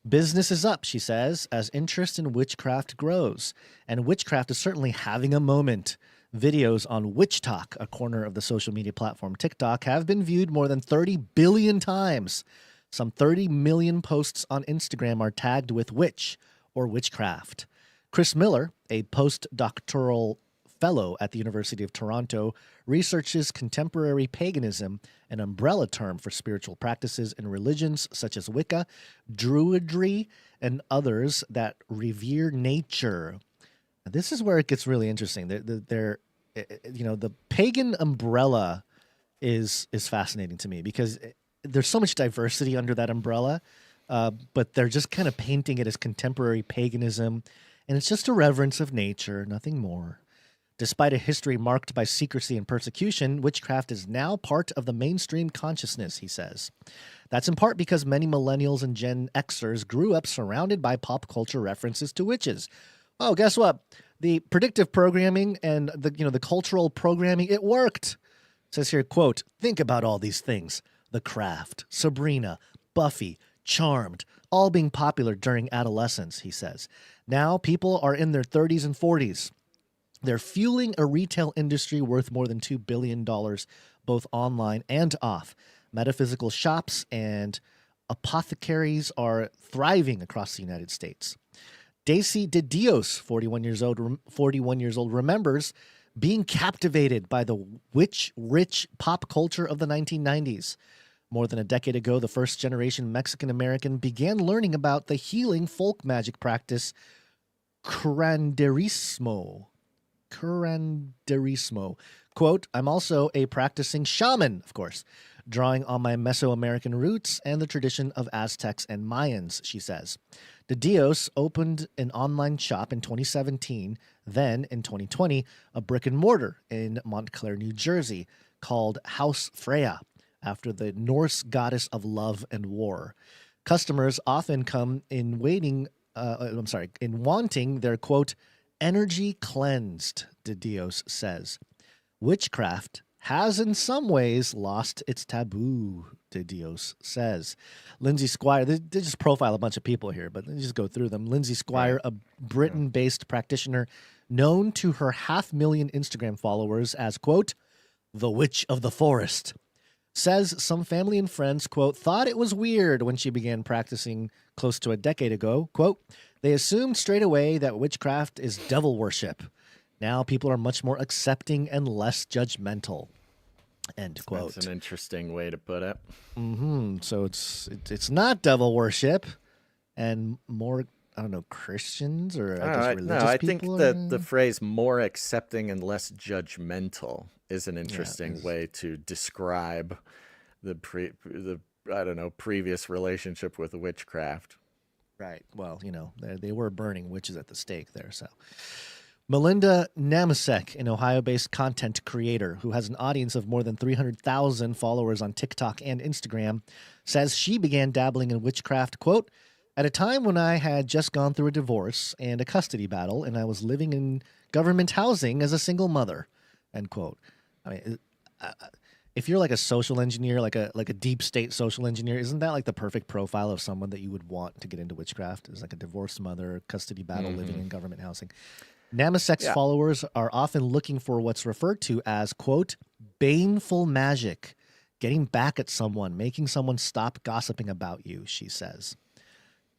Business is up, she says, as interest in witchcraft grows. And witchcraft is certainly having a moment. Videos on Witch Talk, a corner of the social media platform TikTok, have been viewed more than 30 billion times. Some 30 million posts on Instagram are tagged with witch or witchcraft. Chris Miller, a postdoctoral fellow at the University of Toronto, researches contemporary paganism, an umbrella term for spiritual practices in religions such as Wicca, Druidry, and others that revere nature. This is where it gets really interesting. The pagan umbrella is fascinating to me because there's so much diversity under that umbrella, but they're just kind of painting it as contemporary paganism, and it's just a reverence of nature, nothing more. Despite a history marked by secrecy and persecution, witchcraft is now part of the mainstream consciousness, he says. That's in part because many millennials and Gen Xers grew up surrounded by pop culture references to witches. Oh, guess what? The predictive programming and the cultural programming, it worked. It says here, quote, think about all these things. The Craft, Sabrina, Buffy, Charmed, all being popular during adolescence, he says. Now people are in their 30s and 40s. They're fueling a retail industry worth more than $2 billion, both online and off. Metaphysical shops and apothecaries are thriving across the United States. Daisy de Dios, 41 years old, remembers being captivated by the witch-rich pop culture of the 1990s. More than a decade ago, the first-generation Mexican-American began learning about the healing folk magic practice curanderismo. Curanderismo. Quote, I'm also a practicing shaman, of course, drawing on my Mesoamerican roots and the tradition of Aztecs and Mayans, she says. De Dios opened an online shop in 2017, then, in 2020, a brick-and-mortar in Montclair, New Jersey, called House Freya, after the Norse goddess of love and war. Customers often come in wanting their, quote, energy cleansed, De Dios says. Witchcraft has in some ways lost its taboo, De Dios says. Lindsay Squire, they just profile a bunch of people here, but let me just go through them. Lindsay Squire, a Britain-based practitioner known to her 500,000 Instagram followers as, quote, the Witch of the Forest, says some family and friends, quote, thought it was weird when she began practicing close to a decade ago. Quote, they assumed straight away that witchcraft is devil worship. Now people are much more accepting and less judgmental. End quote. That's an interesting way to put it. Mm-hmm. So it's not devil worship, and more, I don't know, Christians or religious I people? think the phrase more accepting and less judgmental is an interesting way to describe the previous relationship with witchcraft. Right. Well, they were burning witches at the stake there. So, Melinda Namasek, an Ohio-based content creator who has an audience of more than 300,000 followers on TikTok and Instagram, says she began dabbling in witchcraft, quote, at a time when I had just gone through a divorce and a custody battle, and I was living in government housing as a single mother, end quote. I mean, if you're like a social engineer, like a deep state social engineer, isn't that like the perfect profile of someone that you would want to get into witchcraft? Is like a divorced mother, custody battle, living in government housing. Namasek's followers are often looking for what's referred to as, quote, baneful magic, getting back at someone, making someone stop gossiping about you, she says.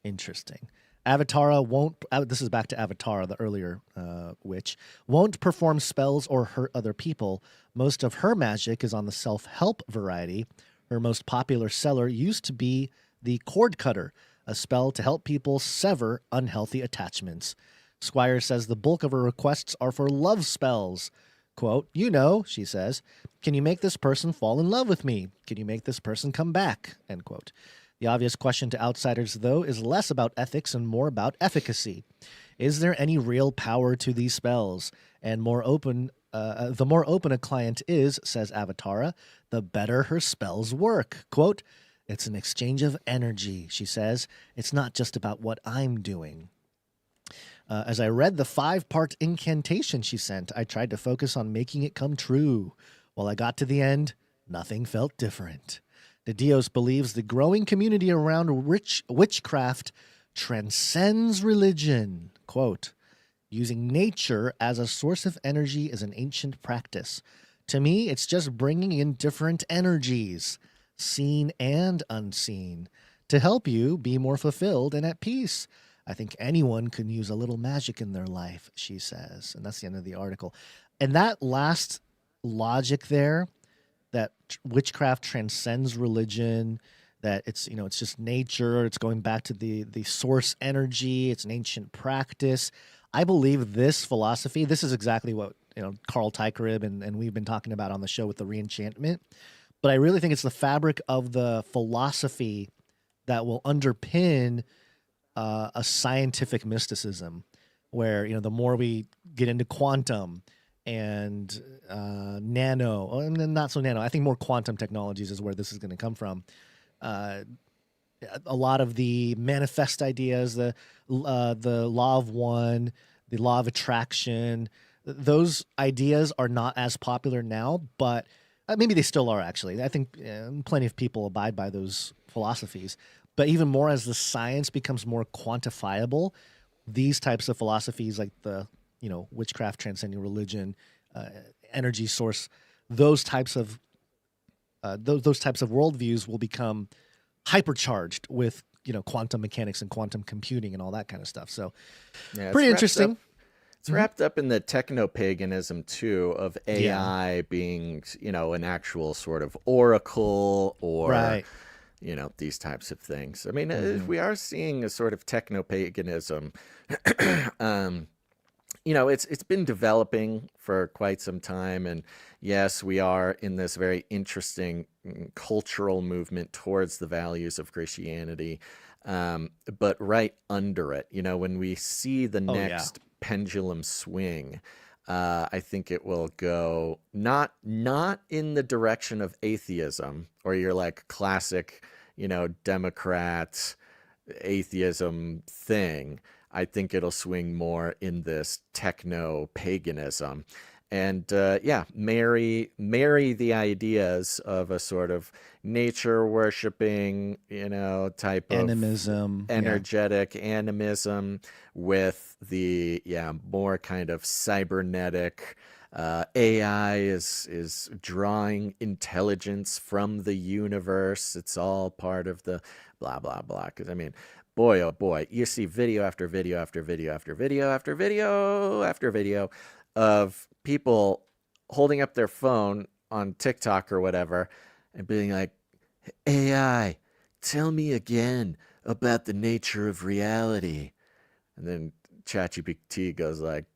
Interesting. Avatara won't, this is back to Avatara, the earlier witch, won't perform spells or hurt other people. Most of her magic is on the self-help variety. Her most popular seller used to be the Cord Cutter, a spell to help people sever unhealthy attachments. Squire says the bulk of her requests are for love spells. Quote, she says, can you make this person fall in love with me? Can you make this person come back? End quote. The obvious question to outsiders, though, is less about ethics and more about efficacy. Is there any real power to these spells? And the more open a client is, says Avatara, the better her spells work. Quote, it's an exchange of energy, she says. It's not just about what I'm doing. As I read the 5-part incantation she sent, I tried to focus on making it come true. While I got to the end, nothing felt different. De Dios believes the growing community around witchcraft transcends religion. Quote, using nature as a source of energy is an ancient practice. To me, it's just bringing in different energies, seen and unseen, to help you be more fulfilled and at peace. I think anyone can use a little magic in their life, she says. And that's the end of the article. And that last logic there, that witchcraft transcends religion, that it's just nature, it's going back to the source energy, it's an ancient practice. I believe this philosophy, this is exactly what Carl Teicherib and we've been talking about on the show with the reenchantment. But I really think it's the fabric of the philosophy that will underpin a scientific mysticism, where the more we get into quantum and nano, and not so nano, I think more quantum technologies is where this is going to come from. A lot of the manifest ideas, the law of one, the law of attraction, those ideas are not as popular now, but maybe they still are, actually. I think plenty of people abide by those philosophies. But even more as the science becomes more quantifiable, these types of philosophies like the witchcraft, transcending religion, energy source, those types of worldviews will become hypercharged with quantum mechanics and quantum computing and all that kind of stuff. So pretty interesting. It's wrapped up in the techno-paganism, too, of AI being, an actual sort of oracle or, these types of things. I mean, we are seeing a sort of techno-paganism. It's been developing for quite some time. And yes, we are in this very interesting cultural movement towards the values of Christianity. But right under it, when we see the next pendulum swing, I think it will go not in the direction of atheism or your like classic, Democrat atheism thing. I think it'll swing more in this techno paganism. And marry the ideas of a sort of nature worshiping, type animism, of energetic animism with the more kind of cybernetic. AI is drawing intelligence from the universe. It's all part of the blah blah blah. Because I mean, boy oh boy, you see video after video after video after video after video after video of people holding up their phone on TikTok or whatever and being like, AI, tell me again about the nature of reality. And then ChatGPT goes like,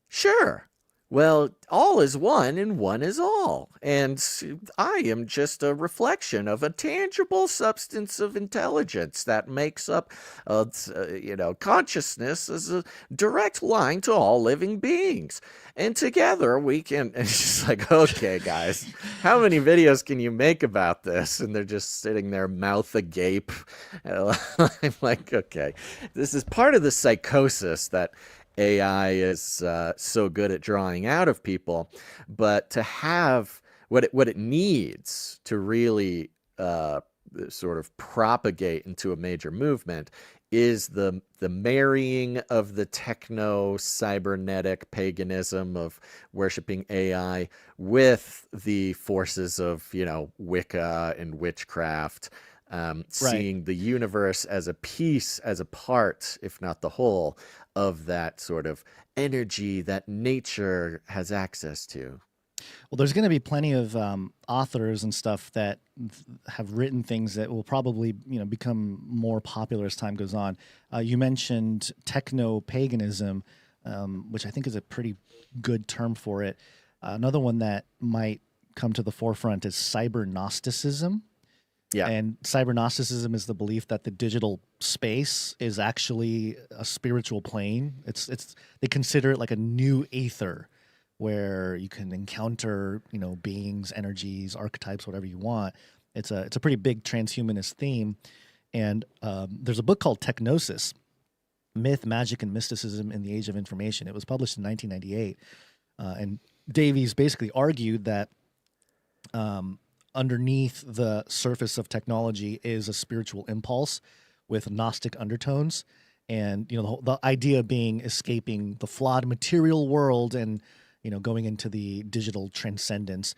sure. Well, all is one and one is all. And I am just a reflection of a tangible substance of intelligence that makes up, consciousness as a direct line to all living beings. And together we can, and it's just like, okay, guys, how many videos can you make about this? And they're just sitting there, mouth agape. And I'm like, okay, this is part of the psychosis that AI is so good at drawing out of people, but to have what it needs to really sort of propagate into a major movement is the marrying of the techno cybernetic paganism of worshiping AI with the forces of Wicca and witchcraft. Seeing the universe as a piece, as a part, if not the whole, of that sort of energy that nature has access to. Well, there's going to be plenty of authors and stuff that have written things that will probably, become more popular as time goes on. You mentioned techno-paganism, which I think is a pretty good term for it. Another one that might come to the forefront is cyber-Gnosticism. Yeah. And cyber-Gnosticism is the belief that the digital space is actually a spiritual plane. They consider it like a new aether where you can encounter, beings, energies, archetypes, whatever you want. It's a pretty big transhumanist theme. And there's a book called Technosis, Myth, Magic, and Mysticism in the Age of Information. It was published in 1998. And Davies basically argued that underneath the surface of technology is a spiritual impulse with Gnostic undertones. And, the idea being escaping the flawed material world and, going into the digital transcendence.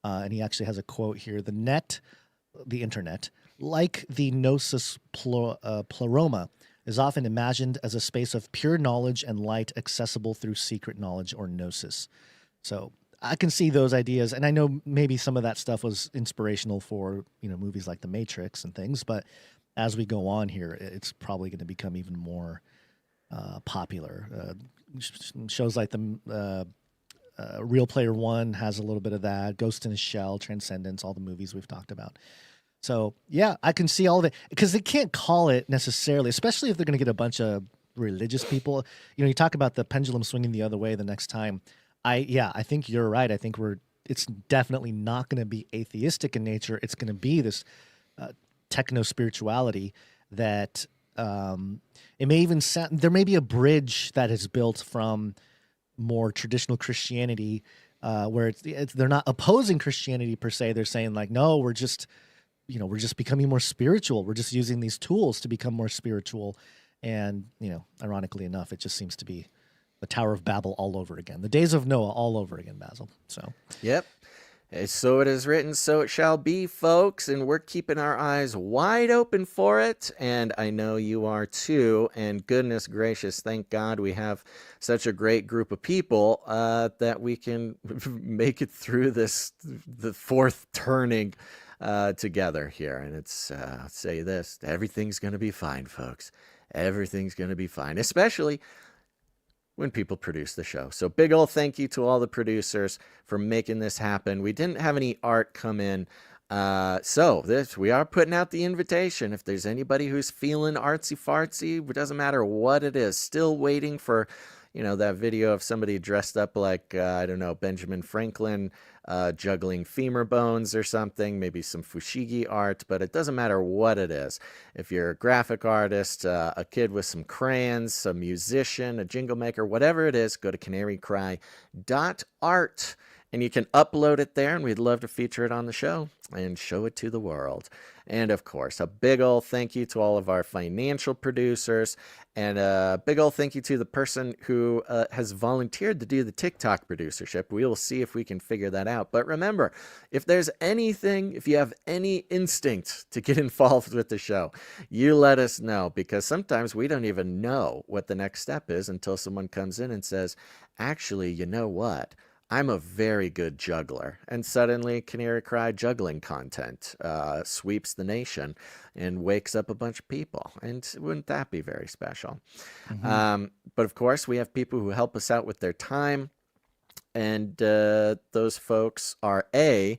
And he actually has a quote here: the internet, like the gnosis pleroma, is often imagined as a space of pure knowledge and light accessible through secret knowledge or gnosis. So I can see those ideas, and I know maybe some of that stuff was inspirational for, movies like The Matrix and things, but as we go on here, it's probably going to become even more popular. Shows like the Real Player One has a little bit of that, Ghost in a Shell, Transcendence, all the movies we've talked about. So, yeah, I can see all of it, because they can't call it necessarily, especially if they're going to get a bunch of religious people. You talk about the pendulum swinging the other way the next time. I think you're right. I think it's definitely not going to be atheistic in nature. It's going to be this techno spirituality that it may even sound, there may be a bridge that is built from more traditional Christianity where they're not opposing Christianity per se. They're saying like, no, we're just becoming more spiritual. We're just using these tools to become more spiritual. And, ironically enough, it just seems to be the Tower of Babel all over again. The days of Noah all over again, Basil. So, yep. So it is written, so it shall be, folks, and we're keeping our eyes wide open for it, and I know you are too, and goodness gracious, thank God we have such a great group of people that we can make it through the fourth turning together here, and it's, I'll say this, everything's going to be fine, folks. Everything's going to be fine, especially when people produce the show. So big old thank you to all the producers for making this happen. We didn't have any art come in. We are putting out the invitation. If there's anybody who's feeling artsy fartsy, it doesn't matter what it is, still waiting for, that video of somebody dressed up like, I don't know, Benjamin Franklin, juggling femur bones or something, maybe some fushigi art, but it doesn't matter what it is. If you're a graphic artist, a kid with some crayons, a musician, a jingle maker, whatever it is, go to canarycry.art and you can upload it there, and we'd love to feature it on the show and show it to the world. And of course, a big old thank you to all of our financial producers, and a big old thank you to the person who has volunteered to do the TikTok producership. We will see if we can figure that out. But remember, if there's anything, if you have any instinct to get involved with the show, you let us know, because sometimes we don't even know what the next step is until someone comes in and says, actually, you know what? I'm a very good juggler. And suddenly Canary Cry juggling content sweeps the nation and wakes up a bunch of people. And wouldn't that be very special? Mm-hmm. But of course, we have people who help us out with their time. And those folks are the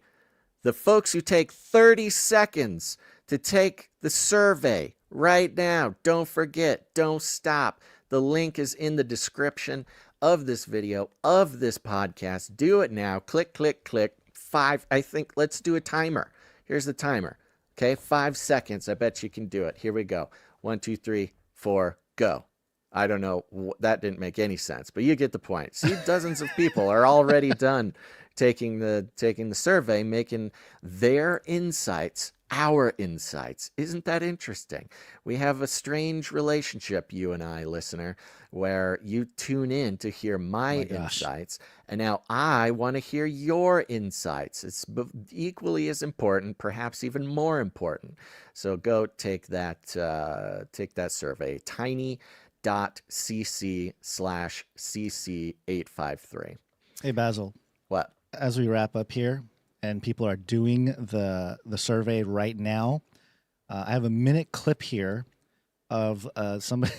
folks who take 30 seconds to take the survey right now. Don't forget, don't stop. The link is in the description of this video, of this podcast. Do it now. Click, click, click. Let's do a timer. Here's the timer. Okay, 5 seconds. I bet you can do it. Here we go. 1, 2, 3, 4, go. I don't know. That didn't make any sense, but you get the point. See, dozens of people are already done taking the survey, making their insights our insights. Isn't that interesting? We have a strange relationship, you and I, listener, where you tune in to hear my insights, and now I want to hear your insights. It's equally as important, perhaps even more important. So go take that survey, tiny.cc/cc853. Hey, Basil. What? As we wrap up here, and people are doing the survey right now, I have a minute clip here of somebody,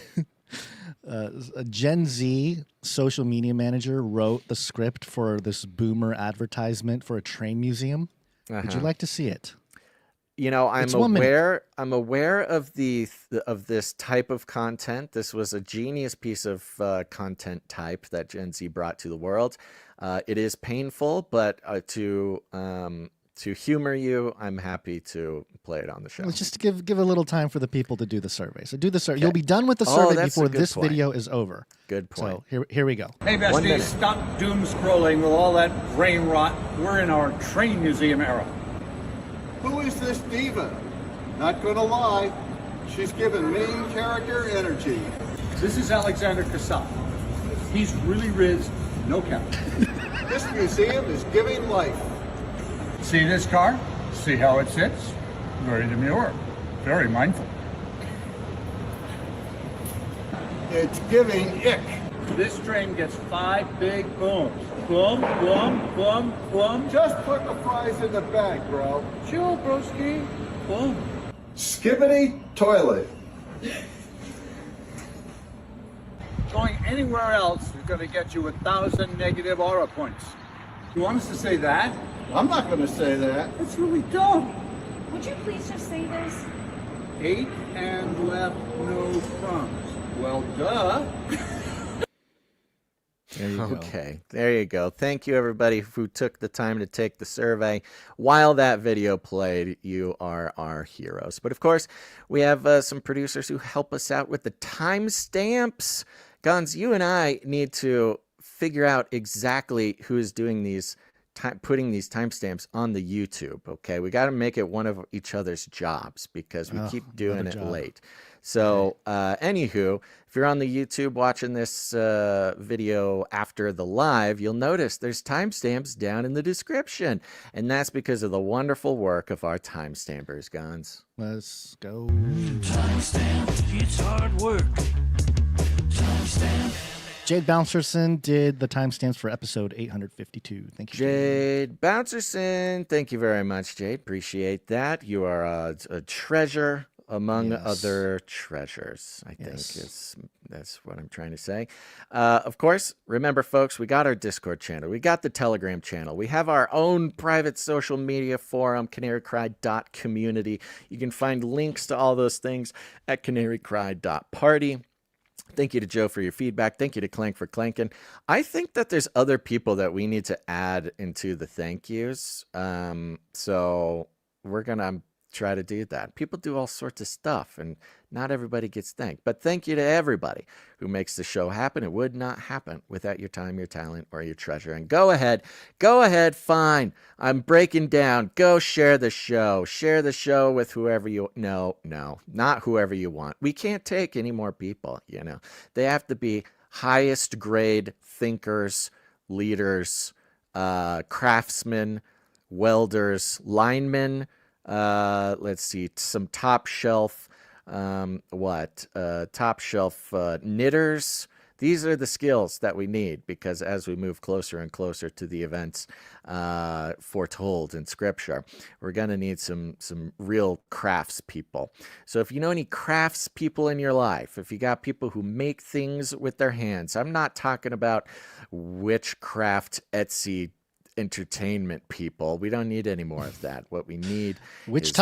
a Gen Z social media manager wrote the script for this boomer advertisement for a train museum. Would you like to see it? I'm aware of this type of content. This was a genius piece of content type that Gen Z brought to the world. It is painful, but to humor you, I'm happy to play it on the show. Let's just give a little time for the people to do the survey. So do the survey. Okay. You'll be done with the survey before this video is over. Good point. So here we go. Hey, besties, stop doom scrolling with all that brain rot. We're in our train museum era. Who is this diva? Not gonna lie, she's given main character energy. This is Alexander Kassav. He's really rizzed, no cap. This museum is giving life. See this car? See how it sits? Very demure, very mindful. It's giving ick. This train gets 5 big booms. Boom, boom, boom, boom. Just put the fries in the bag, bro. Chill, broski. Boom. Skibbity toilet. Going anywhere else is going to get you 1,000 negative aura points. You want us to say that? I'm not going to say that. It's really dumb. Would you please just say this? 8 and left, no crumbs. Well, duh. There you go. Okay, there you go. Thank you, everybody who took the time to take the survey. While that video played, you are our heroes. But of course, we have some producers who help us out with the timestamps. Gons, you and I need to figure out exactly who is doing these putting these timestamps on the YouTube. Okay, we got to make it one of each other's jobs because we keep doing it late. So, anywho, if you're on the YouTube watching this video after the live, you'll notice there's timestamps down in the description, and that's because of the wonderful work of our timestampers, Gons. Let's go. Timestamp, it's hard work. Timestamp. Jade Bouncerson did the timestamps for episode 852. Thank you, Jade Bouncerson. Thank you very much, Jade. Appreciate that. You are a treasure among other treasures, I think that's what I'm trying to say. Of course, remember, folks, we got our Discord channel. We got the Telegram channel. We have our own private social media forum, canarycry.community. You can find links to all those things at canarycry.party. Thank you to Joe for your feedback. Thank you to Clank for clanking. I think that there's other people that we need to add into the thank yous. So we're going to try to do that. People do all sorts of stuff, and not everybody gets thanked. But thank you to everybody who makes the show happen. It would not happen without your time, your talent, or your treasure. And go ahead, fine. I'm breaking down. Go share the show. Share the show with whoever you... No, not whoever you want. We can't take any more people, you know. They have to be highest grade thinkers, leaders, craftsmen, welders, linemen, let's see, some top shelf, top shelf knitters. These are the skills that we need, because as we move closer and closer to the events foretold in Scripture, we're going to need some real crafts people. So if you know any crafts people in your life, if you got people who make things with their hands, I'm not talking about witchcraft Etsy entertainment people. We don't need any more of that. What we need is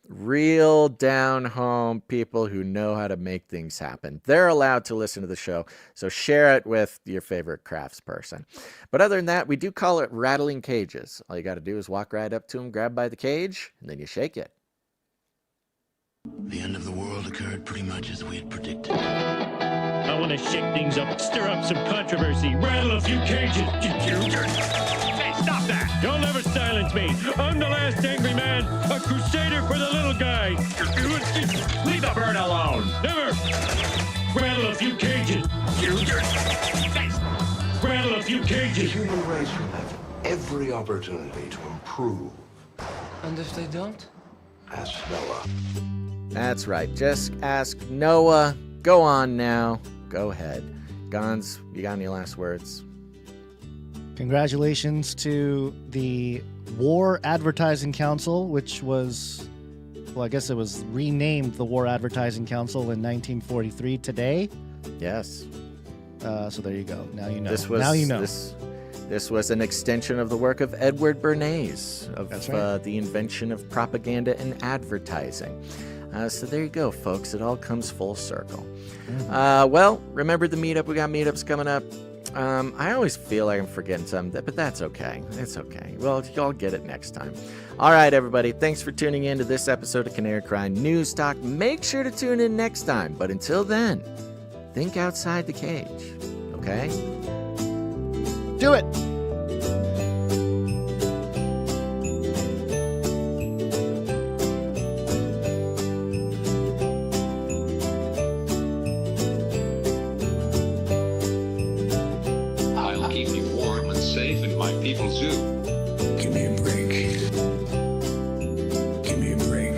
real down home people who know how to make things happen. They're allowed to listen to the show, so share it with your favorite crafts person. But other than that, we do call it rattling cages. All you got to do is walk right up to them, grab by the cage, and then you shake it. The end of the world occurred pretty much as we had predicted. I want to shake things up, stir up some controversy, rattle a few cages. Hey, stop that! You'll never silence me. I'm the last angry man, a crusader for the little guy. Leave the bird alone. Never. Rattle a few cages. Rattle a few cages. The human race will have every opportunity to improve. And if they don't? Ask Noah. That's right. Just ask Noah. Go on now. Go ahead. Gons, you got any last words? Congratulations to the War Advertising Council, which was, well, I guess it was renamed the War Advertising Council in 1943 today. Yes. So there you go. Now you know. Now you know. This was an extension of the work of Edward Bernays, of the invention of propaganda and advertising. So there you go, folks. It all comes full circle. Well, remember the meetup. We got meetups coming up. I always feel like I'm forgetting something, but that's okay. It's okay. Well, y'all get it next time. All right, everybody. Thanks for tuning in to this episode of Canary Cry News Talk. Make sure to tune in next time. But until then, think outside the cage, okay? Do it! I'll keep you warm and safe in my people's zoo. Give me a break. Give me a break.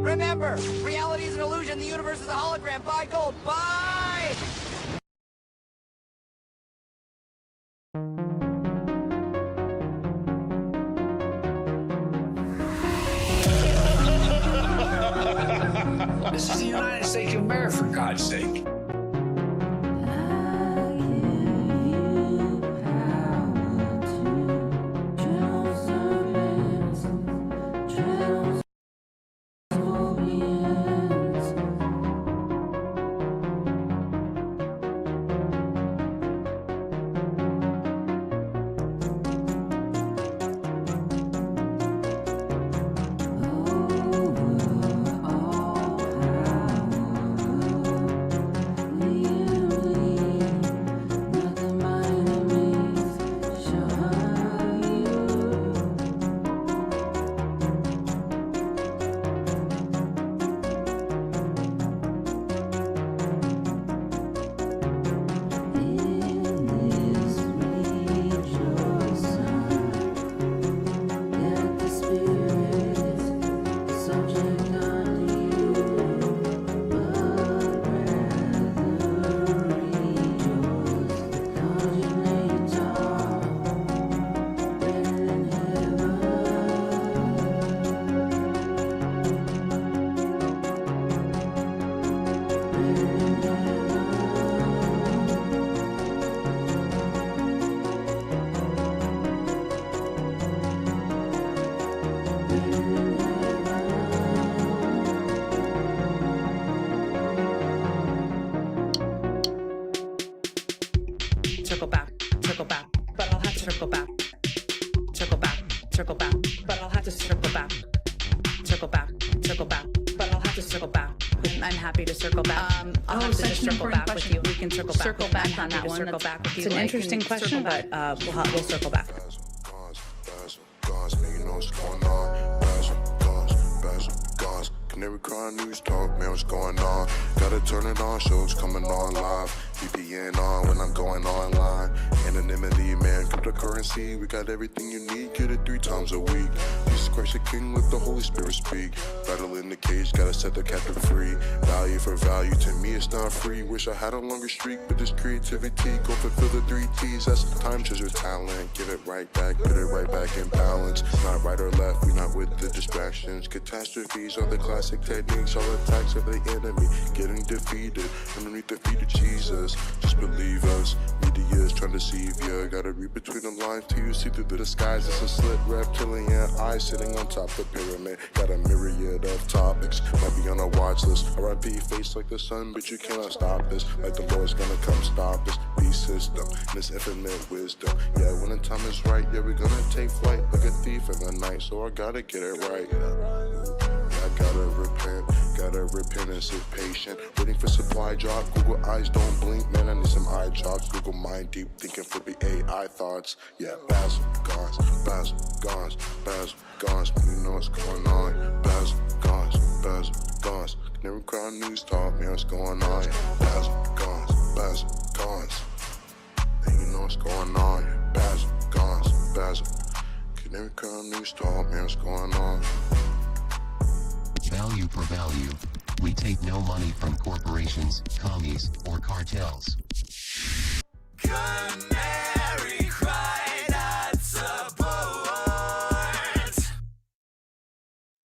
Remember, reality is an illusion. The universe is a hologram. Buy gold. Buy! This is the United States of America, for God's sake. circle back. I'm happy to circle back. I'll have to just circle back with you. We can circle back on that one. Circle back with you. It's an interesting question, but we'll circle back. Canary crying news talk, man, what's going on? Gotta turn it on, shows coming on live. VPN on when I'm going online. Anonymity, man, cryptocurrency. We got everything you need, get it 3 times a week. Jesus Christ the King, let the Holy Spirit speak. Battle in the cage, gotta set the captive free. Value for value, to me it's not free. Wish I had a longer streak, but this creativity, go fulfill the 3 T's. That's time, treasure, talent. Give it right back, put it right back in balance. Not right or left, we not with the distractions. Catastrophes are the classic techniques, all attacks of the enemy. Getting defeated underneath the feet of Jesus. Just believe us, media is trying to deceive ya. Gotta read between the lines till you see through the disguise. It's a slit reptilian eye sitting on top of the pyramid. Got a myriad of topics, might be on a watch list. R.I.P. face like the sun, but you cannot stop this. Like the Lord's gonna come stop this beast system, this infinite wisdom. Yeah, when the time is right, yeah, we're gonna take flight like a thief in the night. So I gotta get it right. I gotta repent and sit patient. Waiting for supply drop, Google eyes don't blink. Man, I need some eye drops. Google mind deep thinking for the AI thoughts. Yeah, Basil, Gons, Basil, Gons, Basil, Gons. You know what's going on. Basil, Gons, Basil, Gons. Canary Crown News Talk, man, what's going on. Basil, Gons, Basil, Gons. And you know what's going on. Basil, Gons, Basil. Canary Crown News Talk, man, what's going on. Value for value. We take no money from corporations, commies, or cartels.